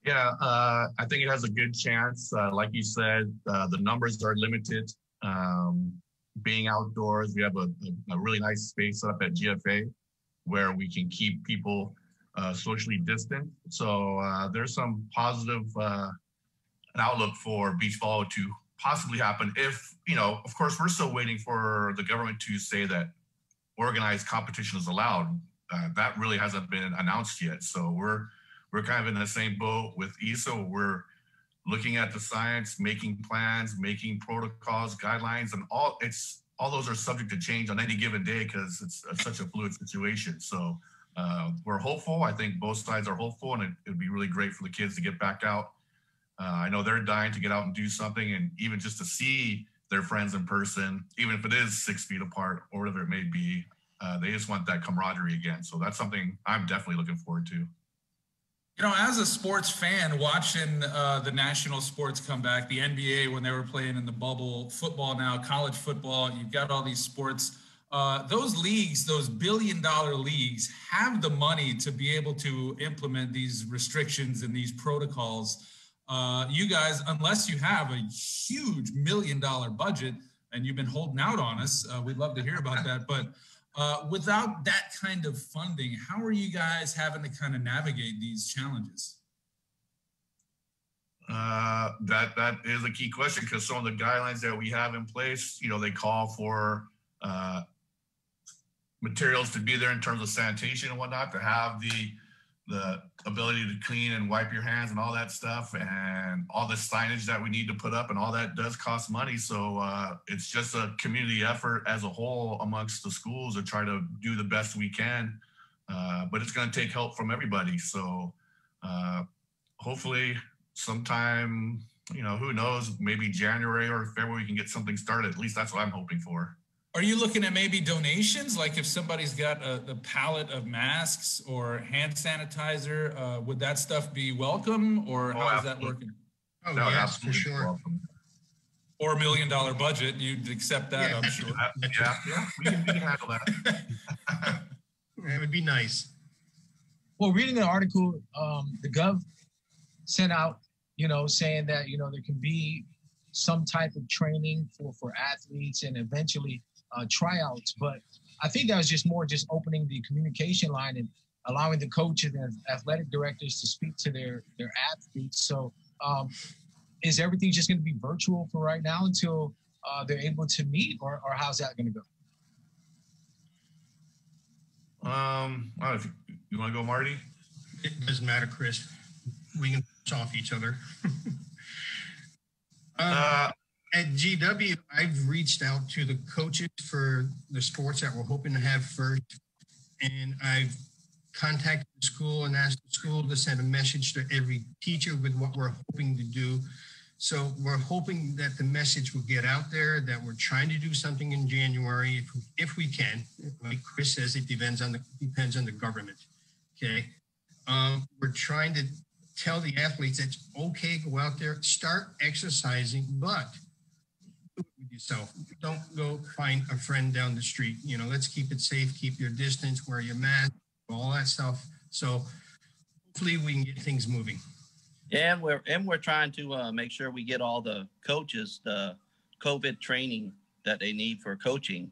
Yeah, I think it has a good chance. Like you said, the numbers are limited. Being outdoors, we have a really nice space up at GFA where we can keep people socially distant. So there's some positive an outlook for beach volleyball to possibly happen if, you know, of course, we're still waiting for the government to say that organized competition is allowed. That really hasn't been announced yet. So we're kind of in the same boat with ESA. We're looking at the science, making plans, making protocols, guidelines, and all those are subject to change on any given day because it's such a fluid situation. So we're hopeful. I think both sides are hopeful, and it would be really great for the kids to get back out. I know they're dying to get out and do something, and even just to see their friends in person, even if it is 6 feet apart or whatever it may be, they just want that camaraderie again. So that's something I'm definitely looking forward to. You know, as a sports fan, watching the national sports come back, the NBA when they were playing in the bubble, football now, college football, you've got all these sports. Those leagues, those billion-dollar leagues, have the money to be able to implement these restrictions and these protocols. You guys, unless you have a huge million-dollar budget and you've been holding out on us, we'd love to hear about that. But without that kind of funding, how are you guys having to kind of navigate these challenges? That is a key question because some of the guidelines that we have in place, you know, they call for materials to be there in terms of sanitation and whatnot, to have the ability to clean and wipe your hands and all that stuff, and all the signage that we need to put up, and all that does cost money. So it's just a community effort as a whole amongst the schools to try to do the best we can, but it's going to take help from everybody. So hopefully sometime, you know, who knows, maybe January or February we can get something started. At least that's what I'm hoping for. Are you looking at maybe donations? Like if somebody's got a pallet of masks or hand sanitizer, would that stuff be welcome, or how is that working? Oh, no, yes, for sure. Welcome. Or $1 million budget, you'd accept that, I'm sure. Yeah, we can handle that. It would be nice. Well, reading an article, the Gov sent out, you know, saying that, you know, there can be some type of training for athletes and eventually tryouts. But I think that was just more just opening the communication line and allowing the coaches and athletic directors to speak to their athletes. So is everything just going to be virtual for right now until they're able to meet, or how's that going to go? If you want to go, Marty? It doesn't matter, Chris. We can off each other. At GW, I've reached out to the coaches for the sports that we're hoping to have first, and I've contacted the school and asked the school to send a message to every teacher with what we're hoping to do. So we're hoping that the message will get out there, that we're trying to do something in January if we can. Like Chris says, it depends on the government. Okay, we're trying to tell the athletes it's okay, go out there, start exercising, but do it with yourself. Don't go find a friend down the street. You know, let's keep it safe, keep your distance, wear your mask, all that stuff. So hopefully we can get things moving. Yeah, we're trying to make sure we get all the coaches the COVID training that they need for coaching.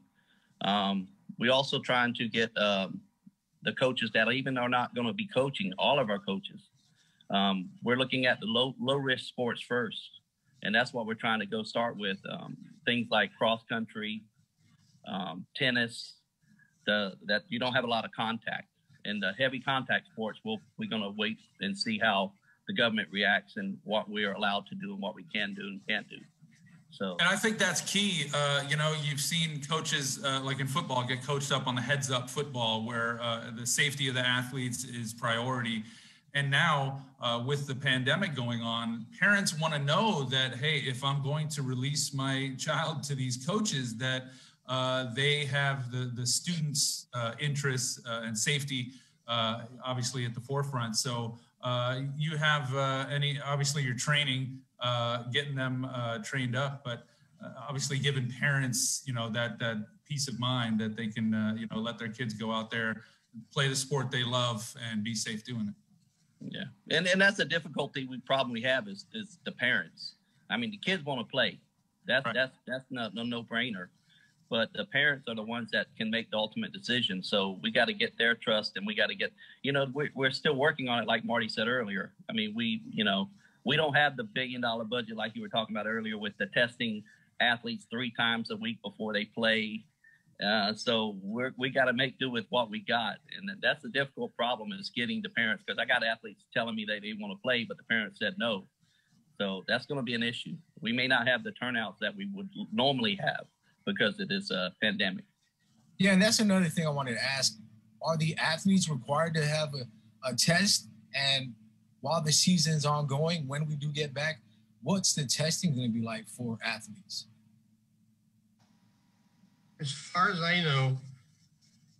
We also trying to get the coaches that even are not going to be coaching, all of our coaches. We're looking at the low risk sports first, and that's what we're trying to go start with. Things like cross country, tennis, that you don't have a lot of contact. And the heavy contact sports, we're going to wait and see how the government reacts and what we are allowed to do and what we can do and can't do. So, and I think that's key. You've seen coaches like in football get coached up on the heads up football where the safety of the athletes is priority. And now with the pandemic going on, parents want to know that, hey, if I'm going to release my child to these coaches, that they have the students' interests and safety obviously at the forefront. So you have obviously your training, getting them trained up, but obviously giving parents, that peace of mind that they can, let their kids go out there, play the sport they love and be safe doing it. Yeah. And that's the difficulty problem we have is the parents. I mean, the kids want to play. That's not no brainer. But the parents are the ones that can make the ultimate decision. So we got to get their trust, and we got to get, we're still working on it. Like Marty said earlier. I mean, we don't have the $1 billion budget like you were talking about earlier with the testing athletes 3 times a week before they play. So we got to make do with what we got. And that's the difficult problem is getting the parents, because I got athletes telling me they want to play, but the parents said no. So that's going to be an issue. We may not have the turnouts that we would normally have because it is a pandemic. Yeah, and that's another thing I wanted to ask. Are the athletes required to have a test? And while the season's ongoing, when we do get back, what's the testing going to be like for athletes? As far as I know,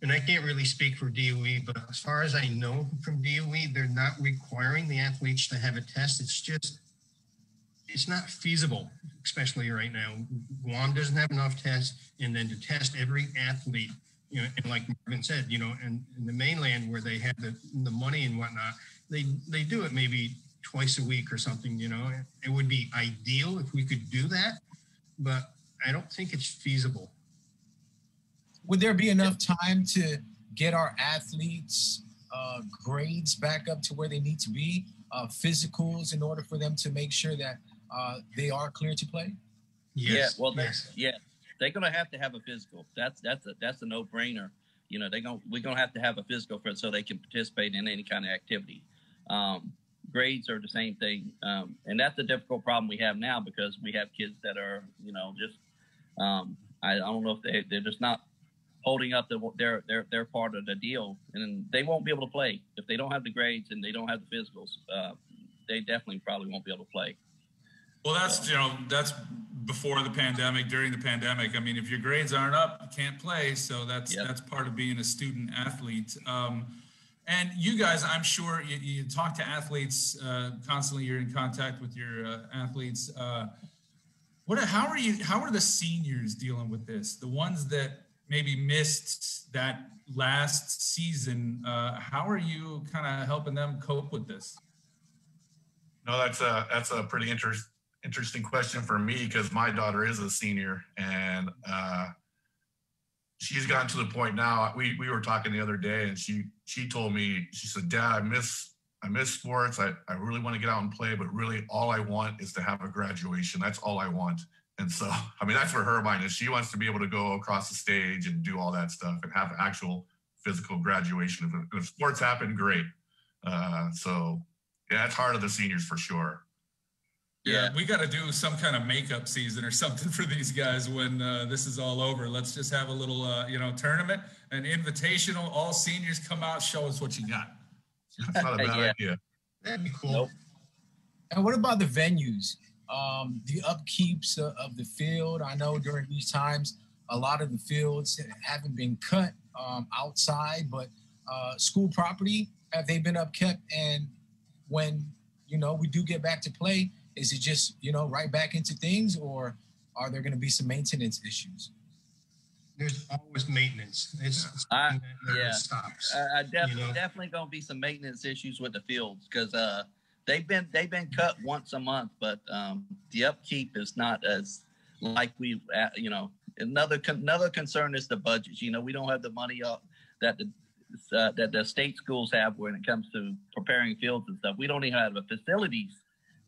and I can't really speak for DOE, but as far as I know from DOE, they're not requiring the athletes to have a test. It's not feasible, especially right now. Guam doesn't have enough tests, and then to test every athlete, and like Marvin said, and in the mainland where they have the money and whatnot, they do it maybe twice a week or something. It would be ideal if we could do that, but I don't think it's feasible. Would there be enough time to get our athletes' grades back up to where they need to be, physicals, in order for them to make sure that they are clear to play? Yes. Yeah, they're gonna have to have a physical. That's a no-brainer. We're gonna have to have a physical so they can participate in any kind of activity. Grades are the same thing, and that's a difficult problem we have now because we have kids that are, just I don't know if they're just not holding up their part of the deal, and they won't be able to play if they don't have the grades and they don't have the physicals. They definitely probably won't be able to play. Well, that's before the pandemic, during the pandemic. I mean, if your grades aren't up, you can't play. So that's part of being a student athlete. And you guys, I'm sure you talk to athletes constantly. You're in contact with your athletes. How are the seniors dealing with this? The ones that maybe missed that last season, how are you kind of helping them cope with this? No, that's a pretty interesting question for me because my daughter is a senior and she's gotten to the point now. We were talking the other day and she told me, she said, "Dad, I miss sports. I really want to get out and play, but really all I want is to have a graduation. That's all I want." And so, I mean, that's where her mind is. She wants to be able to go across the stage and do all that stuff and have actual physical graduation. If sports happen, great. So yeah, it's hard on the seniors for sure. Yeah, we got to do some kind of makeup season or something for these guys when this is all over. Let's just have a little, tournament, an invitational. All seniors come out, show us what you got. That's not a bad idea. That'd be cool. Nope. And what about the venues? The upkeeps of the field? I know during these times, a lot of the fields haven't been cut outside, but school property, have they been upkept? And when, we do get back to play, is it just, right back into things, or are there going to be some maintenance issues? There's always maintenance. It's stops. Definitely going to be some maintenance issues with the fields because they've been cut once a month, but the upkeep is not as like we. Another concern is the budgets. We don't have the money that the state schools have when it comes to preparing fields and stuff. We don't even have the facilities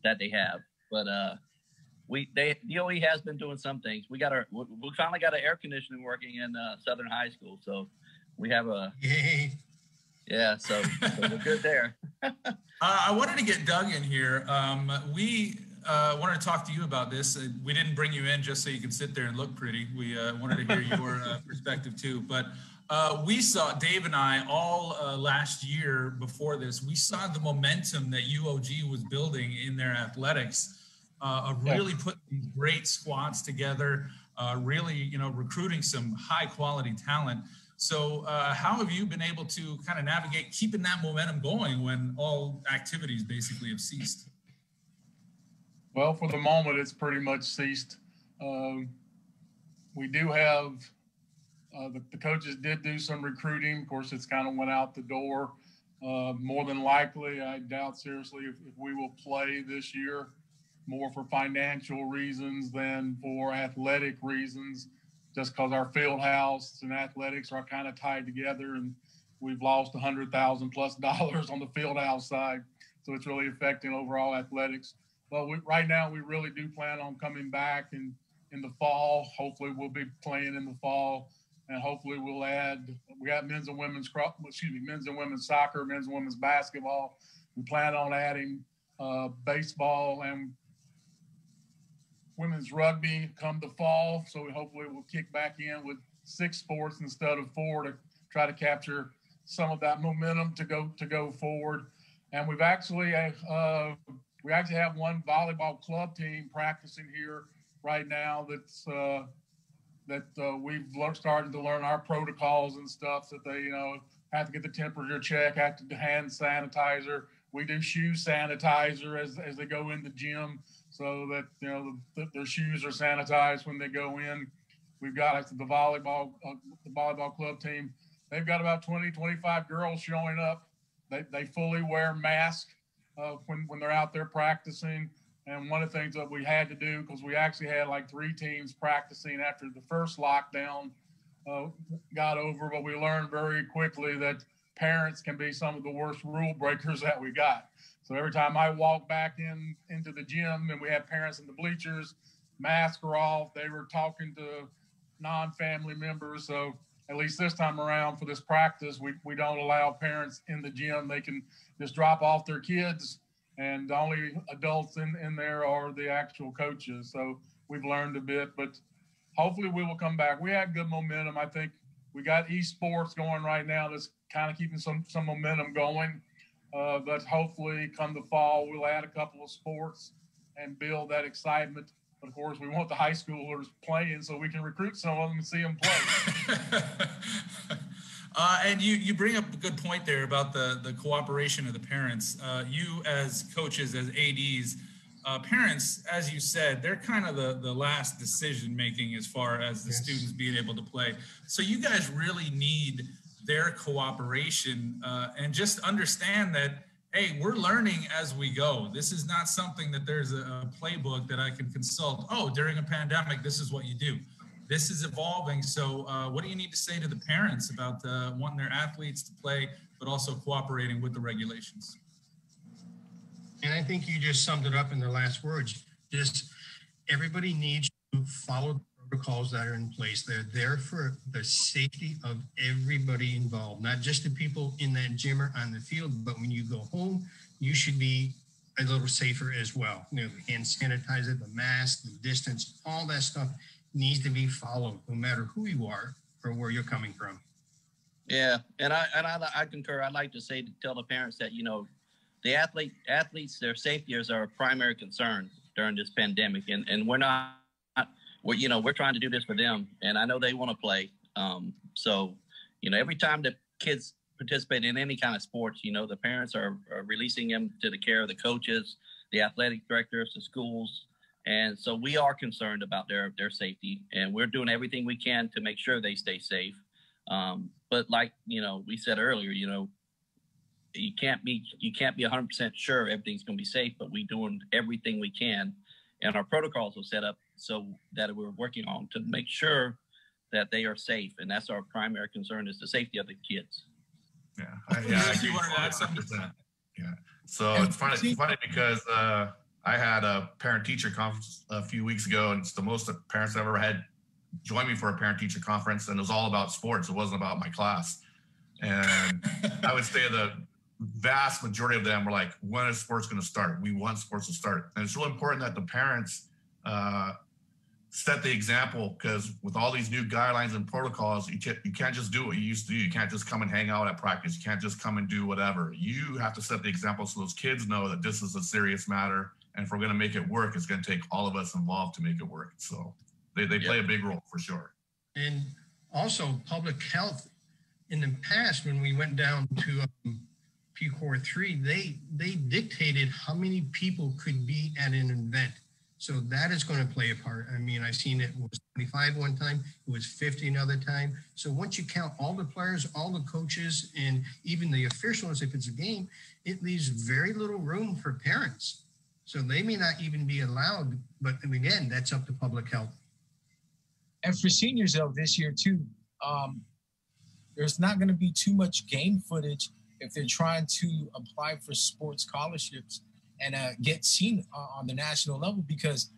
that they have, but DOE has been doing some things. We finally got an air conditioning working in Southern High School, so we have a so we're good there. I wanted to get Doug in here. We wanted to talk to you about this. We didn't bring you in just so you could sit there and look pretty. We wanted to hear your perspective too. But we saw, Dave and I, all last year before this, we saw the momentum that UOG was building in their athletics, of really putting these great squads together, really, recruiting some high quality talent. So how have you been able to kind of navigate keeping that momentum going when all activities basically have ceased? Well, for the moment, it's pretty much ceased. We do have, the coaches did do some recruiting. Of course, it's kind of went out the door. More than likely, I doubt seriously if we will play this year, more for financial reasons than for athletic reasons, just because our field house and athletics are kind of tied together, and we've lost $100,000+ on the field house side. So it's really affecting overall athletics. But right now, we really do plan on coming back in the fall. Hopefully, we'll be playing in the fall, and hopefully we'll add. We got men's and women's soccer, men's and women's basketball. We plan on adding baseball and women's rugby come the fall. So hopefully we'll kick back in with 6 sports instead of 4 to try to capture some of that momentum to go forward. And we've actually we actually have one volleyball club team practicing here right now we've started to learn our protocols and stuff, that they have to get the temperature check, have to do hand sanitizer. We do shoe sanitizer as they go in the gym, so that their shoes are sanitized when they go in. We've got the volleyball club team. They've got about 20-25 girls showing up. They fully wear masks when they're out there practicing. And one of the things that we had to do, because we actually had like 3 teams practicing after the first lockdown got over, but we learned very quickly that parents can be some of the worst rule breakers that we got. So every time I walk back into the gym and we have parents in the bleachers, masks are off, they were talking to non-family members. So at least this time around for this practice, we don't allow parents in the gym. They can just drop off their kids, and the only adults in there are the actual coaches. So we've learned a bit, but hopefully we will come back. We had good momentum. I think we got esports going right now that's kind of keeping some momentum going. But hopefully come the fall, we'll add a couple of sports and build that excitement. But of course, we want the high schoolers playing so we can recruit some of them and see them play. And you bring up a good point there about the cooperation of the parents. You as coaches, as ADs, parents, as you said, they're kind of the last decision making as far as the students being able to play. So you guys really need their cooperation, and just understand that, hey, we're learning as we go. This is not something that there's a playbook that I can consult. Oh, during a pandemic, this is what you do. This is evolving. So what do you need to say to the parents about wanting their athletes to play, but also cooperating with the regulations? And I think you just summed it up in the last words. Just everybody needs to follow the protocols that are in place. They're there for the safety of everybody involved, not just the people in that gym or on the field, but when you go home, you should be a little safer as well. The hand sanitizer, the mask, the distance, all that stuff needs to be followed, no matter who you are or where you're coming from. Yeah, and I concur. I'd like to tell the parents that the athletes, their safety is our primary concern during this pandemic, and we're trying to do this for them, and I know they want to play. So every time the kids participate in any kind of sports, the parents are releasing them to the care of the coaches, the athletic directors, the schools. And so we are concerned about their safety, and we're doing everything we can to make sure they stay safe. But like, we said earlier, you can't be 100% sure everything's going to be safe, but we're doing everything we can. And our protocols are set up so that we're working on to make sure that they are safe. And that's our primary concern, is the safety of the kids. Yeah. I agree. Yeah. So it's funny because I had a parent-teacher conference a few weeks ago, and it's the most parents I've ever had join me for a parent-teacher conference, and it was all about sports. It wasn't about my class. And I would say the vast majority of them were like, when is sports going to start? We want sports to start. And it's really important that the parents set the example, because with all these new guidelines and protocols, you can't just do what you used to do. You can't just come and hang out at practice. You can't just come and do whatever. You have to set the example so those kids know that this is a serious matter. And if we're going to make it work, it's going to take all of us involved to make it work. So they play a big role for sure. And also public health. In the past, when we went down to P-Core 3, they dictated how many people could be at an event. So that is going to play a part. I mean, I've seen it was 25 one time, it was 50 another time. So once you count all the players, all the coaches, and even the officials, if it's a game, it leaves very little room for parents. So they may not even be allowed, but again, that's up to public health. And for seniors, though, this year too, there's not going to be too much game footage if they're trying to apply for sports scholarships and get seen on the national level, because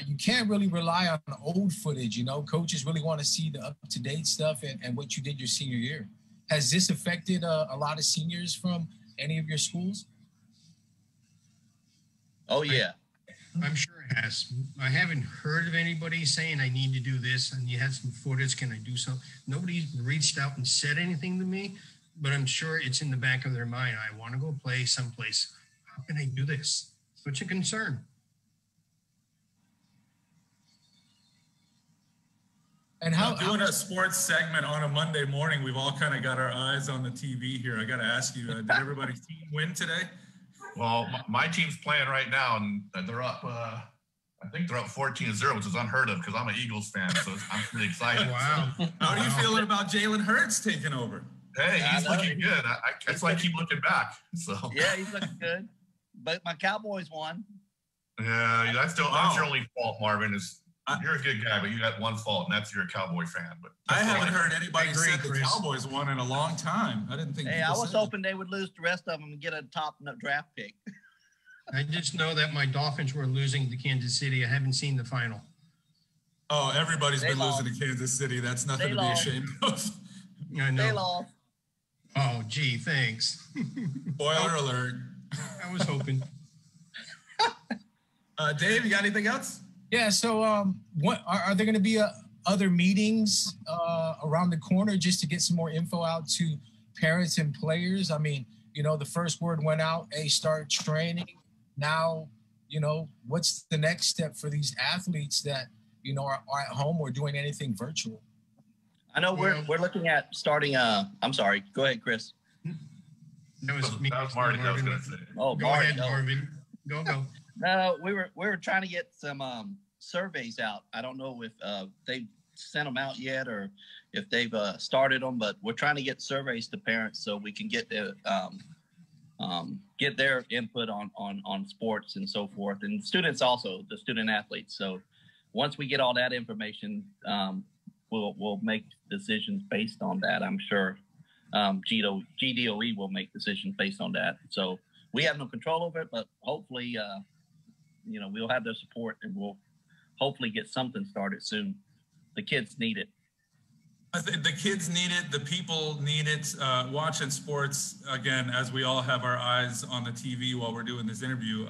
you can't really rely on old footage. You know, coaches really want to see the up-to-date stuff and what you did your senior year. Has this affected a lot of seniors from any of your schools? Oh, yeah. I'm sure it has. I haven't heard of anybody saying I need to do this and you had some footage, can I do something? Nobody's reached out and said anything to me, but I'm sure it's in the back of their mind. I want to go play someplace. How can I do this? Such a concern. And how doing a sports segment on a Monday morning, we've all kind of got our eyes on the TV here. I got to ask you, did everybody's team win today? Well, my team's playing right now, and they're up. I think they're up 14-0, which is unheard of because I'm an Eagles fan, so I'm pretty excited. Wow! How are you feeling about Jalen Hurts taking over? Hey, he's looking good. That's why I keep looking back. So yeah, he's looking good. But my Cowboys won. Yeah, that's your only fault, Marvin. Is you're a good guy, but you got one fault, and that's you're a Cowboy fan. But I haven't heard anybody say the Cowboys won in a long time. I didn't think. Hey, I was hoping they would lose the rest of them and get a top draft pick. I just know that my Dolphins were losing to Kansas City. I haven't seen the final. Oh, everybody's been losing to Kansas City. That's nothing to be ashamed of. I know. They lost. Oh, gee, thanks. Spoiler alert. I was hoping. Dave, you got anything else? Yeah. So, what are there going to be other meetings around the corner just to get some more info out to parents and players? I mean, you know, the first word went out, hey, start training. Now, you know, what's the next step for these athletes that, you know, are at home or doing anything virtual? I know we're looking at starting. I'm sorry. Go ahead, Chris. That was me. That was Marty. I was going to say. Oh, go ahead, Marvin. Go. No, we were trying to get some surveys out. I don't know if they've sent them out yet or if they've started them, but we're trying to get surveys to parents so we can get their input on sports and so forth, and students also, the student athletes. So once we get all that information, we'll make decisions based on that. I'm sure GDOE will make decisions based on that. So we have no control over it, but hopefully, you know, we'll have their support and we'll hopefully get something started soon. The kids need it. I think the kids need it. The people need it. Watching sports, again, as we all have our eyes on the TV while we're doing this interview,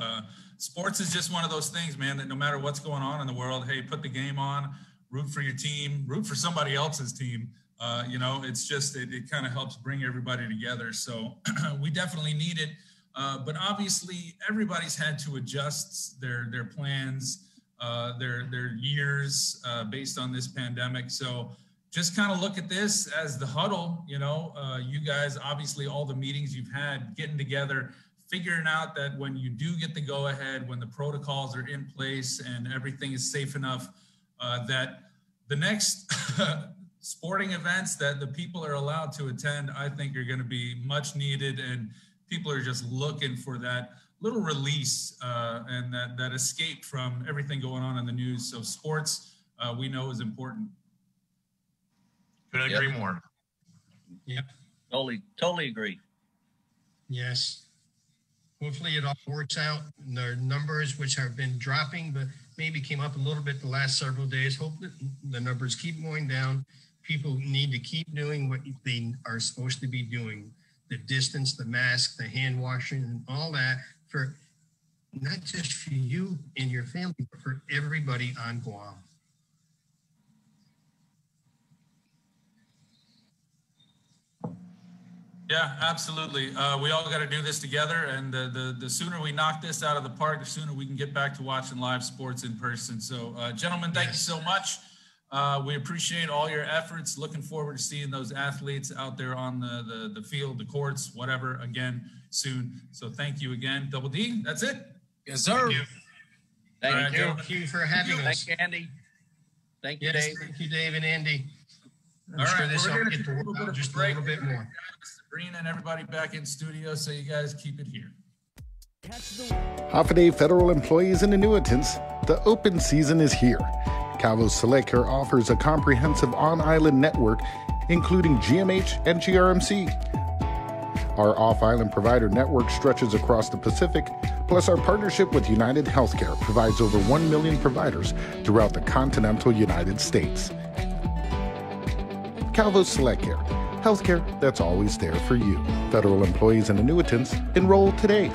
sports is just one of those things, man, that no matter what's going on in the world, hey, put the game on, root for your team, root for somebody else's team. You know, it's just, it kind of helps bring everybody together. So we definitely need it. But obviously everybody's had to adjust their plans, their years based on this pandemic. So just kind of look at this as the huddle, you know, you guys, obviously all the meetings you've had, getting together, figuring out that when you do get the go ahead, when the protocols are in place and everything is safe enough, that the next sporting events that the people are allowed to attend, I think are going to be much needed, and people are just looking for that little release and that escape from everything going on in the news. So sports, we know, is important. Couldn't agree more. Yep. Totally agree. Yes. Hopefully it all works out. And their numbers, which have been dropping, but maybe came up a little bit the last several days. Hope that the numbers keep going down. People need to keep doing what they are supposed to be doing. The distance, the mask, the hand washing, and all that, for not just for you and your family, but for everybody on Guam. Yeah, absolutely. We all got to do this together, and the sooner we knock this out of the park, the sooner we can get back to watching live sports in person. So, gentlemen, thank you so much. We appreciate all your efforts. Looking forward to seeing those athletes out there on the field, the courts, whatever, again, soon. So thank you again. Double D, that's it? Yes, sir. Thank you. Thank you for having us. Thank you, Andy. Thank you, Yes, Dave. thank you, Dave and Andy. I'm All sure right, this we're will gonna get take to a work little bit out of just a break. little bit more. Sabrina and everybody back in studio, so you guys keep it here. Holiday federal employees and annuitants, the open season is here. Calvo's Select Care offers a comprehensive on-island network, including GMH and GRMC. Our off-island provider network stretches across the Pacific, plus our partnership with United Healthcare provides over 1 million providers throughout the continental United States. Calvo's Select Care, healthcare that's always there for you. Federal employees and annuitants, enroll today.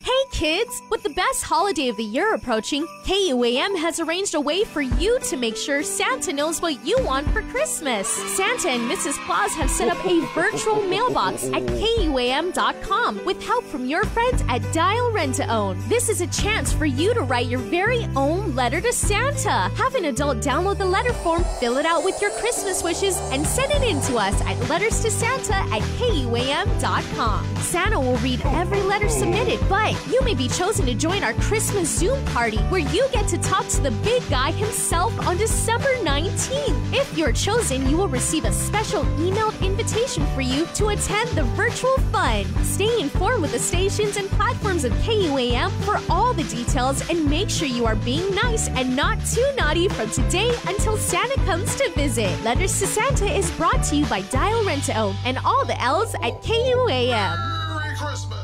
Hey kids! With the best holiday of the year approaching, KUAM has arranged a way for you to make sure Santa knows what you want for Christmas. Santa and Mrs. Claus have set up a virtual mailbox at KUAM.com with help from your friends at Dial Rent to Own. This is a chance for you to write your very own letter to Santa. Have an adult download the letter form, fill it out with your Christmas wishes, and send it in to us at letterstosanta@KUAM.com. Santa will read every letter submitted, but you may be chosen to join our Christmas Zoom party where you get to talk to the big guy himself on December 19th. If you're chosen, you will receive a special emailed invitation for you to attend the virtual fun. Stay informed with the stations and platforms of KUAM for all the details, and make sure you are being nice and not too naughty from today until Santa comes to visit. Letters to Santa is brought to you by Dial Rent to Own and all the L's at KUAM. Merry Christmas!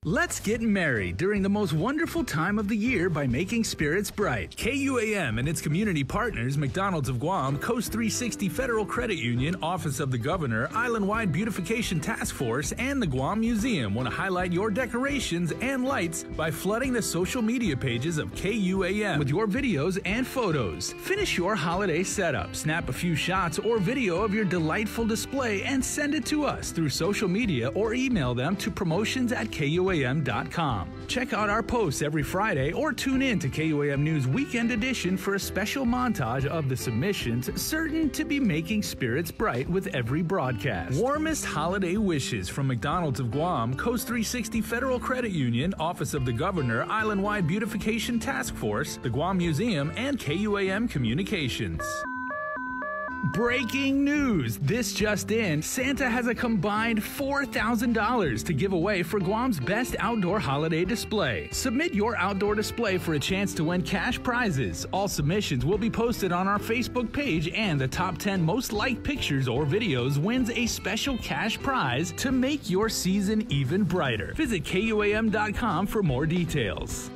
Let's get merry during the most wonderful time of the year by making spirits bright. KUAM and its community partners, McDonald's of Guam, Coast 360 Federal Credit Union, Office of the Governor, Island-Wide Beautification Task Force, and the Guam Museum want to highlight your decorations and lights by flooding the social media pages of KUAM with your videos and photos. Finish your holiday setup, snap a few shots or video of your delightful display, and send it to us through social media or email them to promotions@KUAM.com. Check out our posts every Friday or tune in to KUAM News Weekend Edition for a special montage of the submissions certain to be making spirits bright with every broadcast. Warmest holiday wishes from McDonald's of Guam, Coast 360 Federal Credit Union, Office of the Governor, Island-Wide Beautification Task Force, the Guam Museum, and KUAM Communications. Breaking news! This just in, Santa has a combined $4,000 to give away for Guam's best outdoor holiday display. Submit your outdoor display for a chance to win cash prizes. All submissions will be posted on our Facebook page, and the top 10 most liked pictures or videos wins a special cash prize to make your season even brighter. Visit KUAM.com for more details.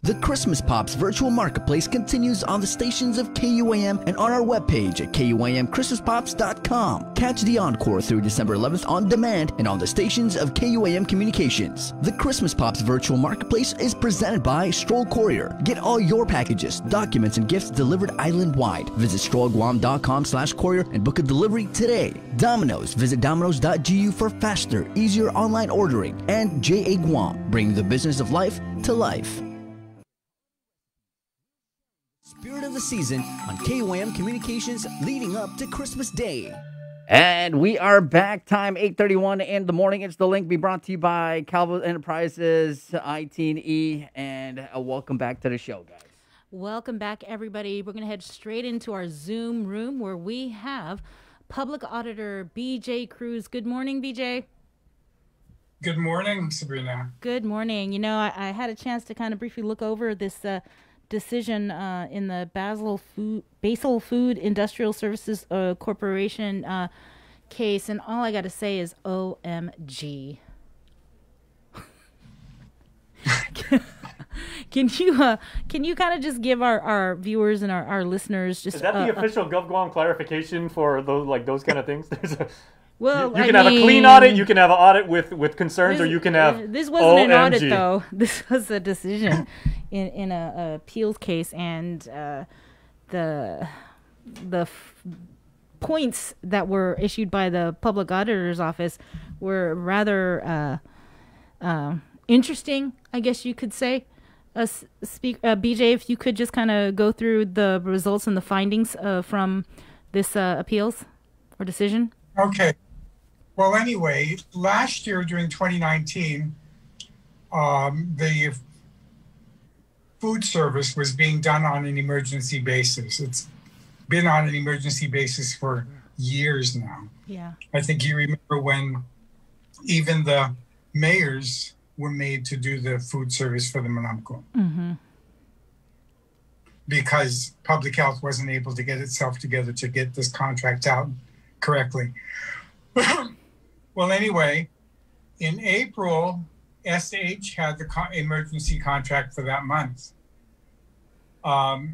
The Christmas Pops virtual marketplace continues on the stations of KUAM and on our webpage at KUAMChristmasPops.com. Catch the encore through December 11th on demand and on the stations of KUAM Communications. The Christmas Pops virtual marketplace is presented by Stroll Courier. Get all your packages, documents, and gifts delivered island-wide. Visit strollguam.com/courier and book a delivery today. Domino's. Visit domino's.gu for faster, easier online ordering. And JA Guam, bringing the business of life to life. Spirit of the season on KUAM Communications leading up to Christmas Day. And we are back. Time 8:31 in the morning. It's The Link, be brought to you by Calvo Enterprises, I-10E, and welcome back to the show, guys. Welcome back, everybody. We're going to head straight into our Zoom room where we have Public Auditor BJ Cruz. Good morning, BJ. Good morning, Sabrina. Good morning. You know, I had a chance to kind of briefly look over this decision in the Basel Food Industrial Services Corporation case, and all I got to say is OMG. Can you kind of just give our viewers and our listeners just is that the official GovGuam clarification for those kind of things? Well, you can have a clean audit, you can have an audit with concerns, or you can have this wasn't OMG. an audit though. This was a decision in a appeals case, and the points that were issued by the public auditor's office were rather interesting, I guess you could say. BJ, if you could just kind of go through the results and the findings from this appeals or decision. Okay. Well, anyway, last year during 2019, the food service was being done on an emergency basis. It's been on an emergency basis for years now. Yeah. I think you remember when even the mayors were made to do the food service for the Manamco. Mm-hmm. Because public health wasn't able to get itself together to get this contract out correctly. Well, anyway, in April, SH had the emergency contract for that month. 5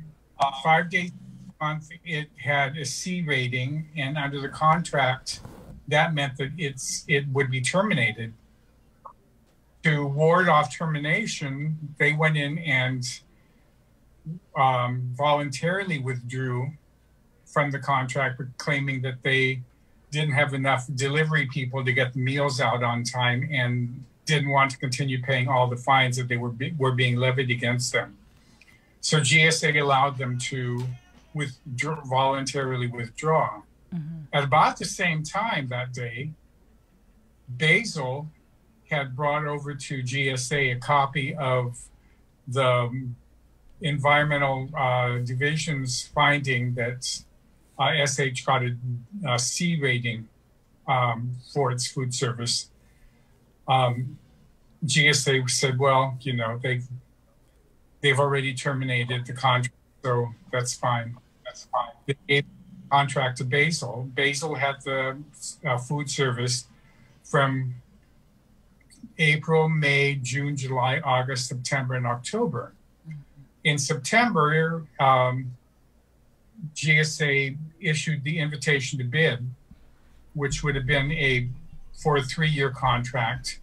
days a month, it had a C rating, and under the contract, that meant that it would be terminated. To ward off termination, they went in and voluntarily withdrew from the contract, claiming that they didn't have enough delivery people to get the meals out on time and didn't want to continue paying all the fines that they were being levied against them. So GSA allowed them to voluntarily withdraw. Mm-hmm. At about the same time that day, Basel had brought over to GSA a copy of the environmental division's finding that SH got a C rating for its food service. GSA said, well, you know, they've already terminated the contract, so that's fine. That's fine. They gave the contract to Basel. Basel had the food service from April, May, June, July, August, September, and October. In September, GSA issued the invitation to bid, which would have been for a 3-year contract.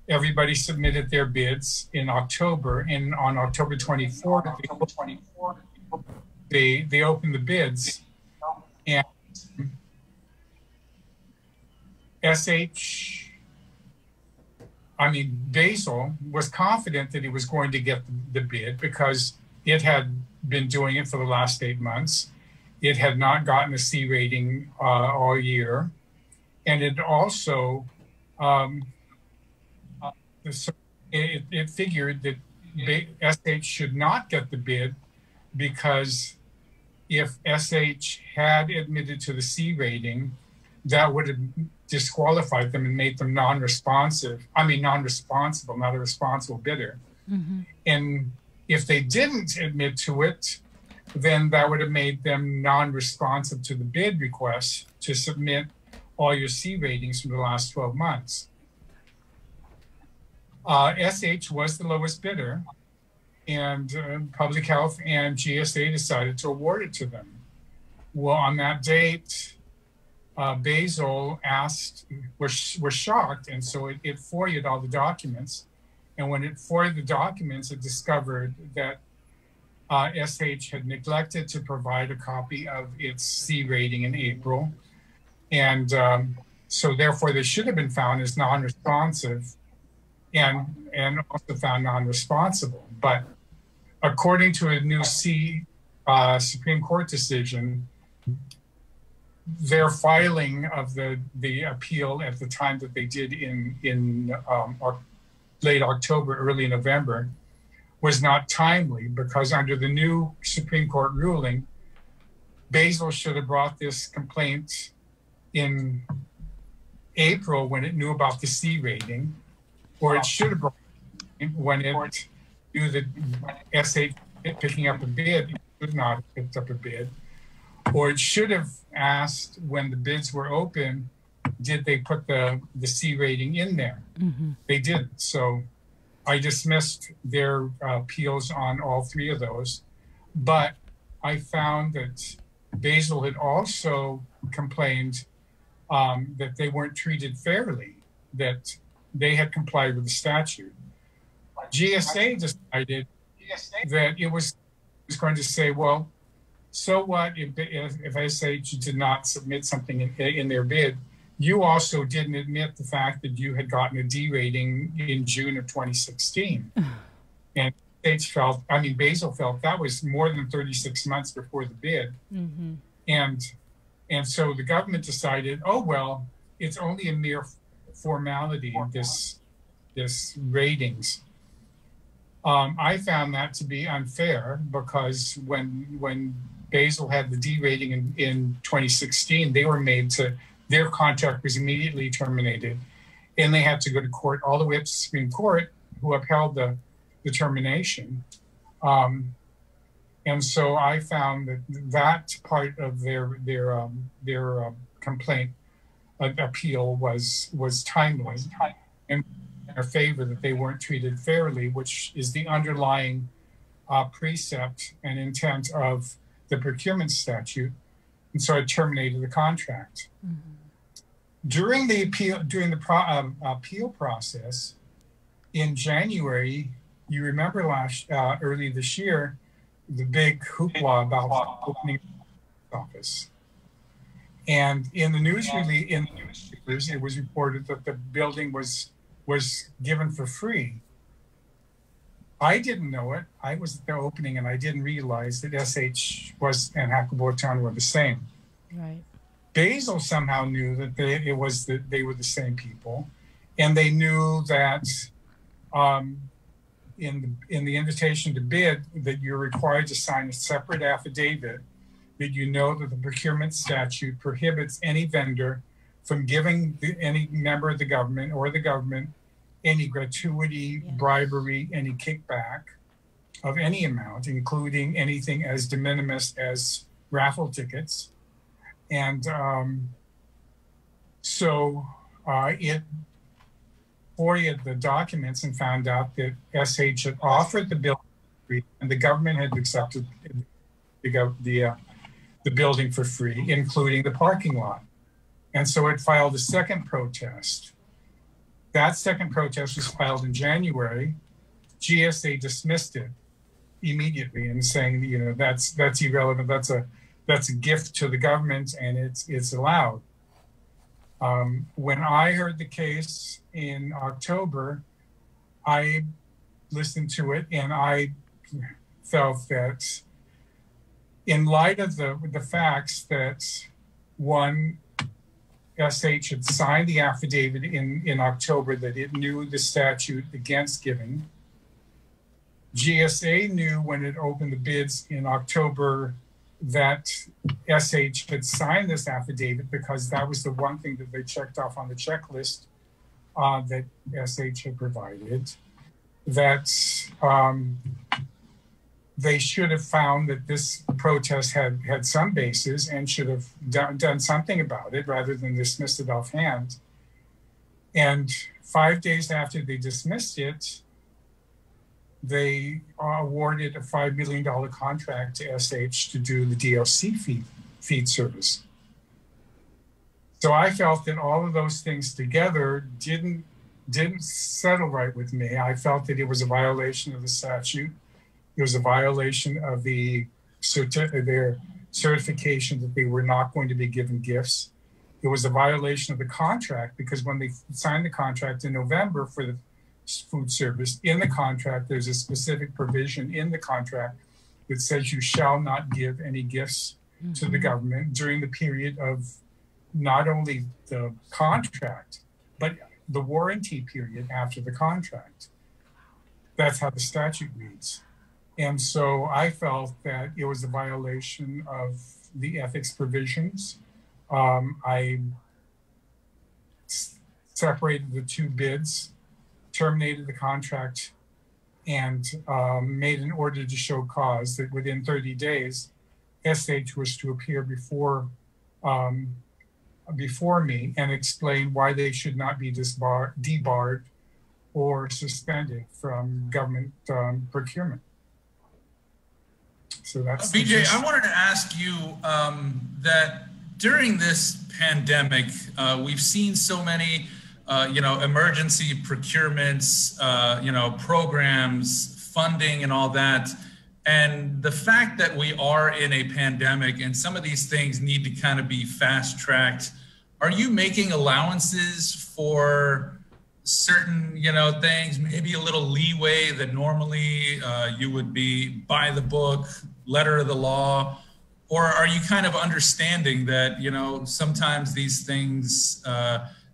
Everybody submitted their bids in October, and on October 24th, they opened the bids, and Basel was confident that he was going to get the bid because it had been doing it for the last 8 months. It had not gotten a C rating all year. And it also, it figured that SH should not get the bid because if SH had admitted to the C rating, that would have disqualified them and made them non-responsible, not a responsible bidder. Mm-hmm. And if they didn't admit to it, then that would have made them non-responsive to the bid request to submit all your C ratings from the last 12 months. SH was the lowest bidder, and Public Health and GSA decided to award it to them. Well, on that date, Basel was shocked, and so it FOIA'd all the documents. And when it FOIA'd the documents, it discovered that SH had neglected to provide a copy of its C rating in April. And so therefore they should have been found as non-responsive and also found non-responsible. But according to a new Supreme Court decision, their filing of the appeal at the time that they did in late October, early November, was not timely because under the new Supreme Court ruling, Basel should have brought this complaint in April when it knew about the C rating, or it should have brought it when it knew that SH picking up a bid, it should not have picked up a bid, or it should have asked when the bids were open, did they put the C rating in there? They didn't. So I dismissed their appeals on all three of those. But I found that Basil had also complained that they weren't treated fairly, that they had complied with the statute. GSA decided that it was going to say, well, so what if SH did not submit something in their bid? You also didn't admit the fact that you had gotten a D rating in June of 2016. And Basil felt that was more than 36 months before the bid. And so the government decided, oh, well, it's only a mere formality, this ratings. I found that to be unfair because when Basil had the D rating in 2016, they were made to, their contract was immediately terminated, and they had to go to court all the way up to the Supreme Court, who upheld the termination. And so I found that part of their complaint appeal was timely and in their favor, that they weren't treated fairly, which is the underlying precept and intent of the procurement statute. And so I terminated the contract. During the appeal process in January, you remember early this year, the big hoopla about opening the office. And in the news release, in the newspapers, it was reported that the building was given for free. I didn't know it. I was at the opening and I didn't realize that SH and Hakkabor were the same. Right. Basil somehow knew that they were the same people, and they knew that in the invitation to bid that you're required to sign a separate affidavit that you know that the procurement statute prohibits any vendor from giving any member of the government or the government any gratuity, bribery, any kickback of any amount, including anything as de minimis as raffle tickets. And so it forwarded the documents and found out that SH had offered the building and the government had accepted the building for free, including the parking lot. And so it filed a second protest. That second protest was filed in January. GSA dismissed it immediately and saying, you know, that's irrelevant. That's a gift to the government and it's allowed. When I heard the case in October, I listened to it and I felt that in light of the facts that one, SH had signed the affidavit in October that it knew the statute against giving. GSA knew when it opened the bids in October that SH had signed this affidavit because that was the one thing that they checked off on the checklist that SH had provided, that they should have found that this protest had some basis and should have done something about it rather than dismiss it offhand. And 5 days after they dismissed it, they awarded a $5 million contract to SH to do the DLC feed service. So I felt that all of those things together didn't settle right with me. I felt that it was a violation of the statute. It was a violation of their certification that they were not going to be given gifts. It was a violation of the contract because when they signed the contract in November for the food service, in the contract, there's a specific provision in the contract that says you shall not give any gifts to the government during the period of not only the contract, but the warranty period after the contract. That's how the statute reads. And so I felt that it was a violation of the ethics provisions I separated the two bids, terminated the contract, and made an order to show cause that within 30 days, SH was to appear before me and explain why they should not be debarred or suspended from government procurement. So that's BJ, I wanted to ask you that during this pandemic, we've seen so many, emergency procurements, programs, funding and all that. And the fact that we are in a pandemic and some of these things need to kind of be fast tracked, are you making allowances for certain, things, maybe a little leeway that normally you would be by the book, letter of the law? Or are you kind of understanding that, sometimes these things,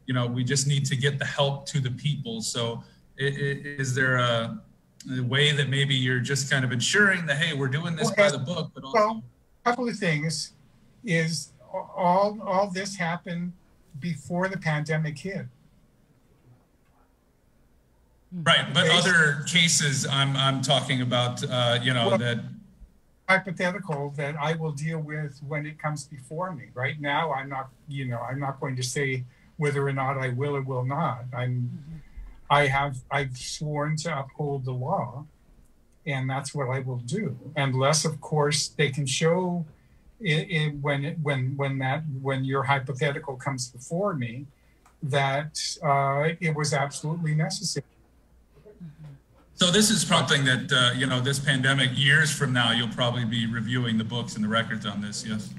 we just need to get the help to the people? So is there a way that maybe you're just kind of ensuring that, hey, we're doing this by the book, but also... Well, a couple of things is all this happened before the pandemic hit. Right, but other cases I'm talking about, that... Hypothetical that I will deal with when it comes before me. Right now, I'm not going to say whether or not I will or will not. I've sworn to uphold the law, and that's what I will do. Unless, of course, they can show when your hypothetical comes before me that it was absolutely necessary. So this is something that this pandemic, years from now, you'll probably be reviewing the books and the records on this. Yes.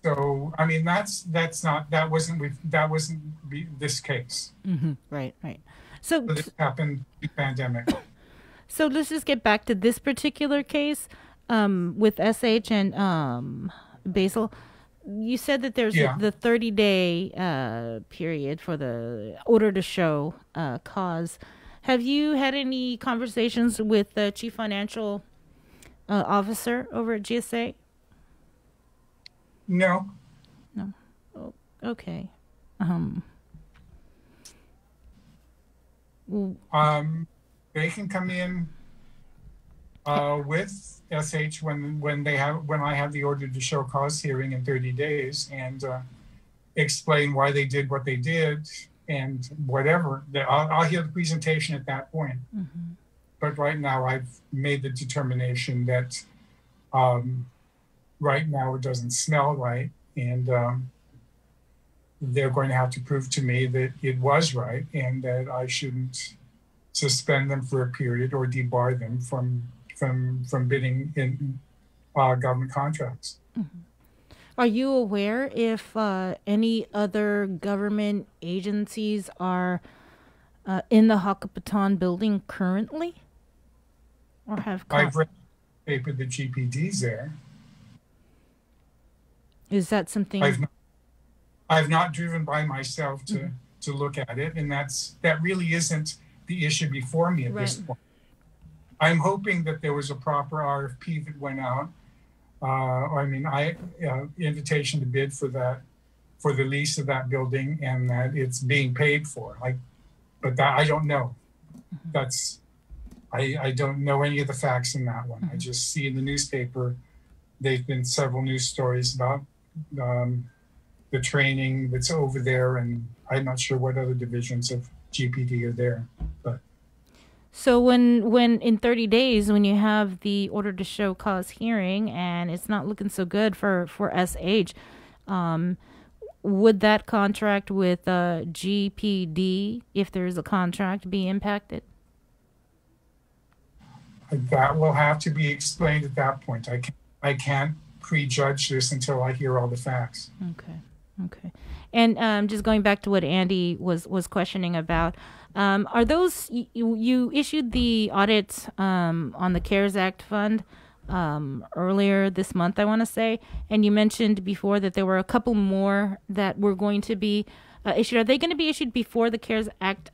So I mean, that wasn't this case. Mm-hmm. Right. So this happened pre-pandemic. So let's just get back to this particular case with SH and Basil. You said that there's the 30-day period for the order to show cause. Have you had any conversations with the chief financial officer over at GSA? No. Oh, okay. They can come in with SH when I have the order to show cause hearing in 30 days and explain why they did what they did and whatever. I'll hear the presentation at that point. Mm-hmm. But right now I've made the determination that right now it doesn't smell right, and they're going to have to prove to me that it was right and that I shouldn't suspend them for a period or debar them from bidding in government contracts. Mm-hmm. Are you aware if any other government agencies are in the Hakapitan building currently? Or have I've read the paper, the GPD's there. Is that something? I've not driven by myself to look at it, and that really isn't the issue before me at this point. I'm hoping that there was a proper RFP that went out. Invitation to bid for the lease of that building, and that it's being paid for. But that I don't know. I don't know any of the facts in that one. I just see in the newspaper, there've been several news stories about the training that's over there, and I'm not sure what other divisions of GPD are there. But so when in 30 days, when you have the order to show cause hearing and it's not looking so good for SH, would that contract with GPD, if there's a contract, be impacted? That will have to be explained at that point. I can't prejudge this until I hear all the facts. Okay. And just going back to what Andy was questioning about, are those, you issued the audit on the CARES Act fund earlier this month, I want to say, and you mentioned before that there were a couple more that were going to be issued. Are they going to be issued before the CARES Act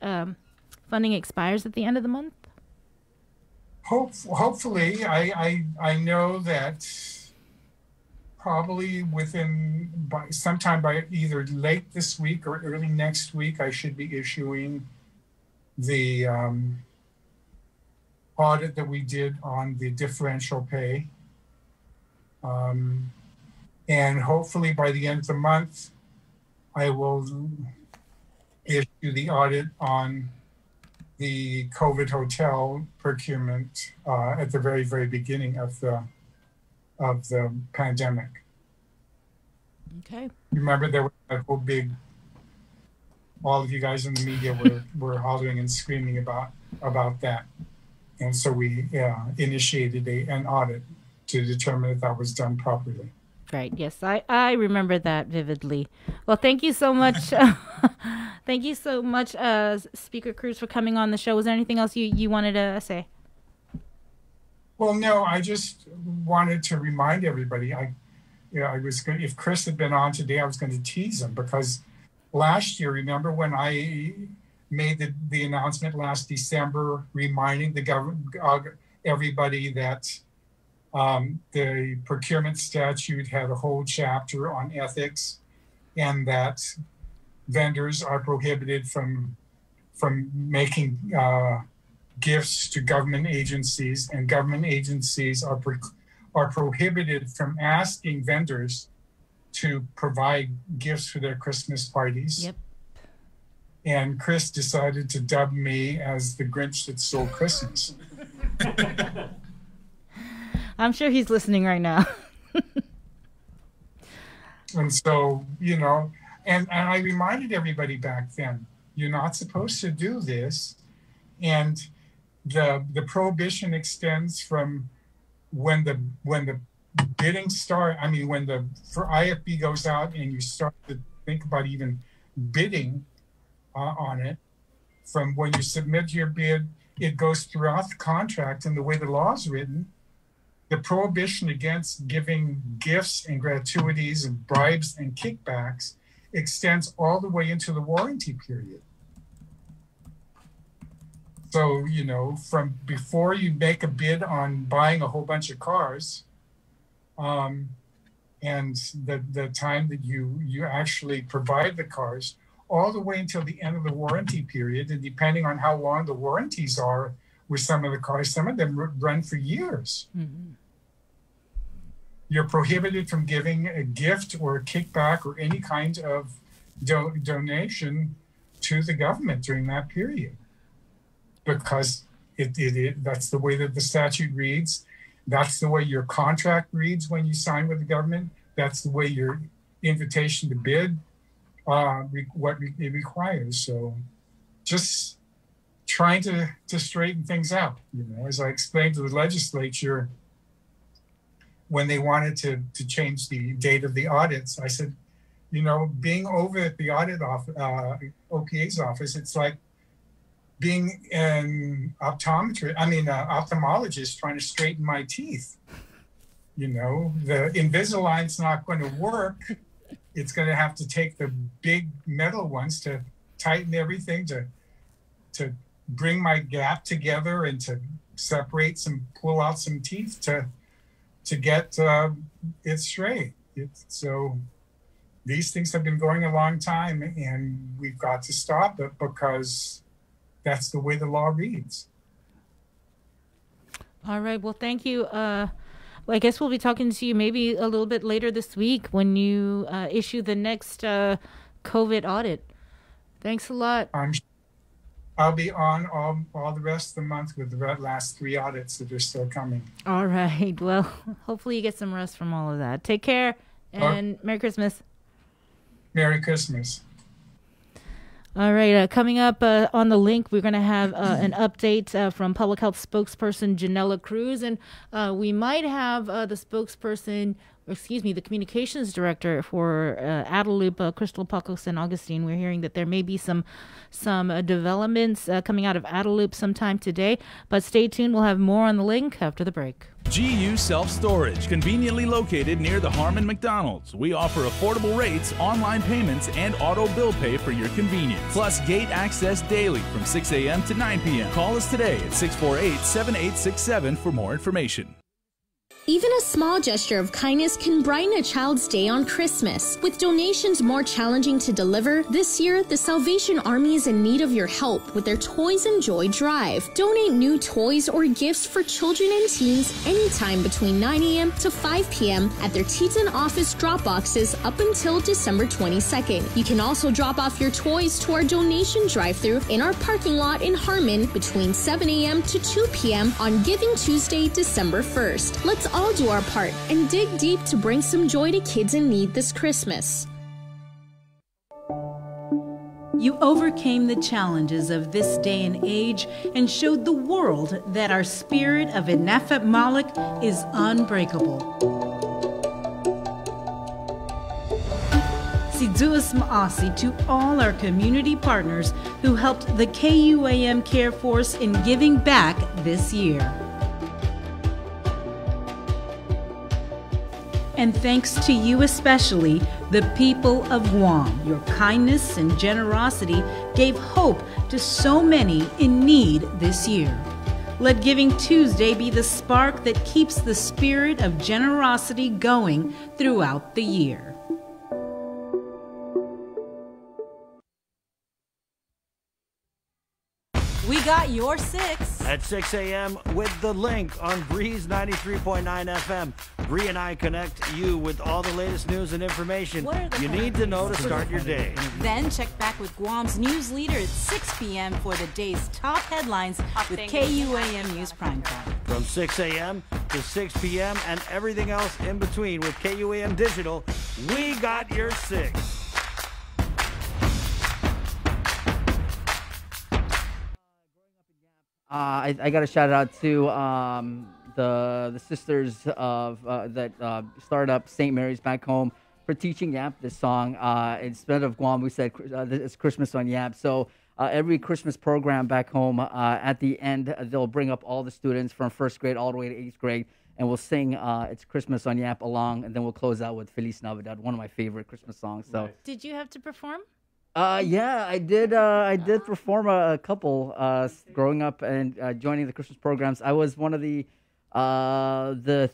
funding expires at the end of the month? Hopefully. I know that probably sometime by either late this week or early next week, I should be issuing the audit that we did on the differential pay. And hopefully by the end of the month, I will issue the audit on the COVID hotel procurement at the very, very beginning of the pandemic. Okay. Remember there was that whole big, all of you guys in the media were hollering and screaming about that. And so we initiated an audit to determine if that was done properly. Right. Yes, I remember that vividly. Well, thank you so much. Thank you so much, Speaker Cruz, for coming on the show. Was there anything else you wanted to say? Well, no, I just wanted to remind everybody. If Chris had been on today, I was going to tease him because last year, remember when I made the announcement last December, reminding everybody that the procurement statute had a whole chapter on ethics, and that vendors are prohibited from making gifts to government agencies, and government agencies are prohibited from asking vendors to provide gifts for their Christmas parties. Yep. And Chris decided to dub me as the Grinch that stole Christmas. I'm sure he's listening right now. And so, and I reminded everybody back then, you're not supposed to do this. And the prohibition extends from when the bidding start. I mean, when for IFB goes out and you start to think about even bidding on it, from when you submit your bid, it goes throughout the contract. And the way the law is written, the prohibition against giving gifts and gratuities and bribes and kickbacks extends all the way into the warranty period. So, from before you make a bid on buying a whole bunch of cars, and the time that you actually provide the cars, all the way until the end of the warranty period, and depending on how long the warranties are with some of the cars, some of them run for years. Mm-hmm. You're prohibited from giving a gift or a kickback or any kind of donation to the government during that period, because that's the way that the statute reads. That's the way your contract reads when you sign with the government. That's the way your invitation to bid, what it requires. So just trying to straighten things out. As I explained to the legislature, when they wanted to change the date of the audits, I said, being over at the audit office, OPA's office, it's like being an ophthalmologist trying to straighten my teeth. The Invisalign's not going to work. It's going to have to take the big metal ones to tighten everything, to bring my gap together and to pull out some teeth to get it straight. So these things have been going a long time, and we've got to stop it because that's the way the law reads. All right. Well, thank you. I guess we'll be talking to you maybe a little bit later this week when you issue the next COVID audit. Thanks a lot. I'll be on all the rest of the month with the last 3 audits that are still coming. All right. Well, hopefully you get some rest from all of that. Take care, and Merry Christmas. Merry Christmas. All right. Coming up on the link, we're going to have an update from Public Health spokesperson Janella Cruz, and we might have the communications director for Adelup, Crystal Pacos and Augustine. We're hearing that there may be some developments coming out of Adelup sometime today, but stay tuned. We'll have more on the link after the break. GU Self-Storage, conveniently located near the Harmon McDonald's. We offer affordable rates, online payments, and auto bill pay for your convenience. Plus gate access daily from 6 a.m. to 9 p.m. Call us today at 648-7867 for more information. Even a small gesture of kindness can brighten a child's day on Christmas. With donations more challenging to deliver, this year, the Salvation Army is in need of your help with their Toys and Joy Drive. Donate new toys or gifts for children and teens anytime between 9 a.m. to 5 p.m. at their Teton office drop boxes up until December 22nd. You can also drop off your toys to our donation drive-thru in our parking lot in Harmon between 7 a.m. to 2 p.m. on Giving Tuesday, December 1st. Let's all do our part and dig deep to bring some joy to kids in need this Christmas. You overcame the challenges of this day and age and showed the world that our spirit of Inafat Malik is unbreakable. Siduas Maasi to all our community partners who helped the KUAM Care Force in giving back this year. And thanks to you especially, the people of Guam. Your kindness and generosity gave hope to so many in need this year. Let Giving Tuesday be the spark that keeps the spirit of generosity going throughout the year. We got your 6. At 6 a.m. with The Link on Breeze 93.9 FM. Bree and I connect you with all the latest news and information you need to know to start your day. Then check back with Guam's news leader at 6 p.m. for the day's top headlines with KUAM News Primetime. From 6 a.m. to 6 p.m. and everything else in between with KUAM Digital, we got your 6. I got a shout out to the sisters of that started up St. Mary's back home for teaching Yap this song. Instead of Guam, we said it's Christmas on Yap. So every Christmas program back home, at the end, they'll bring up all the students from first grade all the way to 8th grade, and we'll sing It's Christmas on Yap along, and then we'll close out with Feliz Navidad, one of my favorite Christmas songs. So. Did you have to perform? Yeah, I did. I did perform a couple growing up and joining the Christmas programs. I was one of the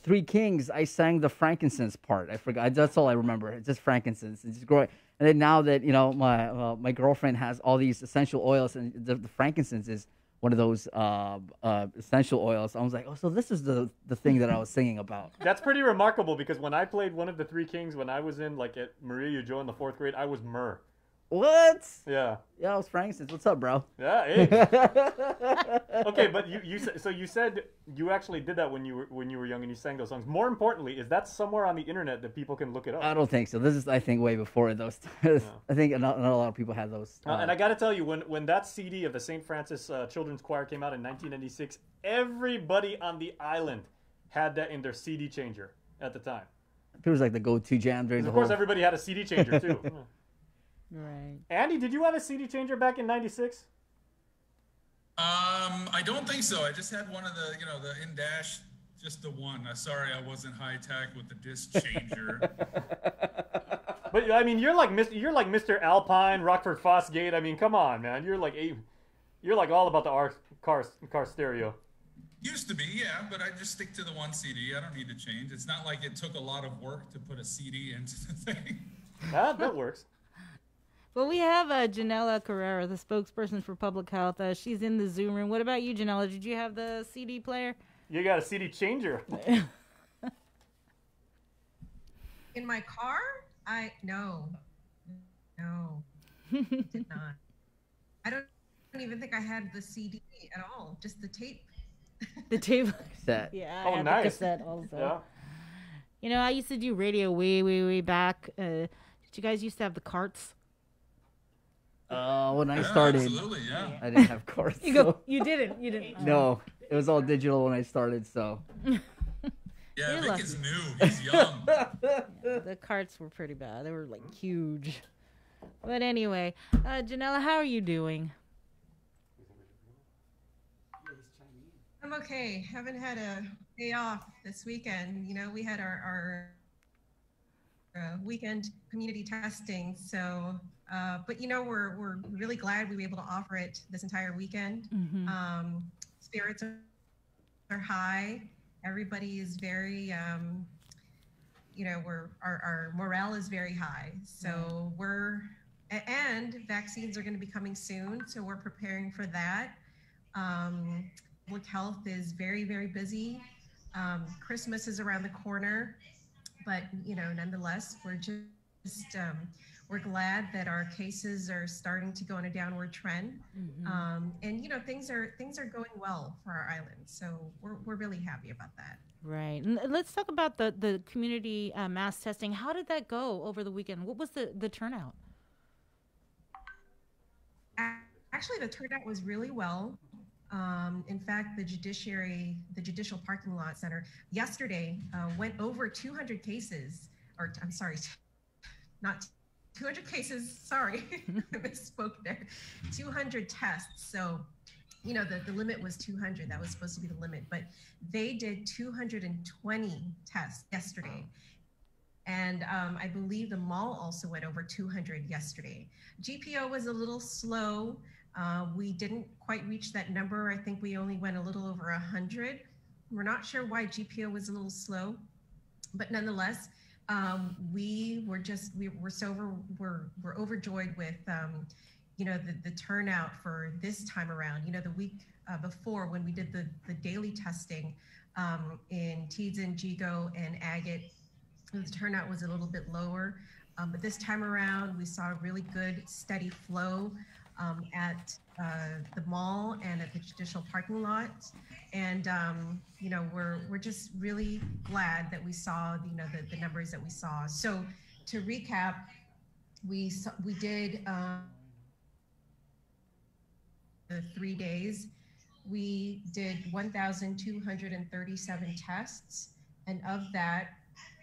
Three Kings. I sang the frankincense part. I forgot. That's all I remember. It's just frankincense. It's just growing. And then now that my girlfriend has all these essential oils, and the frankincense is one of those essential oils. I was like, oh, so this is the thing that I was singing about. That's pretty remarkable because when I played one of the Three Kings, when I was in at Maria Ujo in the 4th grade, I was myrrh. What? Yeah. Yeah, I was frankincense. What's up, bro? Yeah. Hey. Okay, but you said you actually did that when you were young and you sang those songs. More importantly, is that somewhere on the internet that people can look it up? I don't think so. This is, I think, way before those. Yeah. I think not a lot of people had those. And I got to tell you, when that CD of the St. Francis Children's Choir came out in 1996, everybody on the island had that in their CD changer at the time. It was like the go-to jam during the whole. Of course, everybody had a CD changer too. Right. Andy, did you have a CD changer back in '96? I don't think so. I just had one of the, the in-dash, just the one. Sorry, I wasn't high-tech with the disc changer. But I mean, you're like Mr. Alpine, Rockford Fosgate. I mean, come on, man. You're like all about the car stereo. Used to be, yeah, but I just stick to the one CD. I don't need to change. It's not like it took a lot of work to put a CD into the thing. That works. Well, we have Janella Carrera, the spokesperson for public health. She's in the Zoom room. What about you, Janella? Did you have the CD player? You got a CD changer. In my car? No, did not. I don't even think I had the CD at all. Just the tape. The tape cassette. Yeah, I had the cassette also. Yeah. I used to do radio way back. Did you guys used to have the carts? When I started, absolutely, yeah. I didn't have carts. You didn't. No, it was all digital when I started. So. Yeah, Vic is new. He's young. The carts were pretty bad. They were huge. But anyway, Janella, how are you doing? I'm okay. Haven't had a day off this weekend. We had our weekend community testing. So, but we're really glad we were able to offer it this entire weekend. Mm-hmm. Spirits are high. everybody is very, our morale is very high. So and vaccines are going to be coming soon. So we're preparing for that. Public health is very, very busy. Christmas is around the corner, but nonetheless, we're glad that our cases are starting to go on a downward trend. And things are going well for our island. So we're really happy about that. Right. And let's talk about the community mass testing. How did that go over the weekend? What was the turnout? Actually, the turnout was really well. In fact, the Judicial Parking Lot Center yesterday went over 200 cases, or I'm sorry, not 200 cases, sorry, I misspoke there, 200 tests. So, the limit was 200. That was supposed to be the limit, but they did 220 tests yesterday. And I believe the mall also went over 200 yesterday. GPO was a little slow. We didn't quite reach that number. I think we only went a little over 100. We're not sure why GPO was a little slow, but nonetheless, we're overjoyed with the turnout for this time around. The week before, when we did the daily testing in Teadsden, Jigo, and Agate, the turnout was a little bit lower, but this time around we saw a really good steady flow at the mall and at the Judicial Parking Lot, and we're just really glad that we saw the numbers that we saw. So to recap, we did the 3 days. We did 1,237 tests, and of that,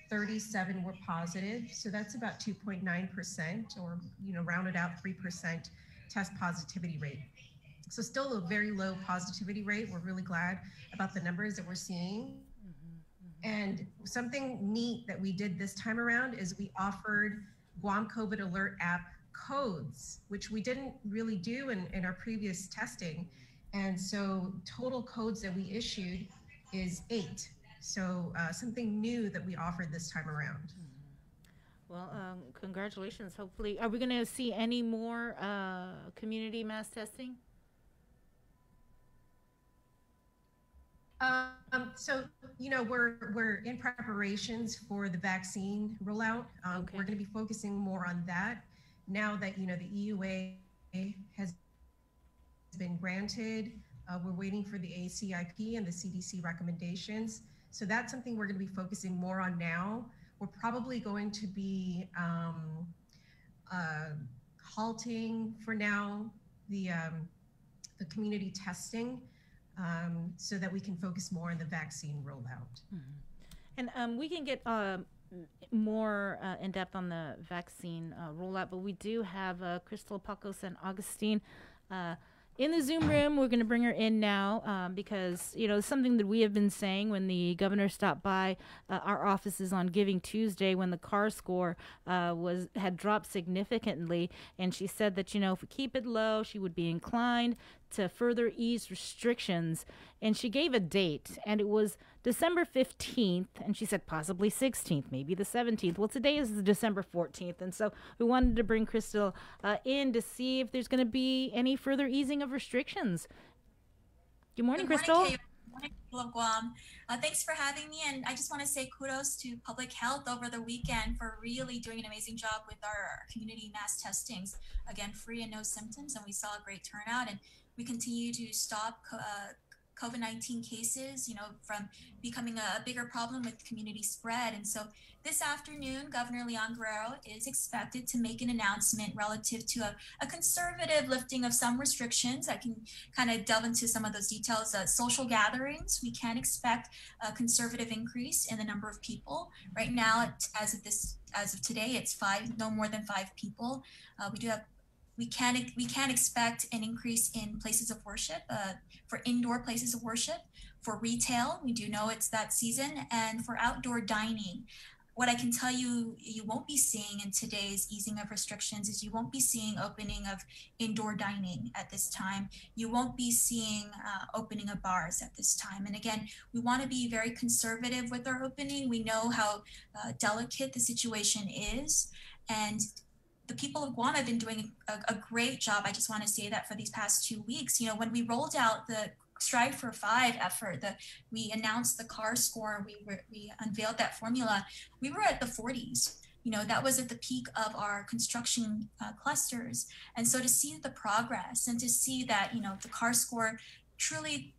37 were positive. So that's about 2.9%, or rounded out 3% test positivity rate. So still a very low positivity rate. We're really glad about the numbers that we're seeing. And something neat that we did this time around is we offered Guam COVID Alert app codes, which we didn't really do in our previous testing. And so total codes that we issued is 8. So something new that we offered this time around. Well, congratulations. Hopefully, are we going to see any more community mass testing? So, we're in preparations for the vaccine rollout. We're going to be focusing more on that now that, the EUA has been granted. We're waiting for the ACIP and the CDC recommendations. So that's something we're going to be focusing more on now. We're probably going to be halting for now the community testing so that we can focus more on the vaccine rollout. And we can get more in depth on the vaccine rollout, but we do have Crystal Pacos and Augustine in the Zoom room. We're going to bring her in now because, something that we have been saying when the governor stopped by our offices on Giving Tuesday when the CAR score had dropped significantly. And she said that, if we keep it low, she would be inclined to further ease restrictions. And she gave a date, and it was December 15th, and she said possibly 16th, maybe the 17th. Well, today is December 14th, and so we wanted to bring Crystal in to see if there's going to be any further easing of restrictions. Good morning, Crystal. Good morning, people of Guam. Thanks for having me, and I just want to say kudos to Public Health over the weekend for really doing an amazing job with our community mass testings. Again, free and no symptoms, and we saw a great turnout, and we continue to stop COVID-19 cases, from becoming a bigger problem with community spread. And so this afternoon, Governor Leon Guerrero is expected to make an announcement relative to a conservative lifting of some restrictions. I can kind of delve into some of those details. Social gatherings, we can expect a conservative increase in the number of people. Right now, as of today, it's no more than 5 people. We can expect an increase in places of worship, for indoor places of worship, for retail. We do know it's that season, and for outdoor dining. what I can tell you, you won't be seeing in today's easing of restrictions is you won't be seeing opening of indoor dining at this time. You won't be seeing opening of bars at this time. And again, we want to be very conservative with our opening. We know how delicate the situation is. And the people of Guam have been doing a great job. I just want to say that for these past 2 weeks. You know, when we rolled out the Strive for 5 effort, we announced the CAR score, we unveiled that formula, we were at the 40s. You know, that was at the peak of our construction clusters. And so to see the progress and to see that, you know, the CAR score truly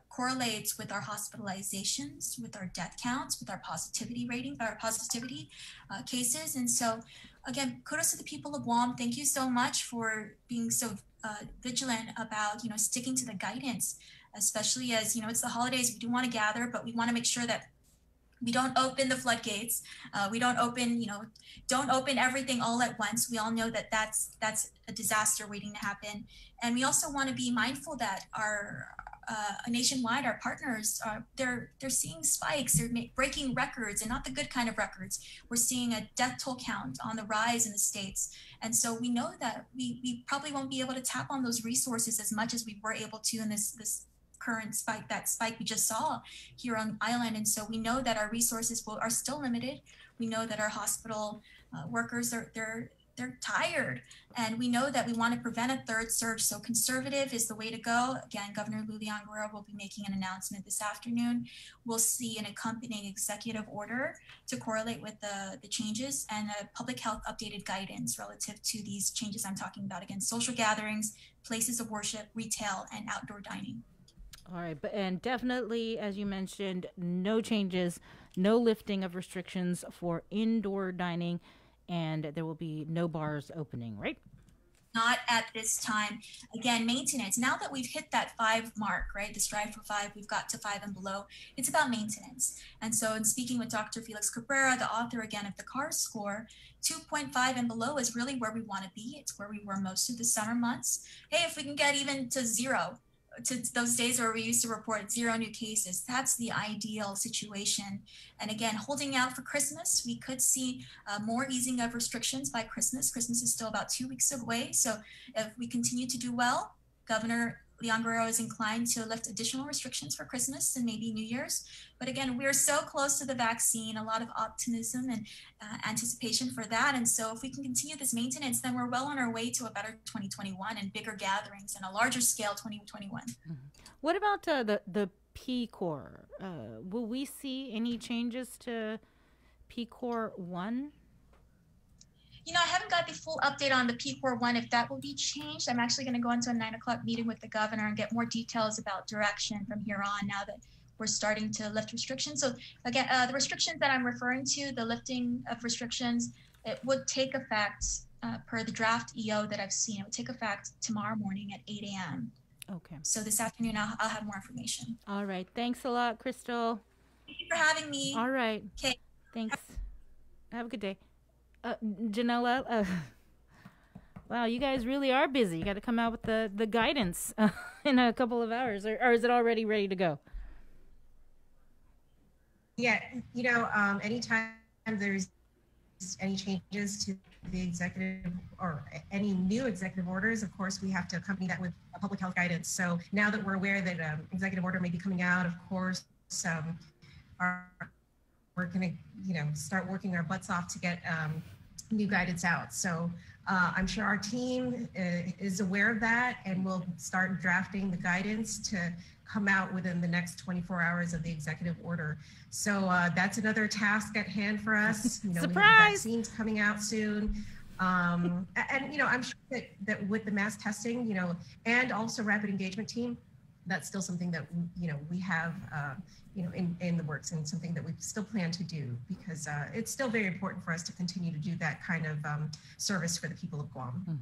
correlates with our hospitalizations, with our death counts, with our positivity rating, our positivity cases. And so again, kudos to the people of Guam. Thank you so much for being so vigilant about, you know, sticking to the guidance, especially as, you know, it's the holidays. We do want to gather, but we want to make sure that we don't open the floodgates. We don't open, you know, don't open everything all at once. We all know that that's a disaster waiting to happen. And we also want to be mindful that our nationwide, our partners, they're seeing spikes, they're breaking records, and not the good kind of records. We're seeing a death toll count on the rise in the States. And so we know that we probably won't be able to tap on those resources as much as we were able to in this current spike, that spike we just saw here on the island. And so we know that our resources are still limited. We know that our hospital workers they're tired, and we know that we want to prevent a third surge. So conservative is the way to go. Again, Governor Lulian Guerrero will be making an announcement this afternoon. We'll see an accompanying executive order to correlate with the changes, and a public health updated guidance relative to these changes I'm talking about. Again, social gatherings, places of worship, retail, and outdoor dining. All right, and definitely, as you mentioned, no changes, no lifting of restrictions for indoor dining, and there will be no bars opening, right? Not at this time. Again, maintenance. Now that we've hit that 5 mark, right, the Strive for 5, we've got to 5 and below, it's about maintenance. And so in speaking with Dr. Felix Cabrera, the author, again, of the CAR score, 2.5 and below is really where we want to be. It's where we were most of the summer months. Hey, if we can get even to 0, to those days where we used to report 0 new cases, that's the ideal situation. And again, holding out for Christmas, we could see more easing of restrictions by Christmas. Christmas is still about 2 weeks away. So if we continue to do well, Governor Leon Guerrero is inclined to lift additional restrictions for Christmas and maybe New Year's. But again, we're so close to the vaccine, a lot of optimism and anticipation for that. And so if we can continue this maintenance, then we're well on our way to a better 2021 and bigger gatherings and a larger scale 2021. Mm-hmm. What about the P-Core? Will we see any changes to P-Core 1? You know, I haven't got the full update on the P-Core 1, if that will be changed. I'm actually going to go into a 9 o'clock meeting with the governor and get more details about direction from here on now that we're starting to lift restrictions. So again, the restrictions that I'm referring to, the lifting of restrictions, it would take effect per the draft EO that I've seen. It would take effect tomorrow morning at 8 a.m. Okay. So this afternoon, I'll have more information. All right. Thanks a lot, Crystal. Thank you for having me. All right. Okay. Thanks. Have a good day. Janella, wow, you guys really are busy. You got to come out with the guidance in a couple of hours, or is it already ready to go? Yeah, you know, anytime there's any changes to the executive or any new executive orders, of course, we have to accompany that with a public health guidance. So now that we're aware that executive order may be coming out, of course, we're going to, you know, start working our butts off to get new guidance out. So I'm sure our team is aware of that, and we'll start drafting the guidance to come out within the next 24 hours of the executive order. So that's another task at hand for us. You know, Surprise! We have vaccines coming out soon. And, you know, I'm sure that with the mass testing, you know, and also rapid engagement team, that's still something that, you know, we have, you know, in the works, and something that we still plan to do, because it's still very important for us to continue to do that kind of service for the people of Guam. Mm-hmm.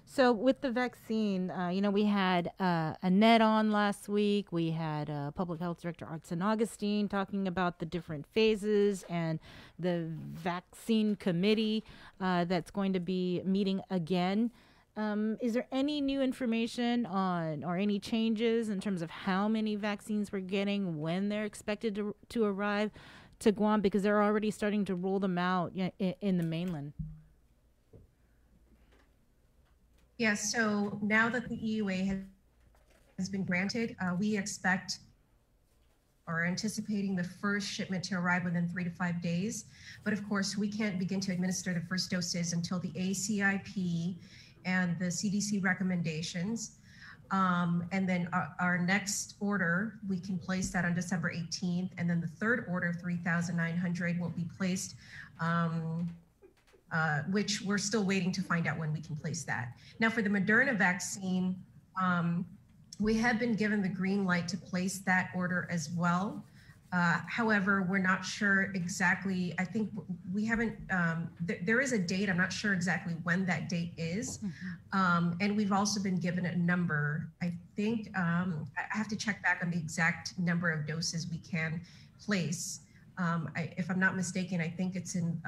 So with the vaccine, you know, we had Annette on last week. We had Public Health Director Artson Augustine talking about the different phases and the vaccine committee that's going to be meeting again. Is there any new information on, or any changes in terms of how many vaccines we're getting, when they're expected to arrive to Guam, because they're already starting to roll them out in the mainland? Yeah, so now that the EUA has been granted, we expect or anticipating the first shipment to arrive within 3 to 5 days. But of course, we can't begin to administer the first doses until the ACIP and the CDC recommendations. And then our next order, we can place that on December 18th. And then the third order of 3,900 will be placed, which we're still waiting to find out when we can place that. Now for the Moderna vaccine, we have been given the green light to place that order as well. However, we're not sure exactly, I think we haven't, there is a date, I'm not sure exactly when that date is. And we've also been given a number. I think, I have to check back on the exact number of doses we can place. If I'm not mistaken, I think it's in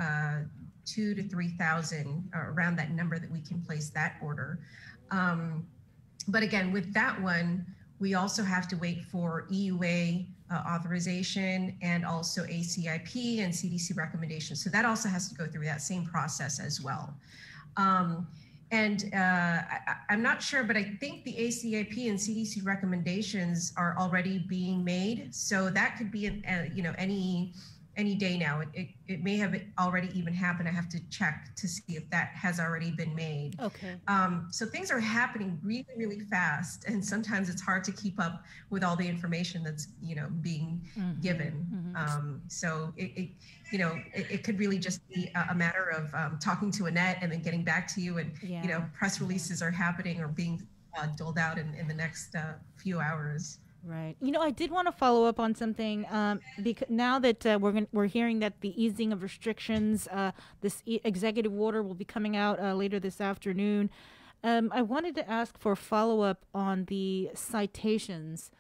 2,000 to 3,000, around that number that we can place that order. But again, with that one, we also have to wait for EUA authorization and also ACIP and CDC recommendations. So that also has to go through that same process as well. I'm not sure, but I think the ACIP and CDC recommendations are already being made. So that could be, any day now. It may have already even happened. I have to check to see if that has already been made. Okay. So things are happening really, really fast, and sometimes it's hard to keep up with all the information that's being given. So it could really just be a matter of talking to Annette and then getting back to you, and press releases are happening or being doled out in the next few hours. Right. I did want to follow up on something, because now that we're hearing that the easing of restrictions, this executive order will be coming out later this afternoon. I wanted to ask for follow up on the citations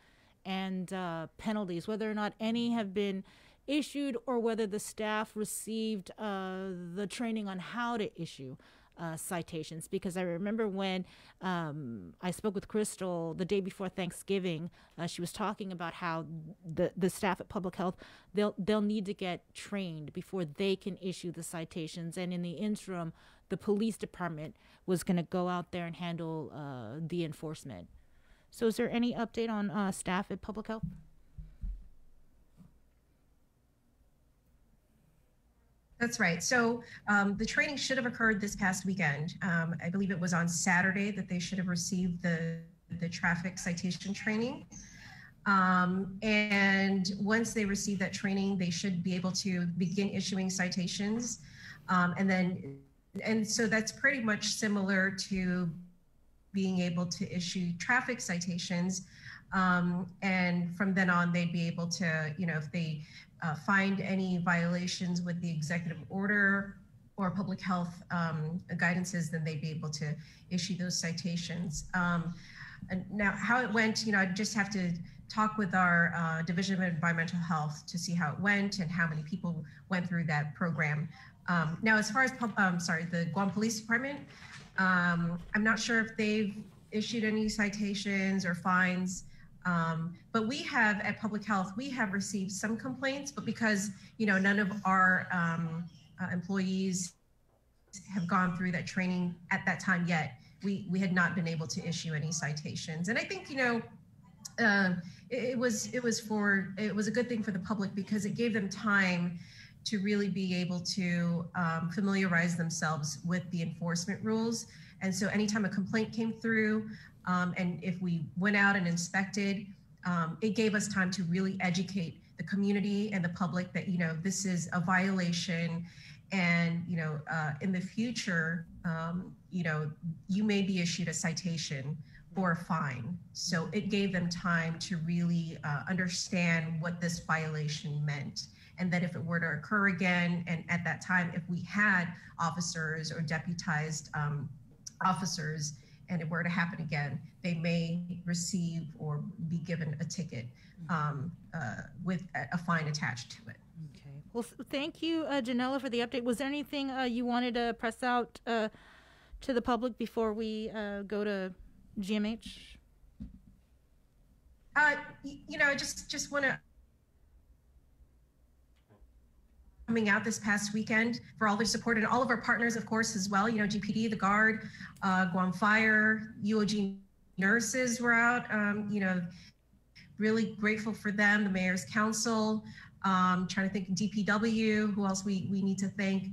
and penalties, whether or not any have been issued or whether the staff received the training on how to issue citations, because I remember when I spoke with Crystal the day before Thanksgiving, she was talking about how the staff at Public Health, they'll need to get trained before they can issue the citations, and in the interim, the police department was going to go out there and handle the enforcement. So is there any update on staff at Public Health? That's right. So the training should have occurred this past weekend. I believe it was on Saturday that they should have received the traffic citation training. And once they receive that training, they should be able to begin issuing citations. And so that's pretty much similar to being able to issue traffic citations. And from then on, they'd be able to, if they find any violations with the executive order or public health guidances, then they'd be able to issue those citations. And now how it went, I just have to talk with our Division of Environmental Health to see how it went and how many people went through that program. Now, as far as, the Guam Police Department, I'm not sure if they've issued any citations or fines. But we have at Public Health, we have received some complaints, but because none of our employees have gone through that training at that time yet, we had not been able to issue any citations. And I think it was a good thing for the public because it gave them time to really be able to familiarize themselves with the enforcement rules. And so anytime a complaint came through, and if we went out and inspected, it gave us time to really educate the community and the public that, this is a violation. And, in the future, you may be issued a citation or a fine. So it gave them time to really understand what this violation meant. And that if it were to occur again, and at that time, if we had officers or deputized officers, and it were to happen again, they may receive or be given a ticket with a fine attached to it. Okay. Well, thank you, Janella, for the update. Was there anything you wanted to press out to the public before we go to GMH? I just want to coming out this past weekend, for all their support, and all of our partners, of course, as well. You know, GPD, the Guard, Guam Fire, UOG nurses were out. You know, really grateful for them. The Mayor's Council, trying to think DPW, who else we need to thank.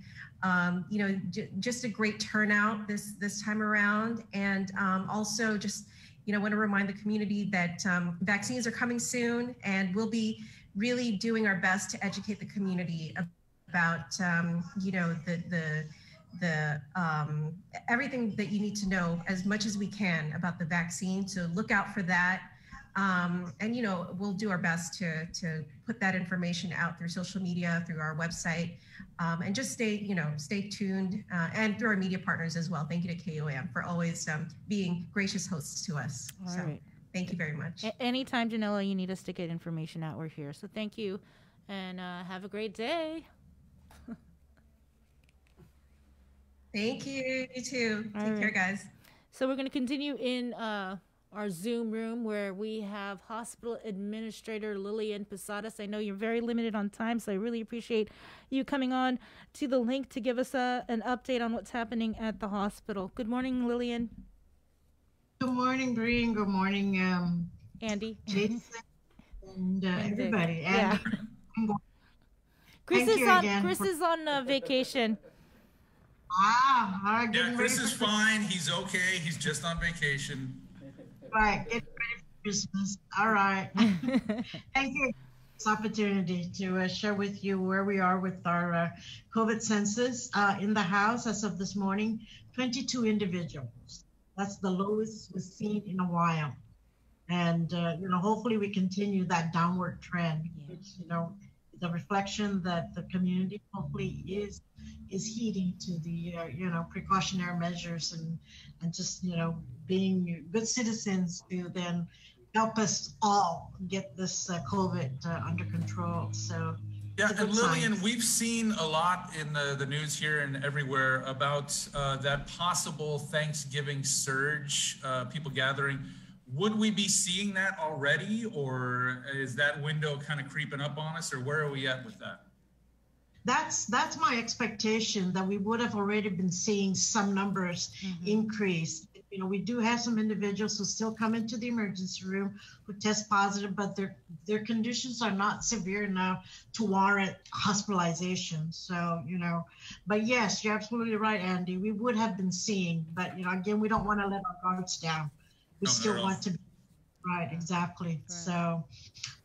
You know, just a great turnout this time around, and also just, you know, want to remind the community that vaccines are coming soon, and we'll be really doing our best to educate the community about, you know, the everything that you need to know as much as we can about the vaccine. So look out for that. And, you know, we'll do our best to put that information out through social media, through our website, and just stay tuned, and through our media partners as well. Thank you to KUAM for always being gracious hosts to us. All so right. Thank you very much. Anytime, Janella, you need us to get information out, we're here. So thank you, and have a great day. Thank you. You too. Take care, guys. So we're going to continue in our Zoom room, where we have Hospital Administrator Lillian Posadas. I know you're very limited on time, so I really appreciate you coming on to the link to give us an update on what's happening at the hospital. Good morning, Lillian. Good morning, Bree, and good morning, Andy, Jason, and everybody. Yeah. Chris is on vacation. Ah, all right. Yeah, Chris is fine. He's okay. He's just on vacation. Right, get ready for Christmas. All right. Thank you for this opportunity to share with you where we are with our COVID census. In the house, as of this morning, 22 individuals. That's the lowest we've seen in a while. And, you know, hopefully we continue that downward trend, which, you know, the reflection that the community hopefully is heeding to the, you know, precautionary measures and just, you know, being good citizens to then help us all get this COVID under control. So yeah, and Lillian, we've seen a lot in the news here and everywhere about that possible Thanksgiving surge, people gathering. Would we be seeing that already, or is that window kind of creeping up on us, or where are we at with that? That's my expectation, that we would have already been seeing some numbers increase. You know, we do have some individuals who still come into the emergency room who test positive, but their conditions are not severe enough to warrant hospitalization. So, you know, but yes, you're absolutely right, Andy. We would have been seeing, but, you know, again, we don't want to let our guards down. We still want to be right, exactly. Right. So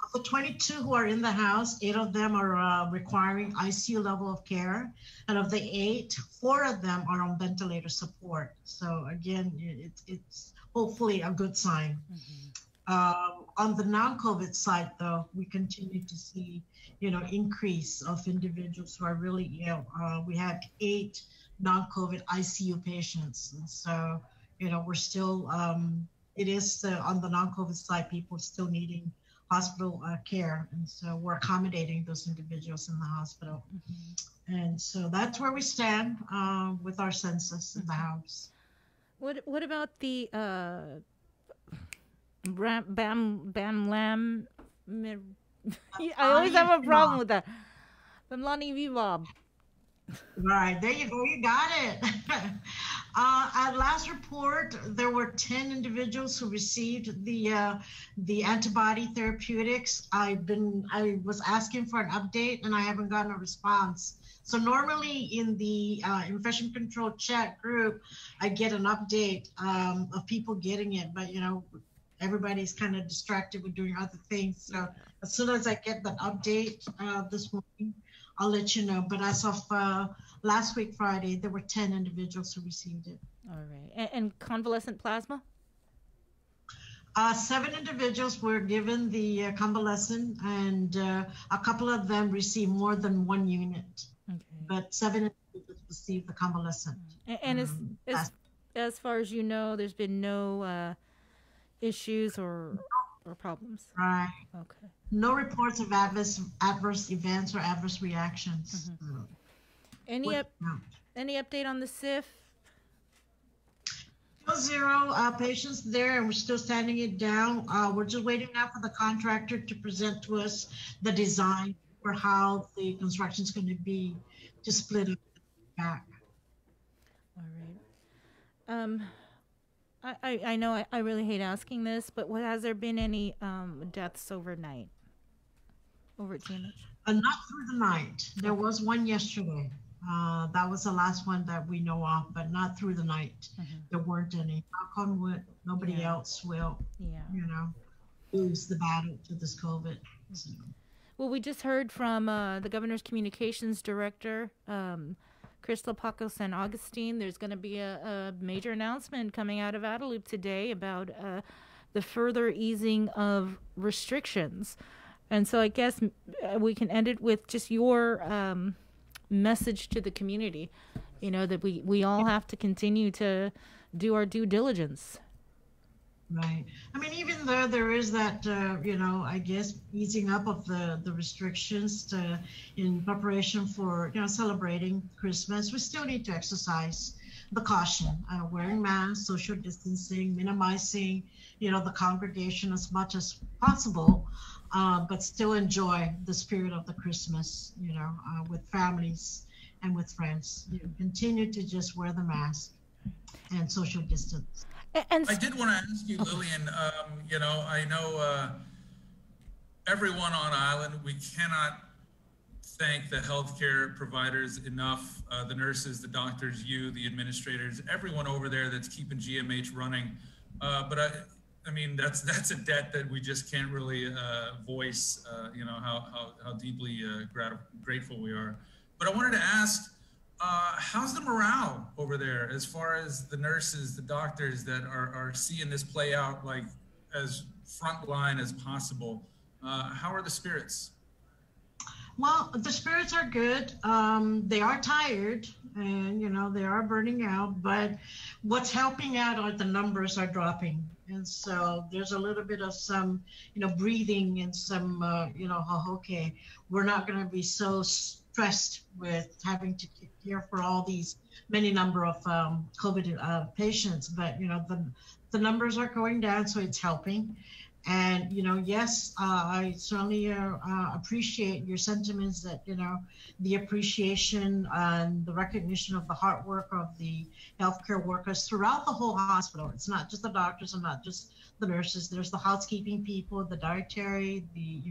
of the 22 who are in the house, 8 of them are requiring ICU level of care. And of the 8, 4 of them are on ventilator support. So again, it's hopefully a good sign. On the non-COVID side, though, we continue to see, you know, increase of individuals who are really ill. We have 8 non-COVID ICU patients. And so, you know, we're still, it is on the non-COVID side, people still needing hospital care. And so we're accommodating those individuals in the hospital. And so that's where we stand with our census in the house. What about the Bam Lam? I always have a problem with that. Bamlani Vivab. Right, there you go, you got it. At last report, there were 10 individuals who received the antibody therapeutics. I was asking for an update and I haven't gotten a response. So normally in the infection control chat group, I get an update of people getting it, but you know, everybody's kind of distracted with doing other things. So as soon as I get that update this morning, I'll let you know. But as of last week, Friday, there were 10 individuals who received it. All right. And convalescent plasma? 7 individuals were given the convalescent, and a couple of them received more than 1 unit. Okay. But 7 individuals received the convalescent. And as far as you know, there's been no issues or problems? Right. Okay. No reports of adverse events or adverse reactions. Any update on the SIF? Still 0 patients there, and we're still standing it down. We're just waiting now for the contractor to present to us the design for how the construction is going to be to split up back. All right. I know I really hate asking this, but has there been any deaths overnight over at GMH? Not through the night. There was one yesterday. That was the last one that we know of, but not through the night. There weren't any. Knock on wood, nobody else will, lose the battle to this COVID. So. Well, we just heard from the governor's communications director, Crystal Paco San Augustine. There's going to be a major announcement coming out of Adelup today about the further easing of restrictions. And so I guess we can end it with just your message to the community, that we all have to continue to do our due diligence. Right. I mean, even though there is that, I guess, easing up of the restrictions in preparation for, celebrating Christmas, we still need to exercise the caution, wearing masks, social distancing, minimizing, the congregation as much as possible, but still enjoy the spirit of the Christmas, with families and with friends. Continue to just wear the mask and social distance. And I did want to ask you, Lillian, I know everyone on island, we cannot thank the healthcare providers enough, the nurses, the doctors, you, the administrators, everyone over there that's keeping GMH running. But I mean, that's a debt that we just can't really voice, how deeply grateful we are. But I wanted to ask, how's the morale over there as far as the nurses, the doctors that are seeing this play out like as frontline as possible? How are the spirits? Well, the spirits are good. They are tired and, they are burning out, but what's helping out are the numbers are dropping. And so there's a little bit of some, breathing and some, okay, we're not going to be so stressed with having to care for all these many number of COVID patients, but the numbers are going down, so it's helping. And yes, I certainly appreciate your sentiments that the appreciation and the recognition of the hard work of the healthcare workers throughout the whole hospital. It's not just the doctors and not just the nurses. There's the housekeeping people, the dietary, the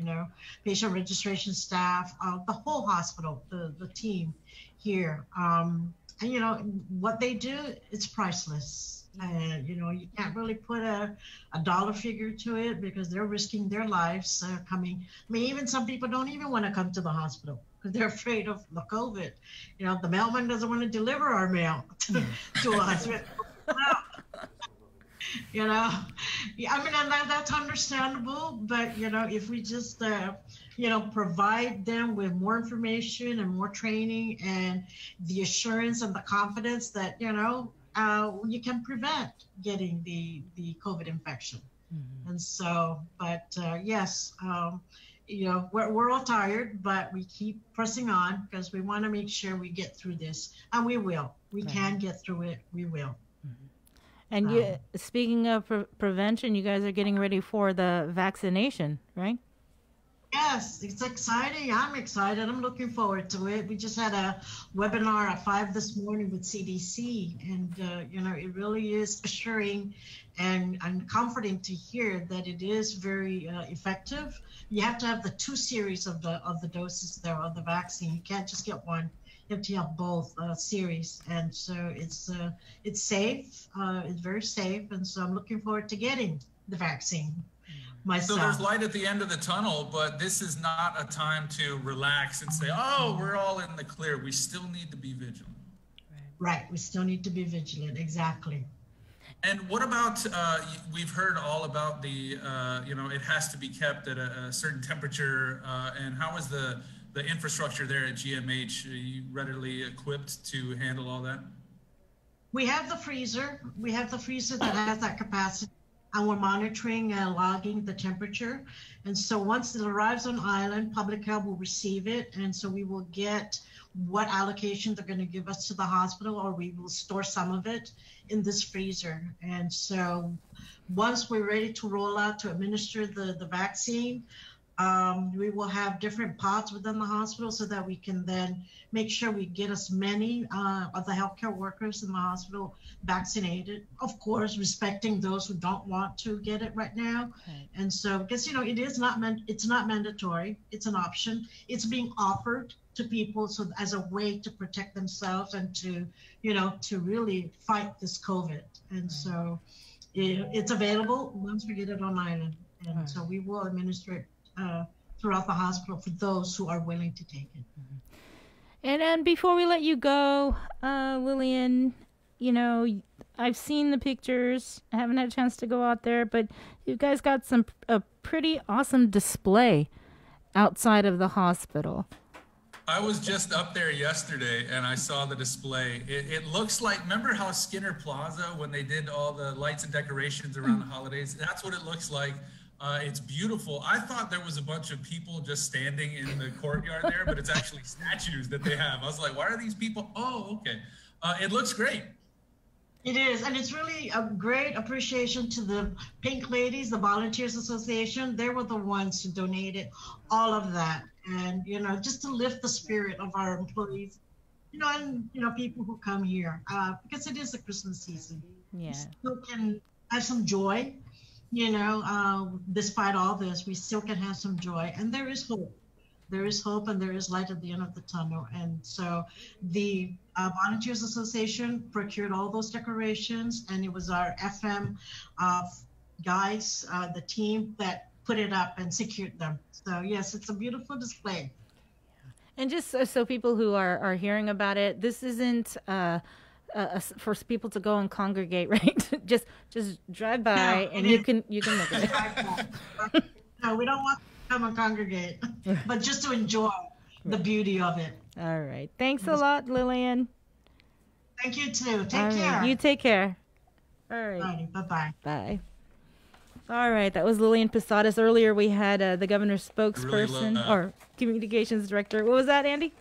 patient registration staff, the whole hospital, the team here. And what they do, it's priceless. And you can't really put a dollar figure to it because they're risking their lives coming. I mean, even some people don't even want to come to the hospital because they're afraid of the COVID. The mailman doesn't want to deliver our mail to us. I mean, and that's understandable, but if we just provide them with more information and more training and the assurance and the confidence that you can prevent getting the COVID infection. Mm-hmm. And so, but yes, we're all tired, but we keep pressing on because we want to make sure we get through this, and we will. We can get through it. We will. And speaking of prevention, you guys are getting ready for the vaccination, right? Yes, it's exciting. I'm excited. I'm looking forward to it. We just had a webinar at 5 this morning with CDC, and it really is assuring and comforting to hear that it is very effective. You have to have the 2 series of the doses there of the vaccine. You can't just get one. You have to have both series, and so it's safe. It's very safe, and so I'm looking forward to getting the vaccine myself. So there's light at the end of the tunnel, but this is not a time to relax and say, "Oh, we're all in the clear." We still need to be vigilant. Right. We still need to be vigilant. Exactly. And what about? We've heard all about the. It has to be kept at a certain temperature. And how is the infrastructure there at GMH? Are you readily equipped to handle all that? We have the freezer. We have the freezer that has that capacity, and we're monitoring and logging the temperature. And so once it arrives on island, Public Health will receive it, and so we will get what allocation they're going to give us to the hospital, or we will store some of it in this freezer. And so once we're ready to roll out to administer the vaccine, We will have different pods within the hospital so that we can then make sure we get as many of the healthcare workers in the hospital vaccinated. Of course, respecting those who don't want to get it right now. Right. And so, because it is it's not mandatory. It's an option. It's being offered to people so as a way to protect themselves and to really fight this COVID. And so, it's available once we get it on island, and so we will administer it throughout the hospital for those who are willing to take it. And before we let you go, Lillian, I've seen the pictures. I haven't had a chance to go out there, but you guys got a pretty awesome display outside of the hospital. I was just up there yesterday and I saw the display. It looks like, remember how Skinner Plaza, when they did all the lights and decorations around the holidays? That's what it looks like. It's beautiful. I thought there was a bunch of people just standing in the courtyard there, but it's actually statues that they have. I was like, why are these people? Oh, okay. It looks great. It is, and it's really a great appreciation to the Pink Ladies, the Volunteers Association. They were the ones who donated all of that, and just to lift the spirit of our employees, and people who come here, because it is the Christmas season. Yeah, we still can have some joy. Despite all this, we still can have some joy, and there is hope. There is hope, and there is light at the end of the tunnel. And so the Volunteers Association procured all those decorations, and it was our FM guys, the team that put it up and secured them. So yes, it's a beautiful display. And just so people who are hearing about it, this isn't for people to go and congregate, right? just drive by and you can look at it. No, we don't want to come and congregate, but just to enjoy the beauty of it. All right. Thanks a lot, Lillian. Thank you too. Take care. You take care. All right. Bye-bye. Bye. All right. That was Lillian Posadas. Earlier we had the governor's spokesperson or communications director. What was that, Andy?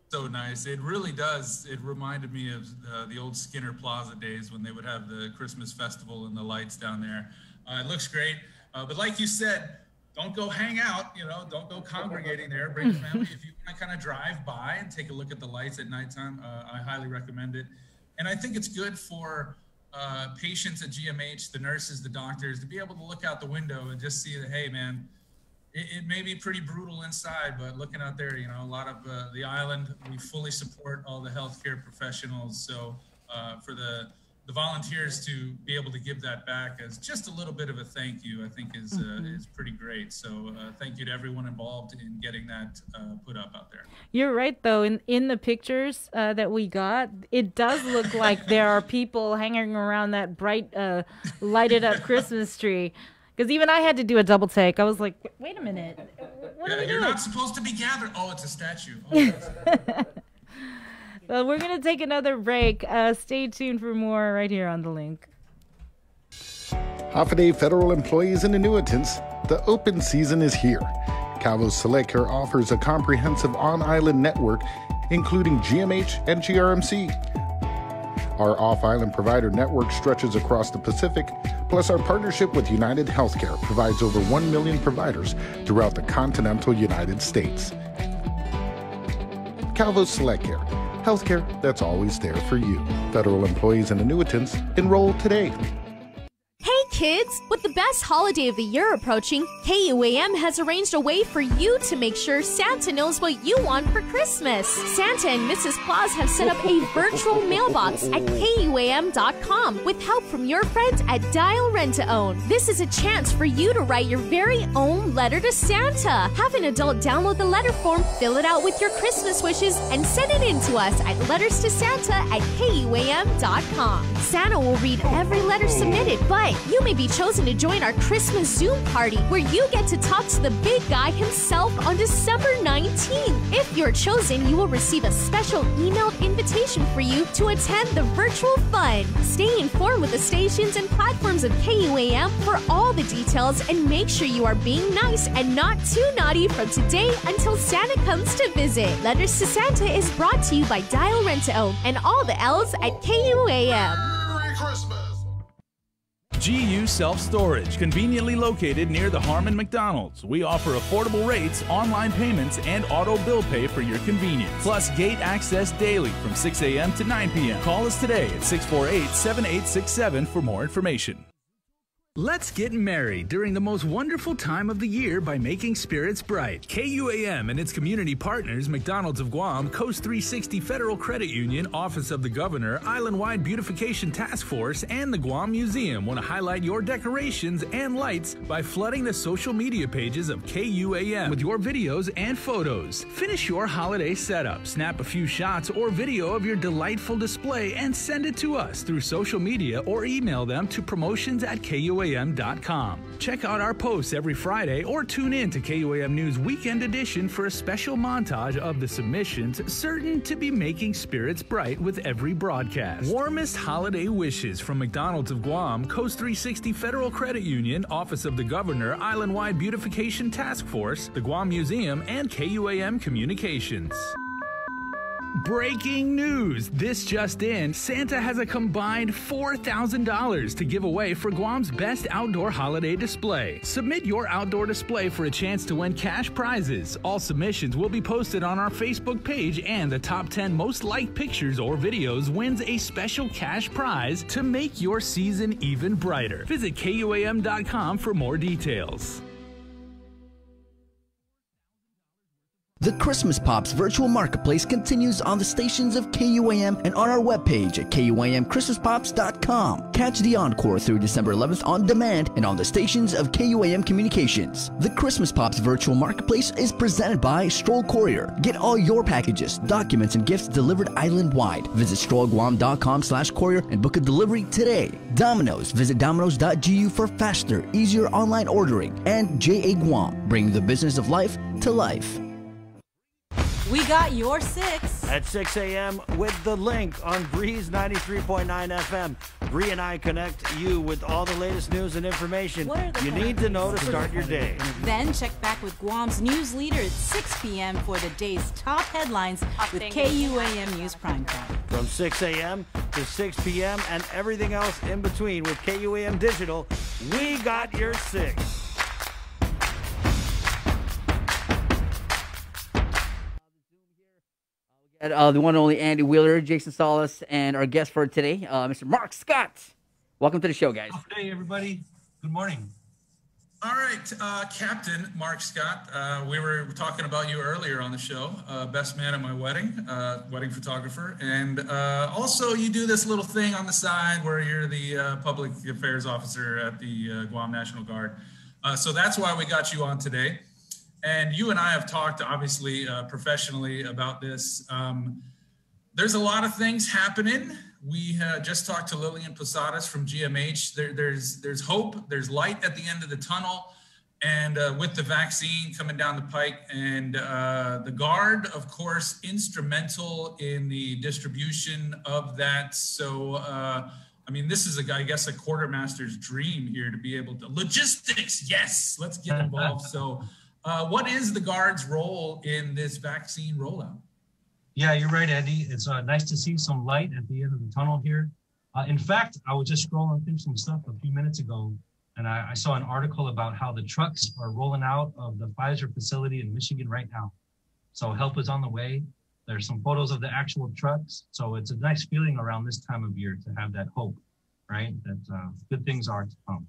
So nice. It really does. It reminded me of the old Skinner Plaza days when they would have the Christmas festival and the lights down there. It looks great. But like you said, don't go hang out, don't go congregating there. Bring your family. If you want to kind of drive by and take a look at the lights at nighttime, I highly recommend it. And I think it's good for patients at GMH, the nurses, the doctors, to be able to look out the window and just see that, hey, man, it may be pretty brutal inside, but looking out there, a lot of the island, we fully support all the healthcare professionals. So for the volunteers to be able to give that back as just a little bit of a thank you, I think is pretty great. So thank you to everyone involved in getting that put up out there. You're right, though. In the pictures that we got, it does look like there are people hanging around that bright, lighted up Christmas tree. Because even I had to do a double take. I was like, wait a minute. What are we you're doing? not supposed to be gathered. Oh, it's a statue. Oh, well, we're going to take another break. Stay tuned for more right here on The Link. Holiday federal employees and annuitants, the open season is here. Calvo's Select Care offers a comprehensive on-island network, including GMH and GRMC. Our off-island provider network stretches across the Pacific, plus our partnership with United Healthcare provides over 1 million providers throughout the continental United States. Calvo's Select Care, healthcare that's always there for you. Federal employees and annuitants, enroll today. Hey kids! With the best holiday of the year approaching, KUAM has arranged a way for you to make sure Santa knows what you want for Christmas. Santa and Mrs. Claus have set up a virtual mailbox at KUAM.com with help from your friends at Dial Rent to Own. This is a chance for you to write your very own letter to Santa. Have an adult download the letter form, fill it out with your Christmas wishes, and send it in to us at letterstosanta@KUAM.com. Santa will read every letter submitted, but you may be chosen to join our Christmas Zoom party where you get to talk to the big guy himself on December 19th. If you're chosen, you will receive a special emailed invitation for you to attend the virtual fun. Stay informed with the stations and platforms of KUAM for all the details, and make sure you are being nice and not too naughty from today until Santa comes to visit. Letters to Santa is brought to you by Dial Rent to Own and all the L's at KUAM. Merry Christmas! GU Self-Storage, conveniently located near the Harmon McDonald's. We offer affordable rates, online payments, and auto bill pay for your convenience. Plus gate access daily from 6 a.m. to 9 p.m. Call us today at 648-7867 for more information. Let's get merry during the most wonderful time of the year by making spirits bright. KUAM and its community partners, McDonald's of Guam, Coast 360 Federal Credit Union, Office of the Governor, Island-Wide Beautification Task Force, and the Guam Museum want to highlight your decorations and lights by flooding the social media pages of KUAM with your videos and photos. Finish your holiday setup, snap a few shots or video of your delightful display, and send it to us through social media or email them to promotions@KUAM.com. Check out our posts every Friday or tune in to KUAM News Weekend Edition for a special montage of the submissions certain to be making spirits bright with every broadcast. Warmest holiday wishes from McDonald's of Guam, Coast 360 Federal Credit Union, Office of the Governor, Island-Wide Beautification Task Force, the Guam Museum, and KUAM Communications. Breaking news! This just in, Santa has a combined $4,000 to give away for Guam's best outdoor holiday display. Submit your outdoor display for a chance to win cash prizes. All submissions will be posted on our Facebook page, and the top 10 most liked pictures or videos wins a special cash prize to make your season even brighter. Visit KUAM.com for more details. The Christmas Pops virtual marketplace continues on the stations of KUAM and on our webpage at KUAMChristmasPops.com. Catch the encore through December 11th on demand and on the stations of KUAM Communications. The Christmas Pops virtual marketplace is presented by Stroll Courier. Get all your packages, documents, and gifts delivered island-wide. Visit strollguam.com/courier and book a delivery today. Domino's. Visit Domino's.gu for faster, easier online ordering. And JA Guam, bringing the business of life to life. We got your 6. At 6 a.m. with the link on Breeze 93.9 FM. Bree and I connect you with all the latest news and information you need to know to start your day. Then check back with Guam's news leader at 6 p.m. for the day's top headlines with KUAM News Primetime. From 6 a.m. to 6 p.m. and everything else in between with KUAM Digital, we got your 6. The one and only Andy Wheeler, Jason Salas, and our guest for today, Mr. Mark Scott. Welcome to the show, guys. Good day, everybody. Good morning. All right, Captain Mark Scott. We were talking about you earlier on the show. Best man at my wedding, wedding photographer. And also you do this little thing on the side where you're the public affairs officer at the Guam National Guard. So that's why we got you on today. And you and I have talked, obviously, professionally about this. There's a lot of things happening. We just talked to Lillian Posadas from GMH. There's hope. There's light at the end of the tunnel. And with the vaccine coming down the pike, and the Guard, of course, instrumental in the distribution of that. So, I mean, this is, I guess, a quartermaster's dream here to be able to... Logistics, yes, let's get involved. So... what is the Guard's role in this vaccine rollout? Yeah, you're right, Andy. It's nice to see some light at the end of the tunnel here. In fact, I was just scrolling through some stuff a few minutes ago, and I saw an article about how the trucks are rolling out of the Pfizer facility in Michigan right now. So help is on the way. There's some photos of the actual trucks. So it's a nice feeling around this time of year to have that hope, right? That good things are to come,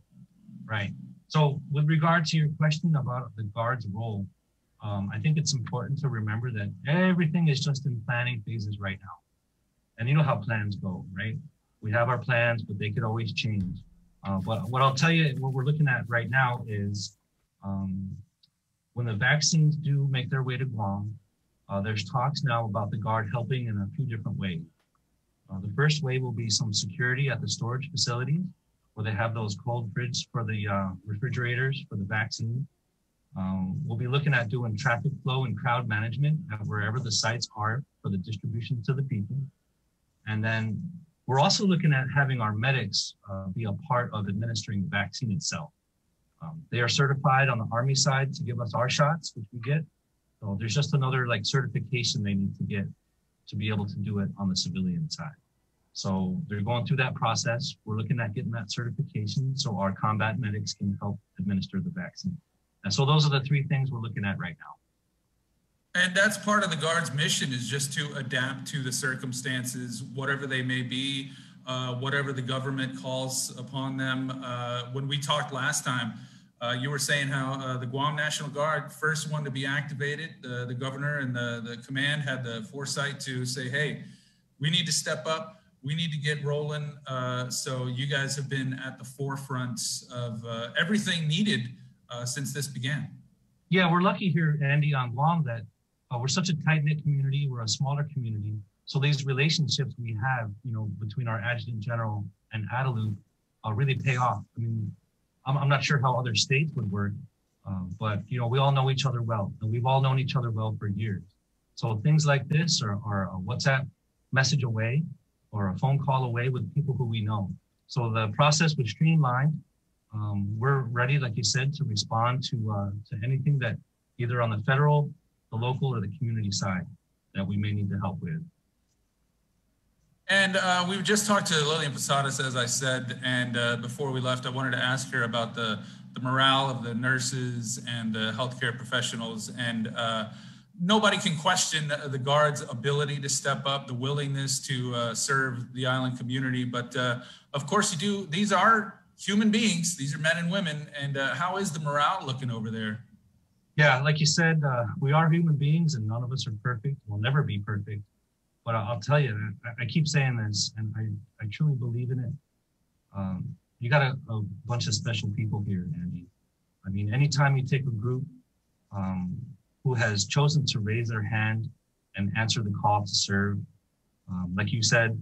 right? So with regard to your question about the Guard's role, I think it's important to remember that everything is just in planning phases right now. And you know how plans go, right? We have our plans, but they could always change. But what I'll tell you, what we're looking at right now is when the vaccines do make their way to Guam, there's talks now about the Guard helping in a few different ways. The first way will be some security at the storage facilities, where they have those cold fridges for the refrigerators for the vaccine. We'll be looking at doing traffic flow and crowd management at wherever the sites are for the distribution to the people. And then we're also looking at having our medics be a part of administering the vaccine itself. They are certified on the Army side to give us our shots, which we get. So there's just another like certification they need to get to be able to do it on the civilian side. So they're going through that process. We're looking at getting that certification so our combat medics can help administer the vaccine. And so those are the three things we're looking at right now. And that's part of the Guard's mission, is just to adapt to the circumstances, whatever they may be, whatever the government calls upon them. When we talked last time, you were saying how the Guam National Guard, first one to be activated, the governor and the command had the foresight to say, hey, we need to step up. We need to get rolling. So you guys have been at the forefront of everything needed since this began. Yeah, we're lucky here, Andy, on Guam that we're such a tight-knit community. We're a smaller community. So these relationships we have, between our adjutant general and Adelup really pay off. I mean, I'm not sure how other states would work, but, we all know each other well, and we've all known each other well for years. So things like this are a WhatsApp message away or a phone call away with people who we know. So the process was streamlined. We're ready, like you said, to respond to anything that either on the federal, the local, or the community side that we may need to help with. And we just talked to Lillian Posadas, as I said, and before we left, I wanted to ask her about the morale of the nurses and the healthcare professionals. And nobody can question the Guard's ability to step up, the willingness to serve the island community. But of course you do, these are human beings, these are men and women. And how is the morale looking over there? Yeah, like you said, we are human beings and none of us are perfect. We'll never be perfect. But I'll tell you, I keep saying this, and I truly believe in it. You got a bunch of special people here, Andy. I mean, anytime you take a group who has chosen to raise their hand and answer the call to serve, like you said,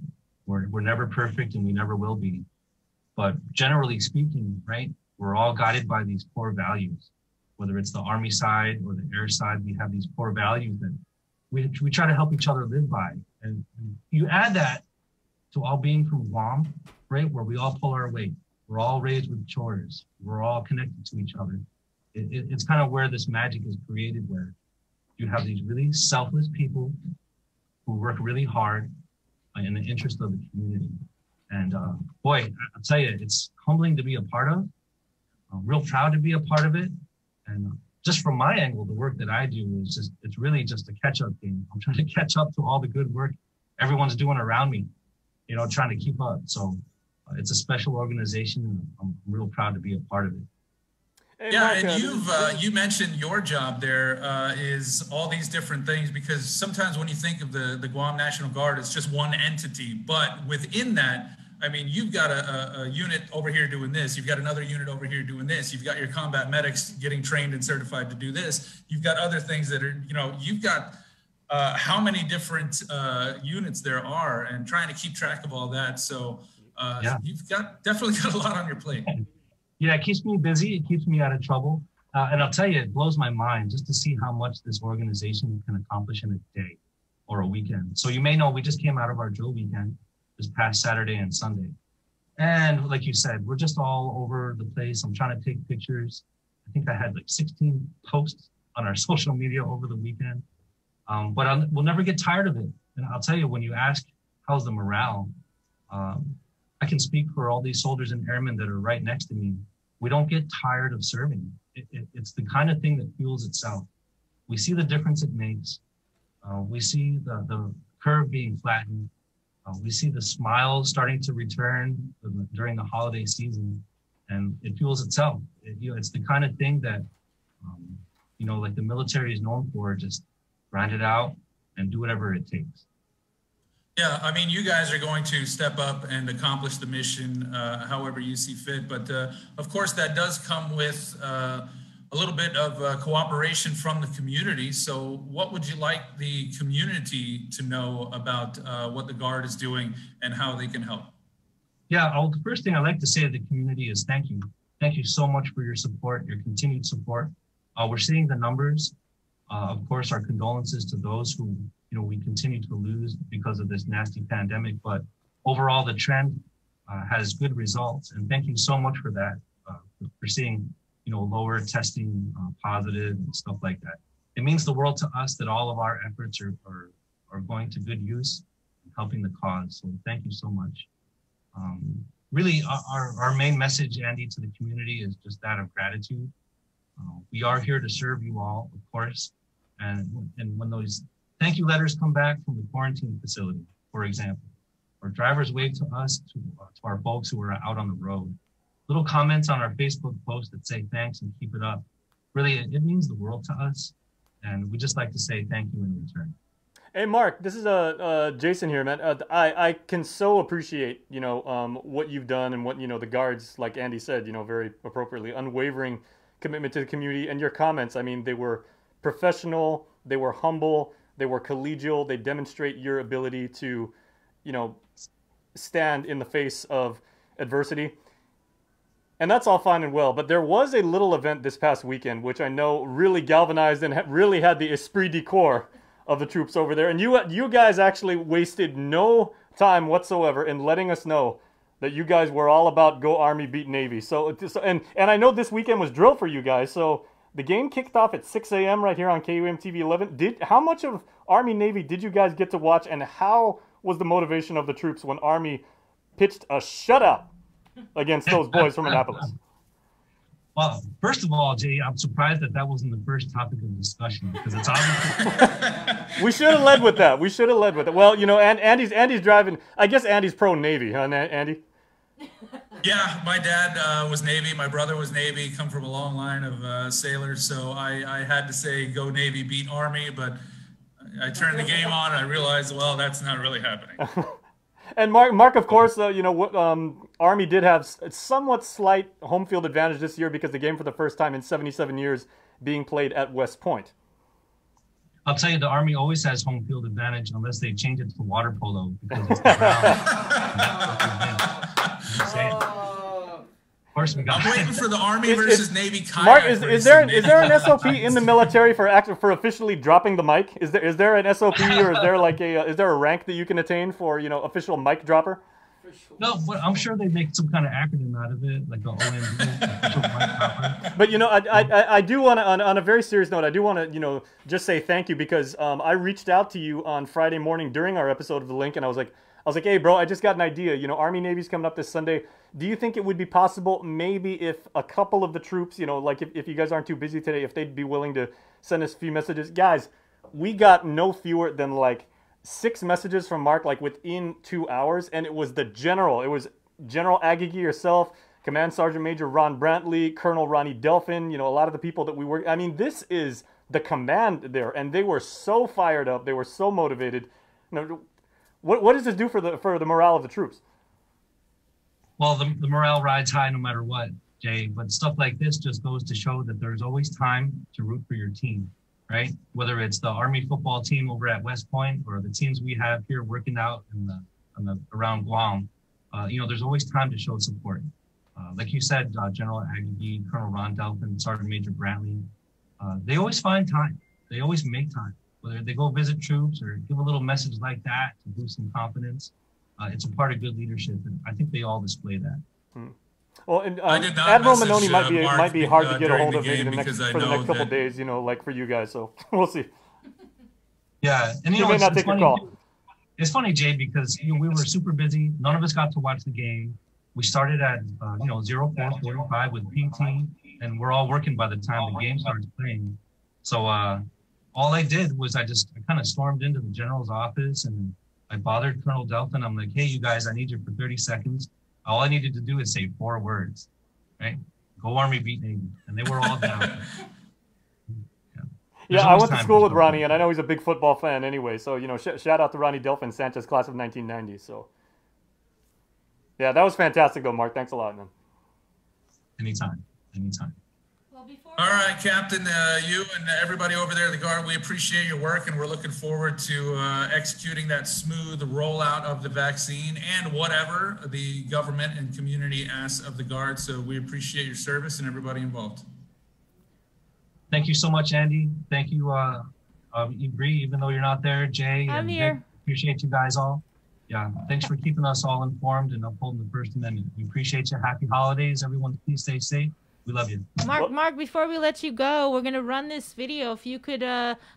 we're never perfect and we never will be. But generally speaking, right, we're all guided by these core values. Whether it's the Army side or the air side, we have these core values that we try to help each other live by. And you add that to all being from Guam, right, where we all pull our weight. We're all raised with chores. We're all connected to each other. It's kind of where this magic is created, where you have these really selfless people who work really hard in the interest of the community. And boy, I'll tell you, it's humbling to be a part of. I'm real proud to be a part of it. And just from my angle, the work that I do is it's really just a catch-up game. I'm trying to catch up to all the good work everyone's doing around me, trying to keep up. So it's a special organization, and I'm real proud to be a part of it. Yeah, and you mentioned your job there is all these different things, because sometimes when you think of the Guam National Guard, it's just one entity. But within that, I mean, you've got a unit over here doing this. You've got another unit over here doing this. You've got your combat medics getting trained and certified to do this. You've got other things that are, you've got how many different units there are, and trying to keep track of all that. So you've definitely got a lot on your plate. Yeah, it keeps me busy. It keeps me out of trouble. And I'll tell you, it blows my mind just to see how much this organization can accomplish in a day or a weekend. So you may know we just came out of our drill weekend this past Saturday and Sunday. And like you said, we're just all over the place. I'm trying to take pictures. I think I had like 16 posts on our social media over the weekend. But we'll never get tired of it. And I'll tell you, when you ask, how's the morale? I can speak for all these soldiers and airmen that are right next to me. We don't get tired of serving. It's the kind of thing that fuels itself. We see the difference it makes. We see the curve being flattened. We see the smiles starting to return during the holiday season, and it fuels itself. It's the kind of thing that, like the military is known for, just grind it out and do whatever it takes. Yeah, I mean, you guys are going to step up and accomplish the mission however you see fit. But of course, that does come with a little bit of cooperation from the community. So what would you like the community to know about what the Guard is doing and how they can help? Yeah, the first thing I'd like to say to the community is thank you. Thank you so much for your support, your continued support. We're seeing the numbers. Of course, our condolences to those who we continue to lose because of this nasty pandemic, but overall the trend has good results. And thank you so much for that, for seeing, lower testing positive and stuff like that. It means the world to us that all of our efforts are going to good use. helping the cause. So thank you so much. Really, our main message, Andy, to the community is just that of gratitude. We are here to serve you all, of course. And when those thank you letters come back from the quarantine facility, for example, or drivers wave to us, to our folks who are out on the road, little comments on our Facebook post that say thanks and keep it up. Really, it means the world to us. And we just like to say thank you in return. Hey, Mark, this is Jason here, man. I can so appreciate, what you've done and what, the guards, like Andy said, very appropriately, unwavering commitment to the community. And your comments, I mean, they were professional, they were humble, they were collegial. They demonstrate your ability to, stand in the face of adversity. And that's all fine and well. But there was a little event this past weekend, which I know really galvanized and really had the esprit de corps of the troops over there. And you guys actually wasted no time whatsoever in letting us know that you guys were all about go Army, beat Navy. And I know this weekend was drill for you guys. So the game kicked off at 6 a.m. right here on KUAM TV 11. How much of Army Navy did you guys get to watch, and how was the motivation of the troops when Army pitched a shutout against those boys from Annapolis? Well, first of all, Jay, I'm surprised that wasn't the first topic of discussion, because it's obviously... We should have led with that. Well, and Andy's driving. I guess Andy's pro Navy, huh, Andy? Yeah, my dad was Navy. My brother was Navy. Come from a long line of sailors, so I had to say go Navy, beat Army. But I turned the game on and I realized, well, that's not really happening. And Mark, of course, Army did have somewhat slight home field advantage this year because the game for the first time in 77 years being played at West Point. I'll tell you, the Army always has home field advantage unless they change it to water polo because it's the ground. Of course, I'm waiting for the Army versus Navy kayak. Mark, is there an SOP in the military for officially dropping the mic? Is there an SOP, or is there is there a rank that you can attain for official mic dropper? No, but I'm sure they make some kind of acronym out of it, like the OMD. But I do want to, on a very serious note, I do want to just say thank you, because I reached out to you on Friday morning during our episode of The Link, and I was like, hey, bro, I just got an idea. Army Navy's coming up this Sunday. Do you think it would be possible, maybe if a couple of the troops, if you guys aren't too busy today, if they'd be willing to send us a few messages? Guys, we got no fewer than 6 messages from Mark within 2 hours, and it was the general. It was General Agigi, yourself, Command Sergeant Major Ron Brantley, Colonel Ronnie Delphin, a lot of the people that we work. I mean, this is the command there, and they were so fired up. They were so motivated. What does this do for the morale of the troops? Well, the morale rides high no matter what, Jay. But stuff like this just goes to show that there's always time to root for your team, right? Whether it's the Army football team over at West Point or the teams we have here working out around Guam, there's always time to show support. Like you said, General Aggie, Colonel Ron Delphin, Sergeant Major Brantley, they always find time. They always make time. Whether they go visit troops or give a little message like that to boost some confidence, it's a part of good leadership, and I think they all display that. Well, and Admiral Manoni might be hard to get a hold of maybe for the next couple days, for you guys. So we'll see. Yeah, and may not take your call. It's funny, Jay, because we were super busy. None of us got to watch the game. We started at 04:45 with PT, and we're all working by the time the game starts playing. So all I did was I kind of stormed into the general's office and I bothered Colonel Delphin. I'm like, hey, you guys, I need you for 30 seconds. All I needed to do is say 4 words, right? Go Army, beat Navy. And they were all down. Yeah, I went to school with Ronnie, and I know he's a big football fan anyway. So, shout out to Ronnie Delphin, Sanchez class of 1990. So, yeah, that was fantastic, though, Mark. Thanks a lot, man. Anytime. All right, Captain, you and everybody over there at the Guard, we appreciate your work, and we're looking forward to executing that smooth rollout of the vaccine and whatever the government and community asks of the Guard. So we appreciate your service and everybody involved. Thank you so much, Andy. Thank you, Bree, even though you're not there, Jay. I'm here. Appreciate you guys all. Yeah, thanks for keeping us all informed and upholding the First Amendment. We appreciate you. Happy holidays, everyone. Please stay safe. We love you. Mark, before we let you go, we're going to run this video. If you could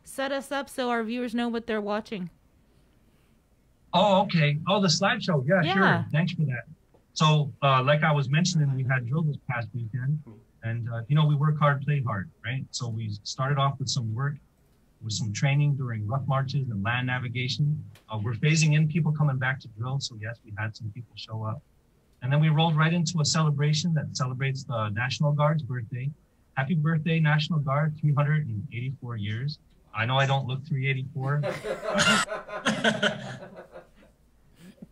set us up so our viewers know what they're watching. Oh, okay. Oh, the slideshow. Yeah, sure. Thanks for that. So, like I was mentioning, we had drill this past weekend, and we work hard, play hard, right? So we started off with some work, with some training during rough marches and land navigation. We're phasing in people coming back to drill, so yes, we had some people show up. And then we rolled right into a celebration that celebrates the National Guard's birthday. Happy birthday, National Guard, 384 years. I know I don't look 384,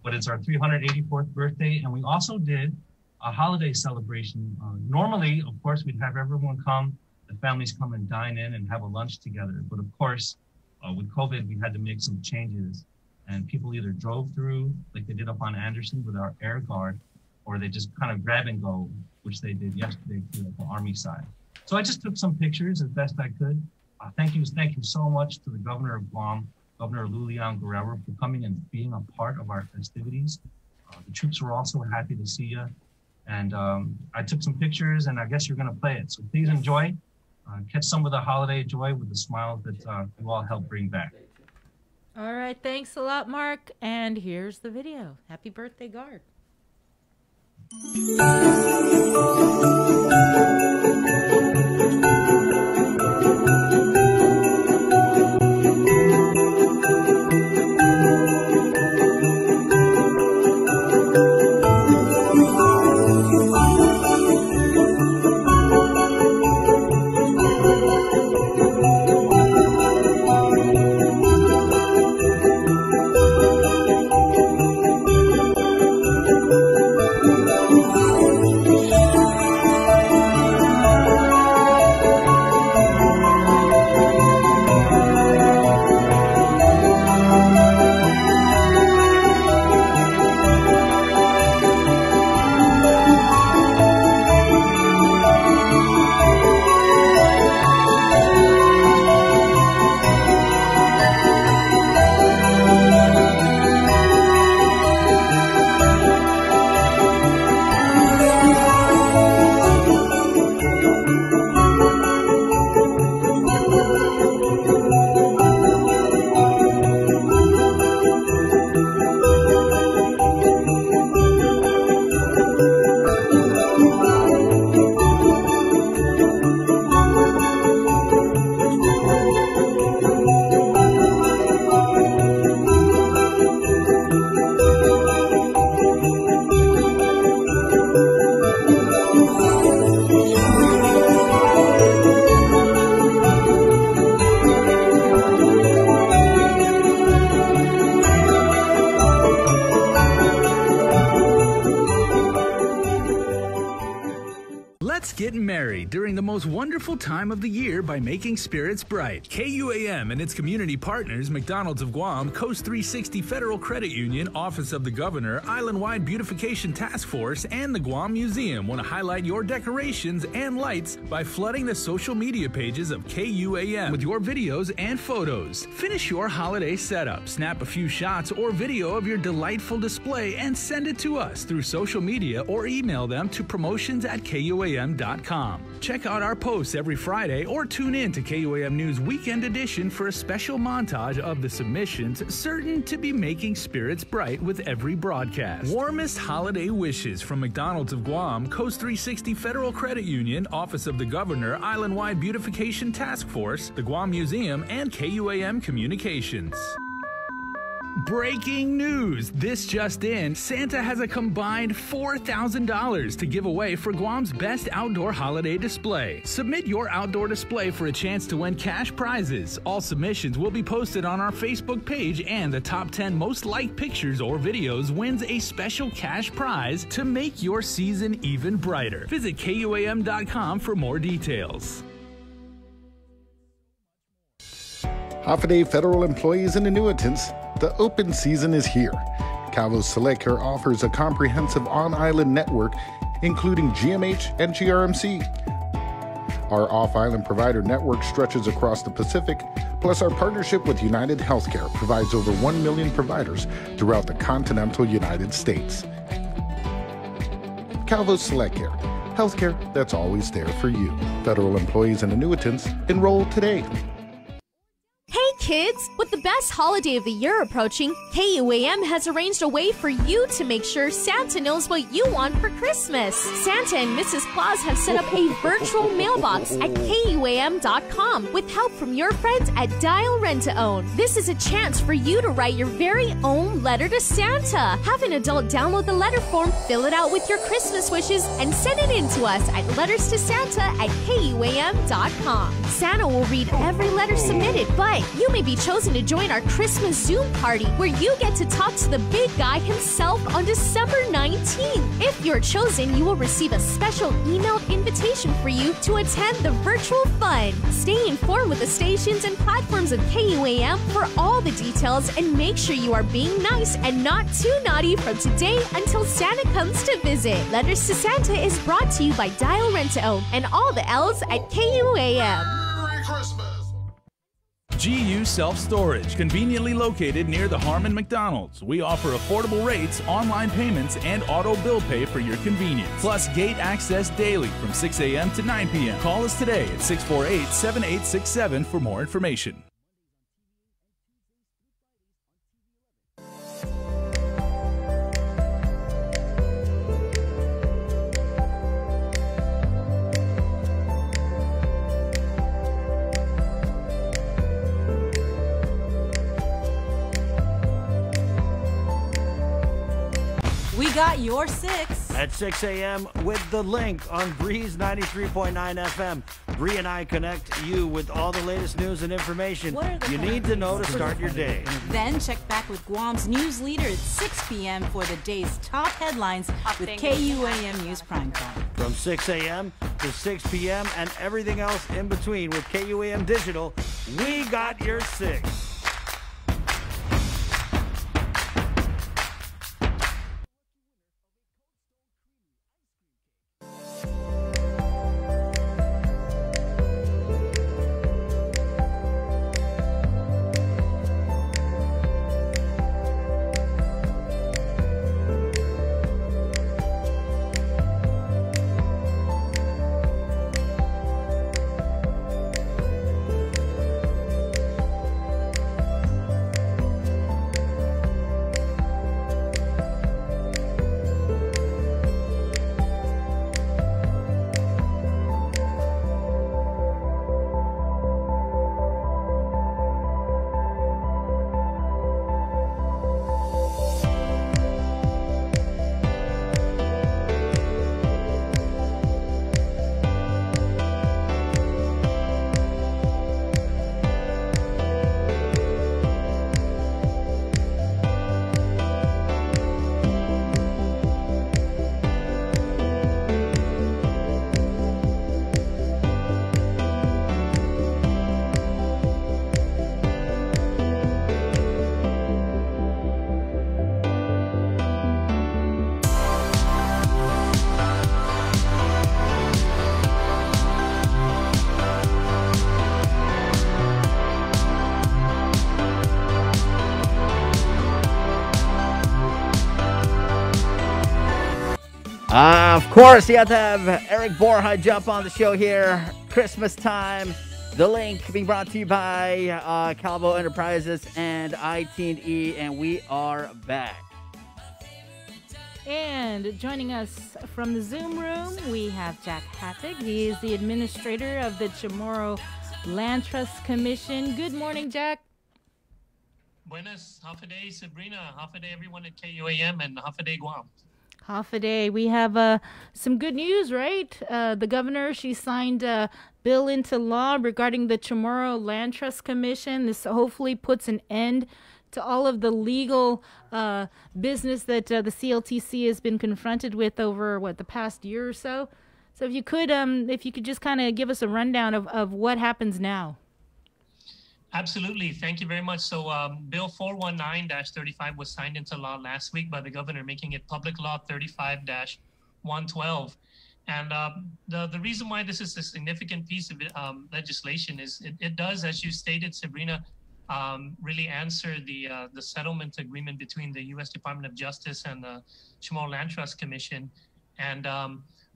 but it's our 384th birthday. And we also did a holiday celebration. Normally, of course, we'd have everyone come, the families come and dine in and have a lunch together. But of course, with COVID, we had to make some changes. And people either drove through, like they did up on Anderson with our Air Guard, or they just kind of grab and go, which they did yesterday through the Army side. So I just took some pictures as best I could. Thank you so much to the Governor of Guam, Governor Lulian Guerrero, for coming and being a part of our festivities. The troops were also happy to see you. And I took some pictures, and I guess you're going to play it. So please enjoy. Catch some of the holiday joy with the smiles that you all helped bring back. All right. Thanks a lot, Mark. And here's the video. Happy birthday, Guard. During the most wonderful time of the year by making spirits bright. KUAM and its community partners, McDonald's of Guam, Coast 360 Federal Credit Union, Office of the Governor, Island-Wide Beautification Task Force, and the Guam Museum want to highlight your decorations and lights by flooding the social media pages of KUAM with your videos and photos. Finish your holiday setup, snap a few shots or video of your delightful display, and send it to us through social media or email them to promotions@KUAM.com. Check out our posts every Friday or tune in to KUAM News Weekend Edition for a special montage of the submissions certain to be making spirits bright with every broadcast. Warmest holiday wishes from McDonald's of Guam, Coast 360 Federal Credit Union, Office of the Governor, Island-Wide Beautification Task Force, the Guam Museum, and KUAM Communications. Breaking news! This just in, Santa has a combined $4,000 to give away for Guam's best outdoor holiday display. Submit your outdoor display for a chance to win cash prizes. All submissions will be posted on our Facebook page, and the top 10 most liked pictures or videos wins a special cash prize to make your season even brighter. Visit KUAM.com for more details. Holiday federal employees and annuitants, the open season is here. Calvo's Select Care offers a comprehensive on-island network, including GMH and GRMC. Our off-island provider network stretches across the Pacific, plus our partnership with United Healthcare provides over 1 million providers throughout the continental United States. Calvo's Select Care, healthcare that's always there for you. Federal employees and annuitants, enroll today. Hey kids? With the best holiday of the year approaching, KUAM has arranged a way for you to make sure Santa knows what you want for Christmas. Santa and Mrs. Claus have set up a virtual mailbox at KUAM.com with help from your friends at Dial Rent to Own. This is a chance for you to write your very own letter to Santa. Have an adult download the letter form, fill it out with your Christmas wishes, and send it in to us at letterstosanta@KUAM.com. Santa will read every letter submitted, but you may be chosen to join our Christmas Zoom party where you get to talk to the big guy himself on December 19th. If you're chosen, you will receive a special emailed invitation for you to attend the virtual fun. Stay informed with the stations and platforms of KUAM for all the details, and make sure you are being nice and not too naughty from today until Santa comes to visit. Letters to Santa is brought to you by Dial Rent to Own and all the L's at KUAM. Merry Christmas! GU Self-Storage, conveniently located near the Harmon McDonald's. We offer affordable rates, online payments, and auto bill pay for your convenience. Plus gate access daily from 6 a.m. to 9 p.m. Call us today at 648-7867 for more information. We got your 6. At 6 a.m. with The Link on Breeze 93.9 FM. Bree and I connect you with all the latest news and information you need to know to start your day. Then check back with Guam's news leader at 6 p.m. for the day's top headlines with KUAM News Primetime. From 6 a.m. to 6 p.m. and everything else in between with KUAM Digital, we got your 6. Of course, you have to have Eric Borja jump on the show here. Christmas time. The Link being brought to you by Calvo Enterprises and I-Team-E, and we are back. And joining us from the Zoom room, we have Jack Hattig. He is the administrator of the Chamorro Land Trust Commission. Good morning, Jack. Buenas, Hafaday Sabrina, Hafaday everyone at KUAM, and Hafaday Guam. Hafaday, we have some good news, right? The governor, she signed a bill into law regarding the Chamorro Land Trust Commission. This hopefully puts an end to all of the legal business that the CLTC has been confronted with over, the past year or so. So if you could just kind of give us a rundown of what happens now. Absolutely. Thank you very much. So Bill 419-35 was signed into law last week by the governor, making it Public Law 35-112. And the reason why this is a significant piece of legislation is it does, as you stated, Sabrina, really answer the settlement agreement between the U.S. Department of Justice and the Chamorro Land Trust Commission. And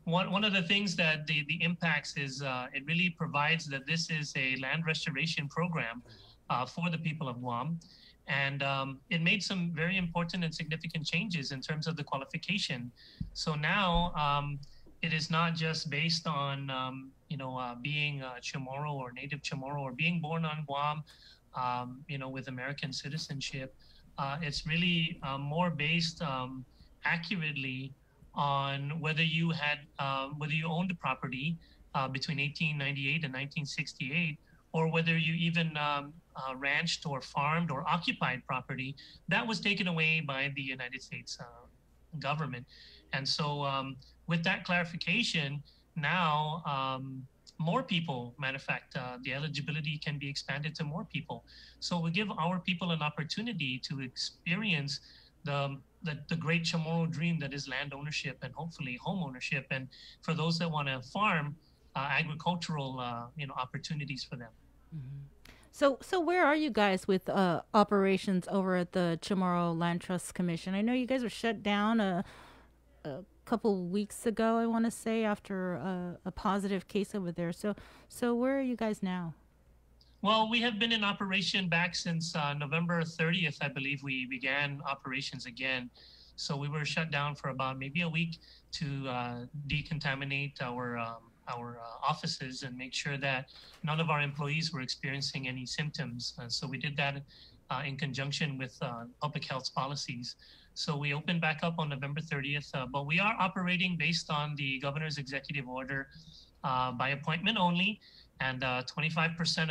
one of the things that the impacts is it really provides that this is a land restoration program for the people of Guam. And it made some very important and significant changes in terms of the qualification. So now it is not just based on, being Chamorro or native Chamorro or being born on Guam, with American citizenship. It's really more based accurately on whether you owned a property between 1898 and 1968, or whether you even ranched or farmed or occupied property that was taken away by the United States government. And so with that clarification, now more people, matter of fact, the eligibility can be expanded to more people. So we give our people an opportunity to experience the great Chamorro dream that is land ownership and hopefully home ownership. And for those that want to farm, agricultural, opportunities for them. Mm-hmm. So where are you guys with operations over at the Chamorro Land Trust Commission? I know you guys were shut down a couple weeks ago, I want to say, after a positive case over there. So where are you guys now? Well, we have been in operation back since November 30th, I believe we began operations again. So we were shut down for about maybe a week to decontaminate our offices and make sure that none of our employees were experiencing any symptoms. So we did that in conjunction with public health policies. So we opened back up on November 30th, but we are operating based on the governor's executive order by appointment only, and 25%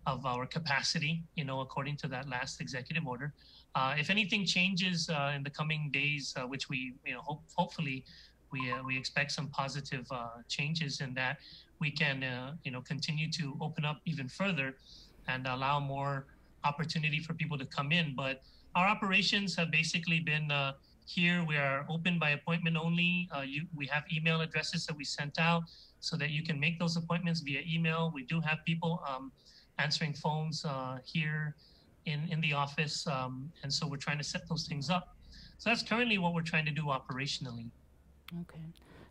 of our capacity, according to that last executive order. If anything changes in the coming days, which we, hopefully we expect some positive changes in that, we can, continue to open up even further and allow more opportunity for people to come in. But our operations have basically been here. We are open by appointment only. We have email addresses that we sent out so that you can make those appointments via email. We do have people answering phones here in the office. And so we're trying to set those things up. So that's currently what we're trying to do operationally. Okay.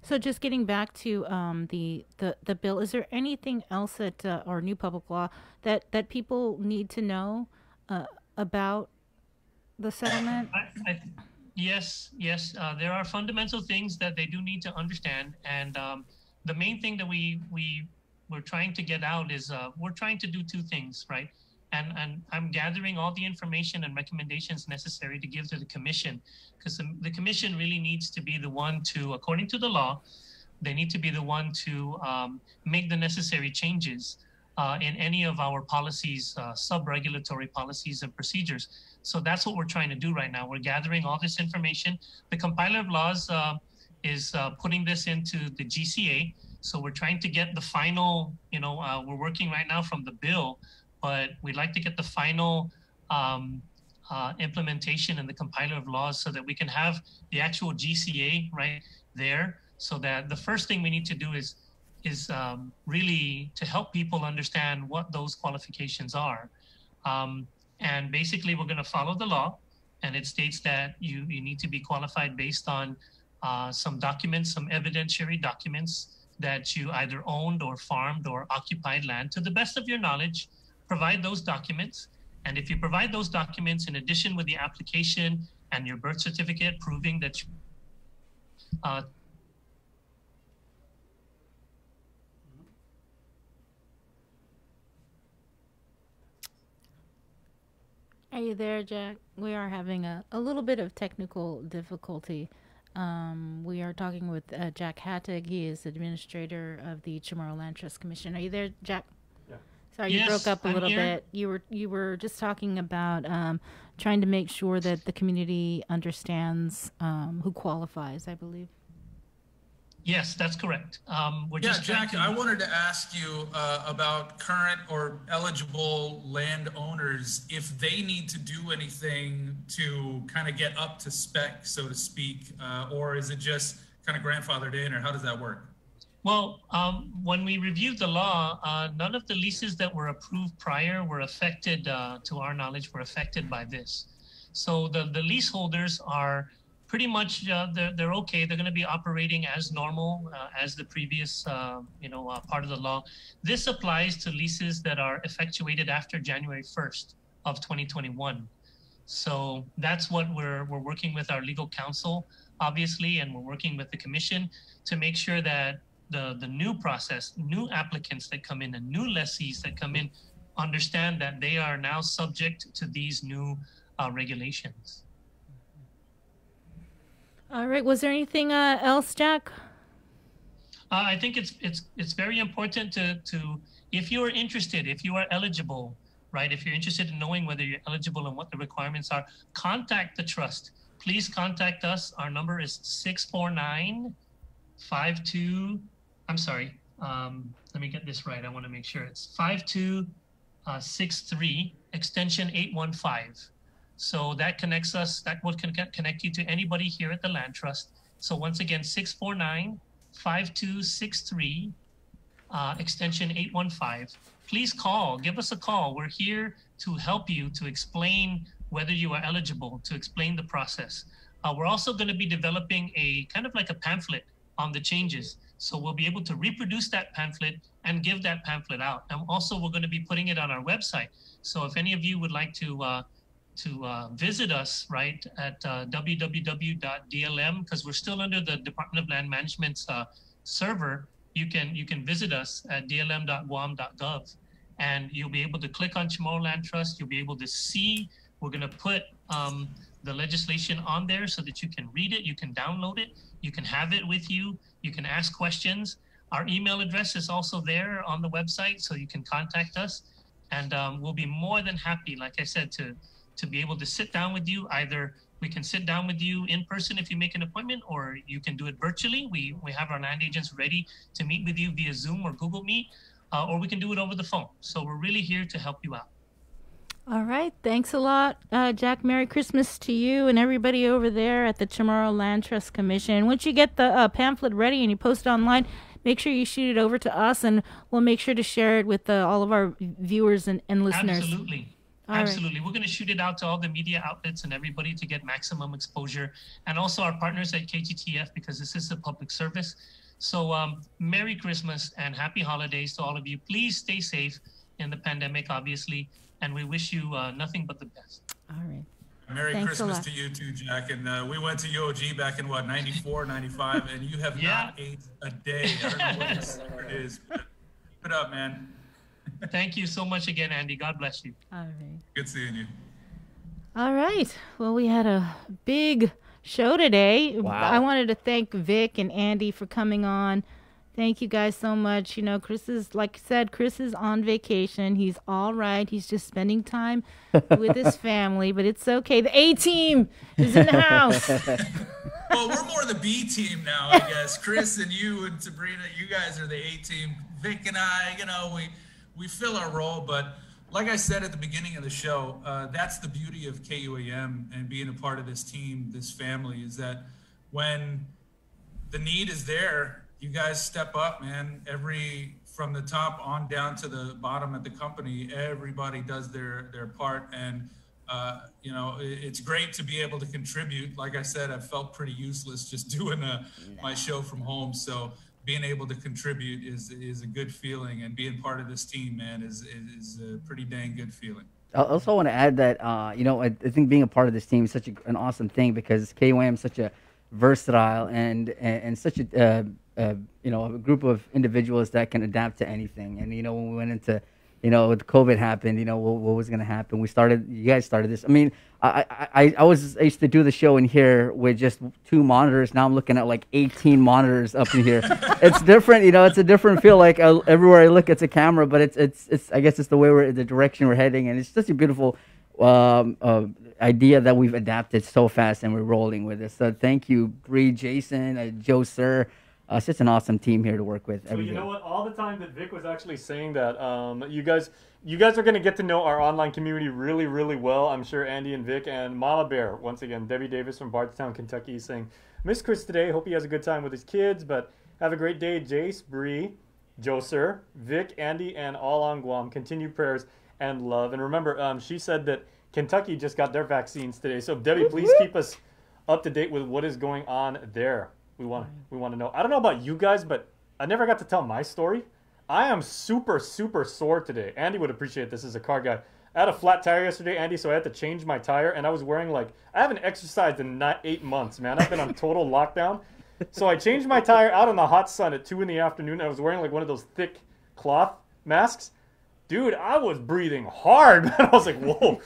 So just getting back to the bill, is there anything else that our new public law that people need to know about the settlement? Yes. There are fundamental things that they do need to understand, and the main thing that we're trying to get out is we're trying to do two things, right? And I'm gathering all the information and recommendations necessary to give to the commission, because the commission really needs to be the one to, according to the law, they need to be the one to make the necessary changes in any of our policies, sub-regulatory policies and procedures. So that's what we're trying to do right now. We're gathering all this information. The compiler of laws is putting this into the GCA. So we're trying to get the final, we're working right now from the bill, but we'd like to get the final implementation in the compiler of laws so that we can have the actual GCA right there. So that the first thing we need to do is really to help people understand what those qualifications are. And basically, we're going to follow the law, and it states that you need to be qualified based on some documents, some evidentiary documents that you either owned or farmed or occupied land. To the best of your knowledge, provide those documents. And if you provide those documents in addition with the application and your birth certificate proving that you Are you there, Jack? We are having a little bit of technical difficulty. We are talking with Jack Hattig. He is administrator of the Chamorro Land Trust Commission. Are you there, Jack? Yeah. Sorry, Yes, you broke up a I'm little here. bit. You were just talking about trying to make sure that the community understands who qualifies, I believe. Yes, that's correct. We're Yeah, just trying Jack, to- I wanted to ask you about current or eligible landowners, if they need to do anything to kind of get up to spec, so to speak, or is it just kind of grandfathered in, or how does that work? Well, when we reviewed the law, none of the leases that were approved prior were affected, to our knowledge, were affected by this. So the leaseholders are pretty much they're okay. They're going to be operating as normal as the previous part of the law. This applies to leases that are effectuated after January 1st of 2021. So that's what we're working with our legal counsel, obviously, and we're working with the commission to make sure that the new process, new applicants that come in and new lessees that come in understand that they are now subject to these new regulations. All right. Was there anything else, Jack? I think it's very important to if you are interested, if you are eligible, right? If you're interested in knowing whether you're eligible and what the requirements are, contact the trust. Please contact us. Our number is 649-52. I'm sorry. Let me get this right. I want to make sure it's 5263 extension 815. So that connects us. That will connect you to anybody here at the Land Trust. So once again, 649-5263 extension 815. Please call. Give us a call. We're here to help you to explain whether you are eligible, to explain the process. We're also going to be developing a kind of like a pamphlet on the changes. So we'll be able to reproduce that pamphlet and give that pamphlet out. And also we're going to be putting it on our website. So if any of you would like to visit us, right, at www.dlm, because we're still under the Department of Land Management's server, you can visit us at dlm.guam.gov, and you'll be able to click on Chamorro Land Trust. You'll be able to see, we're going to put the legislation on there so that you can read it, you can download it, you can have it with you, you can ask questions. Our email address is also there on the website, so you can contact us, and we'll be more than happy, like I said, to be able to sit down with you. Either we can sit down with you in person if you make an appointment, or you can do it virtually. We have our land agents ready to meet with you via Zoom or Google Meet, or we can do it over the phone. So we're really here to help you out. All right. Thanks a lot, Jack. Merry Christmas to you and everybody over there at the Chamorro Land Trust Commission. Once you get the pamphlet ready and you post it online, make sure you shoot it over to us, and we'll make sure to share it with all of our viewers and listeners. Absolutely. Absolutely. We're going to shoot it out to all the media outlets and everybody to get maximum exposure, and also our partners at KGTF, because this is a public service. So Merry Christmas and Happy Holidays to all of you. Please stay safe in the pandemic, obviously, and we wish you nothing but the best. All right. Merry Thanks Christmas to you too, Jack. And we went to UOG back in, 94, 95, and you have not aged a day. I don't know what this is, but keep it up, man. Thank you so much again, Andy. God bless you. All right. Good seeing you. All right. Well, we had a big show today. Wow. I wanted to thank Vic and Andy for coming on. Thank you guys so much. You know, Chris is, like I said, Chris is on vacation. He's all right. He's just spending time with his family, but it's okay. The A-team is in the house. Well, we're more the B team now, I guess. Chris and you and Sabrina, you guys are the A team. Vic and I, we fill our role, but like I said at the beginning of the show, that's the beauty of KUAM and being a part of this team, this family, is that when the need is there, you guys step up, man. From the top on down to the bottom of the company, everybody does their part, and it's great to be able to contribute. Like I said, I felt pretty useless just doing my show from home, so being able to contribute is a good feeling, and being part of this team, man, is a pretty dang good feeling. I also want to add that, I think being a part of this team is such an awesome thing, because KUAM is such a versatile and such a group of individuals that can adapt to anything. And, when we went into, when COVID happened, what was going to happen? You guys started this. I mean, I used to do the show in here with just 2 monitors. Now I'm looking at like 18 monitors up in here. It's different, it's a different feel. Like everywhere I look, it's a camera, but it's I guess it's the direction we're heading. And it's just a beautiful idea that we've adapted so fast, and we're rolling with it. So thank you, Bree, Jason, Joe Sir. It's just an awesome team here to work with. So you know what? All the time that Vic was actually saying that, you guys are going to get to know our online community really, really well. I'm sure Andy and Vic and Mama Bear, once again, Debbie Davis from Bardstown, Kentucky, is saying, miss Chris today. Hope he has a good time with his kids, but have a great day. Jace, Bree, Joe Sir, Vic, Andy, and all on Guam. Continued prayers and love. And remember, she said that Kentucky just got their vaccines today. So Debbie, please keep us up to date with what is going on there. We want to know. I don't know about you guys, but I never got to tell my story. I am super, super sore today. Andy would appreciate this as a car guy. I had a flat tire yesterday, Andy, so I had to change my tire, and I was wearing I haven't exercised in 8 months, man. I've been on total lockdown. So I changed my tire out in the hot sun at 2 in the afternoon, and I was wearing one of those thick cloth masks. Dude, I was breathing hard, man. I was like, whoa.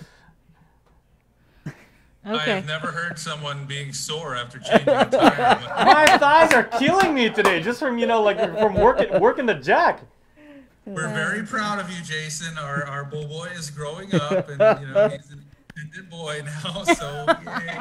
I have never heard someone being sore after changing a tire. My thighs are killing me today just from, from working the jack. We're very proud of you, Jason. Our bull boy is growing up, and he's an independent boy now, so yay.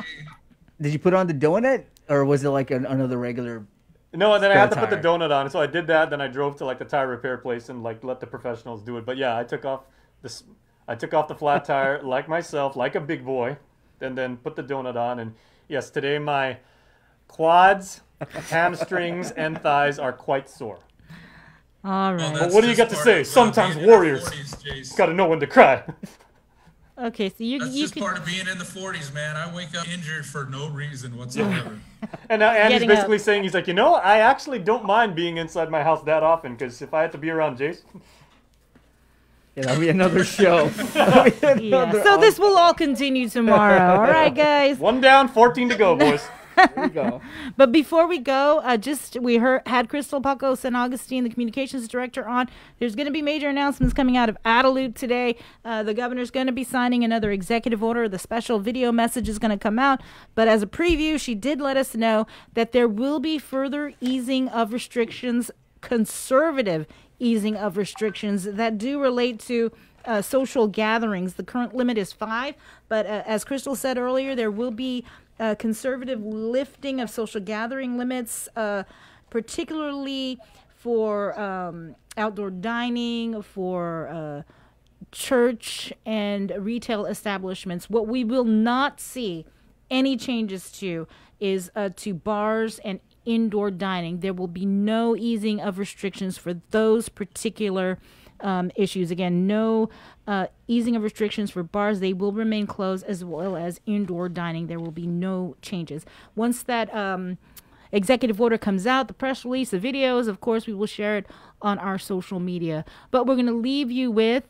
Did you put on the donut, or was it like another regular? No, and then I had to put the donut on, so I did that. Then I drove to the tire repair place and let the professionals do it. But yeah, I took off the flat tire like myself, like a big boy, and then put the donut on. And yes, today my quads, hamstrings, and thighs are quite sore. All right. But what do you got to say? Sometimes warriors got to know when to cry. Okay, so that's just part of being in the 40s, man. I wake up injured for no reason whatsoever. And now Andy's basically saying, he's like, I actually don't mind being inside my house that often, because if I had to be around Jason. Yeah, that'll be another show. So this will all continue tomorrow. All right, guys. 1 down, 14 to go, boys. There we go. But before we go, we had Crystal Paco San Augustine, the communications director, on. There's going to be major announcements coming out of Adelut today. The governor's going to be signing another executive order. The special video message is going to come out. But as a preview, she did let us know that there will be further easing of restrictions, conservative easing of restrictions that do relate to social gatherings. The current limit is 5. But as Crystal said earlier, there will be conservative lifting of social gathering limits, particularly for outdoor dining, for church and retail establishments. What we will not see any changes to is to bars and indoor dining. There will be no easing of restrictions for those particular issues. Again, no easing of restrictions for bars. They will remain closed, as well as indoor dining. There will be no changes. Once that executive order comes out, the press release, the videos, of course, we will share it on our social media. But we're going to leave you with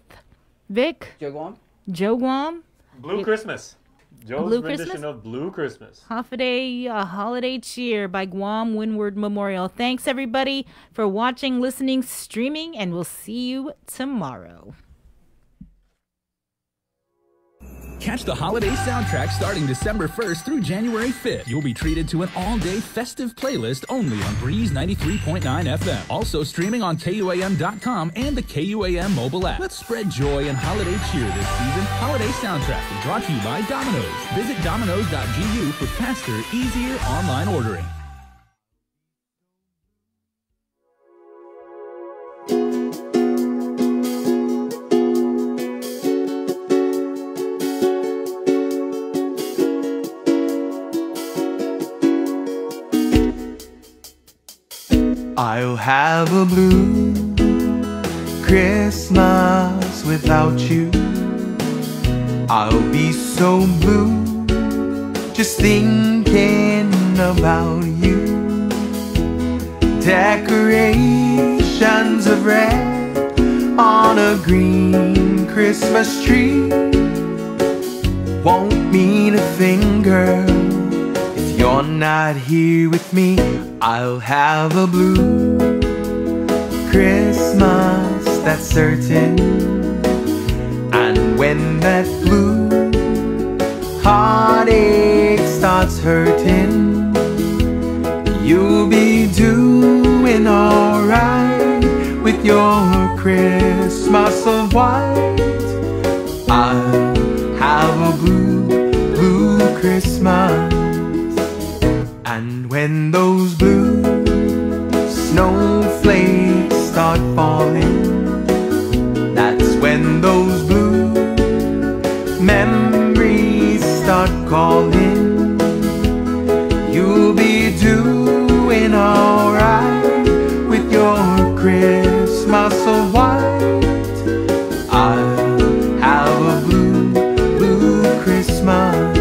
Vic. Joe Guam. Blue Christmas. Joe's rendition of Blue Christmas. Holiday Cheer by Guam Windward Memorial. Thanks, everybody, for watching, listening, streaming, and we'll see you tomorrow. Catch the holiday soundtrack starting December 1st through January 5th. You'll be treated to an all-day festive playlist only on Breeze 93.9 FM. Also streaming on KUAM.com and the KUAM mobile app. Let's spread joy and holiday cheer this season. Holiday soundtrack brought to you by Domino's. Visit Domino's.gu for faster, easier online ordering. I'll have a blue Christmas without you. I'll be so blue just thinking about you. Decorations of red on a green Christmas tree won't mean a thing, girl, if you're not here with me. I'll have a blue Christmas, that's certain. And when that blue heartache starts hurting, you'll be doing alright with your Christmas of white. I'll have a blue Christmas. And when those blue snowflakes start falling, that's when those blue memories start calling. You'll be doing alright with your Christmas of white. I'll have a blue Christmas.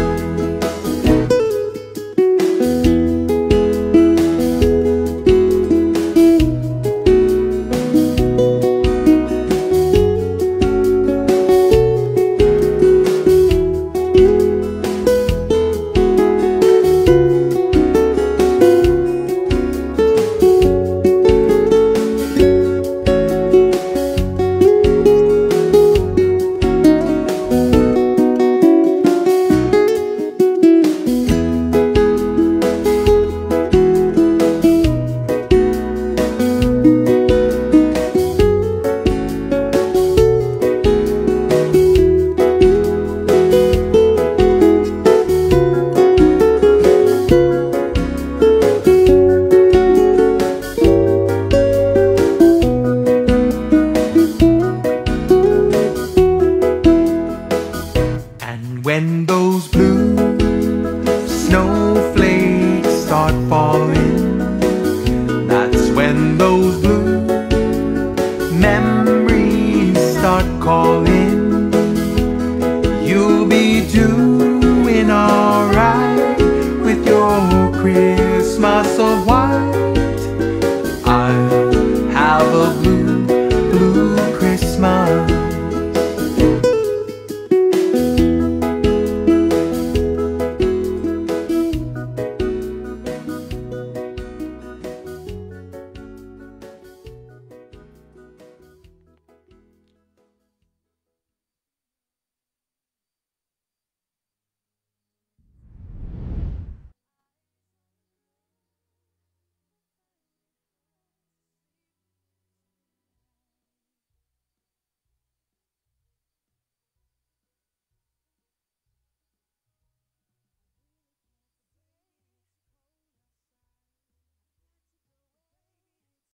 start calling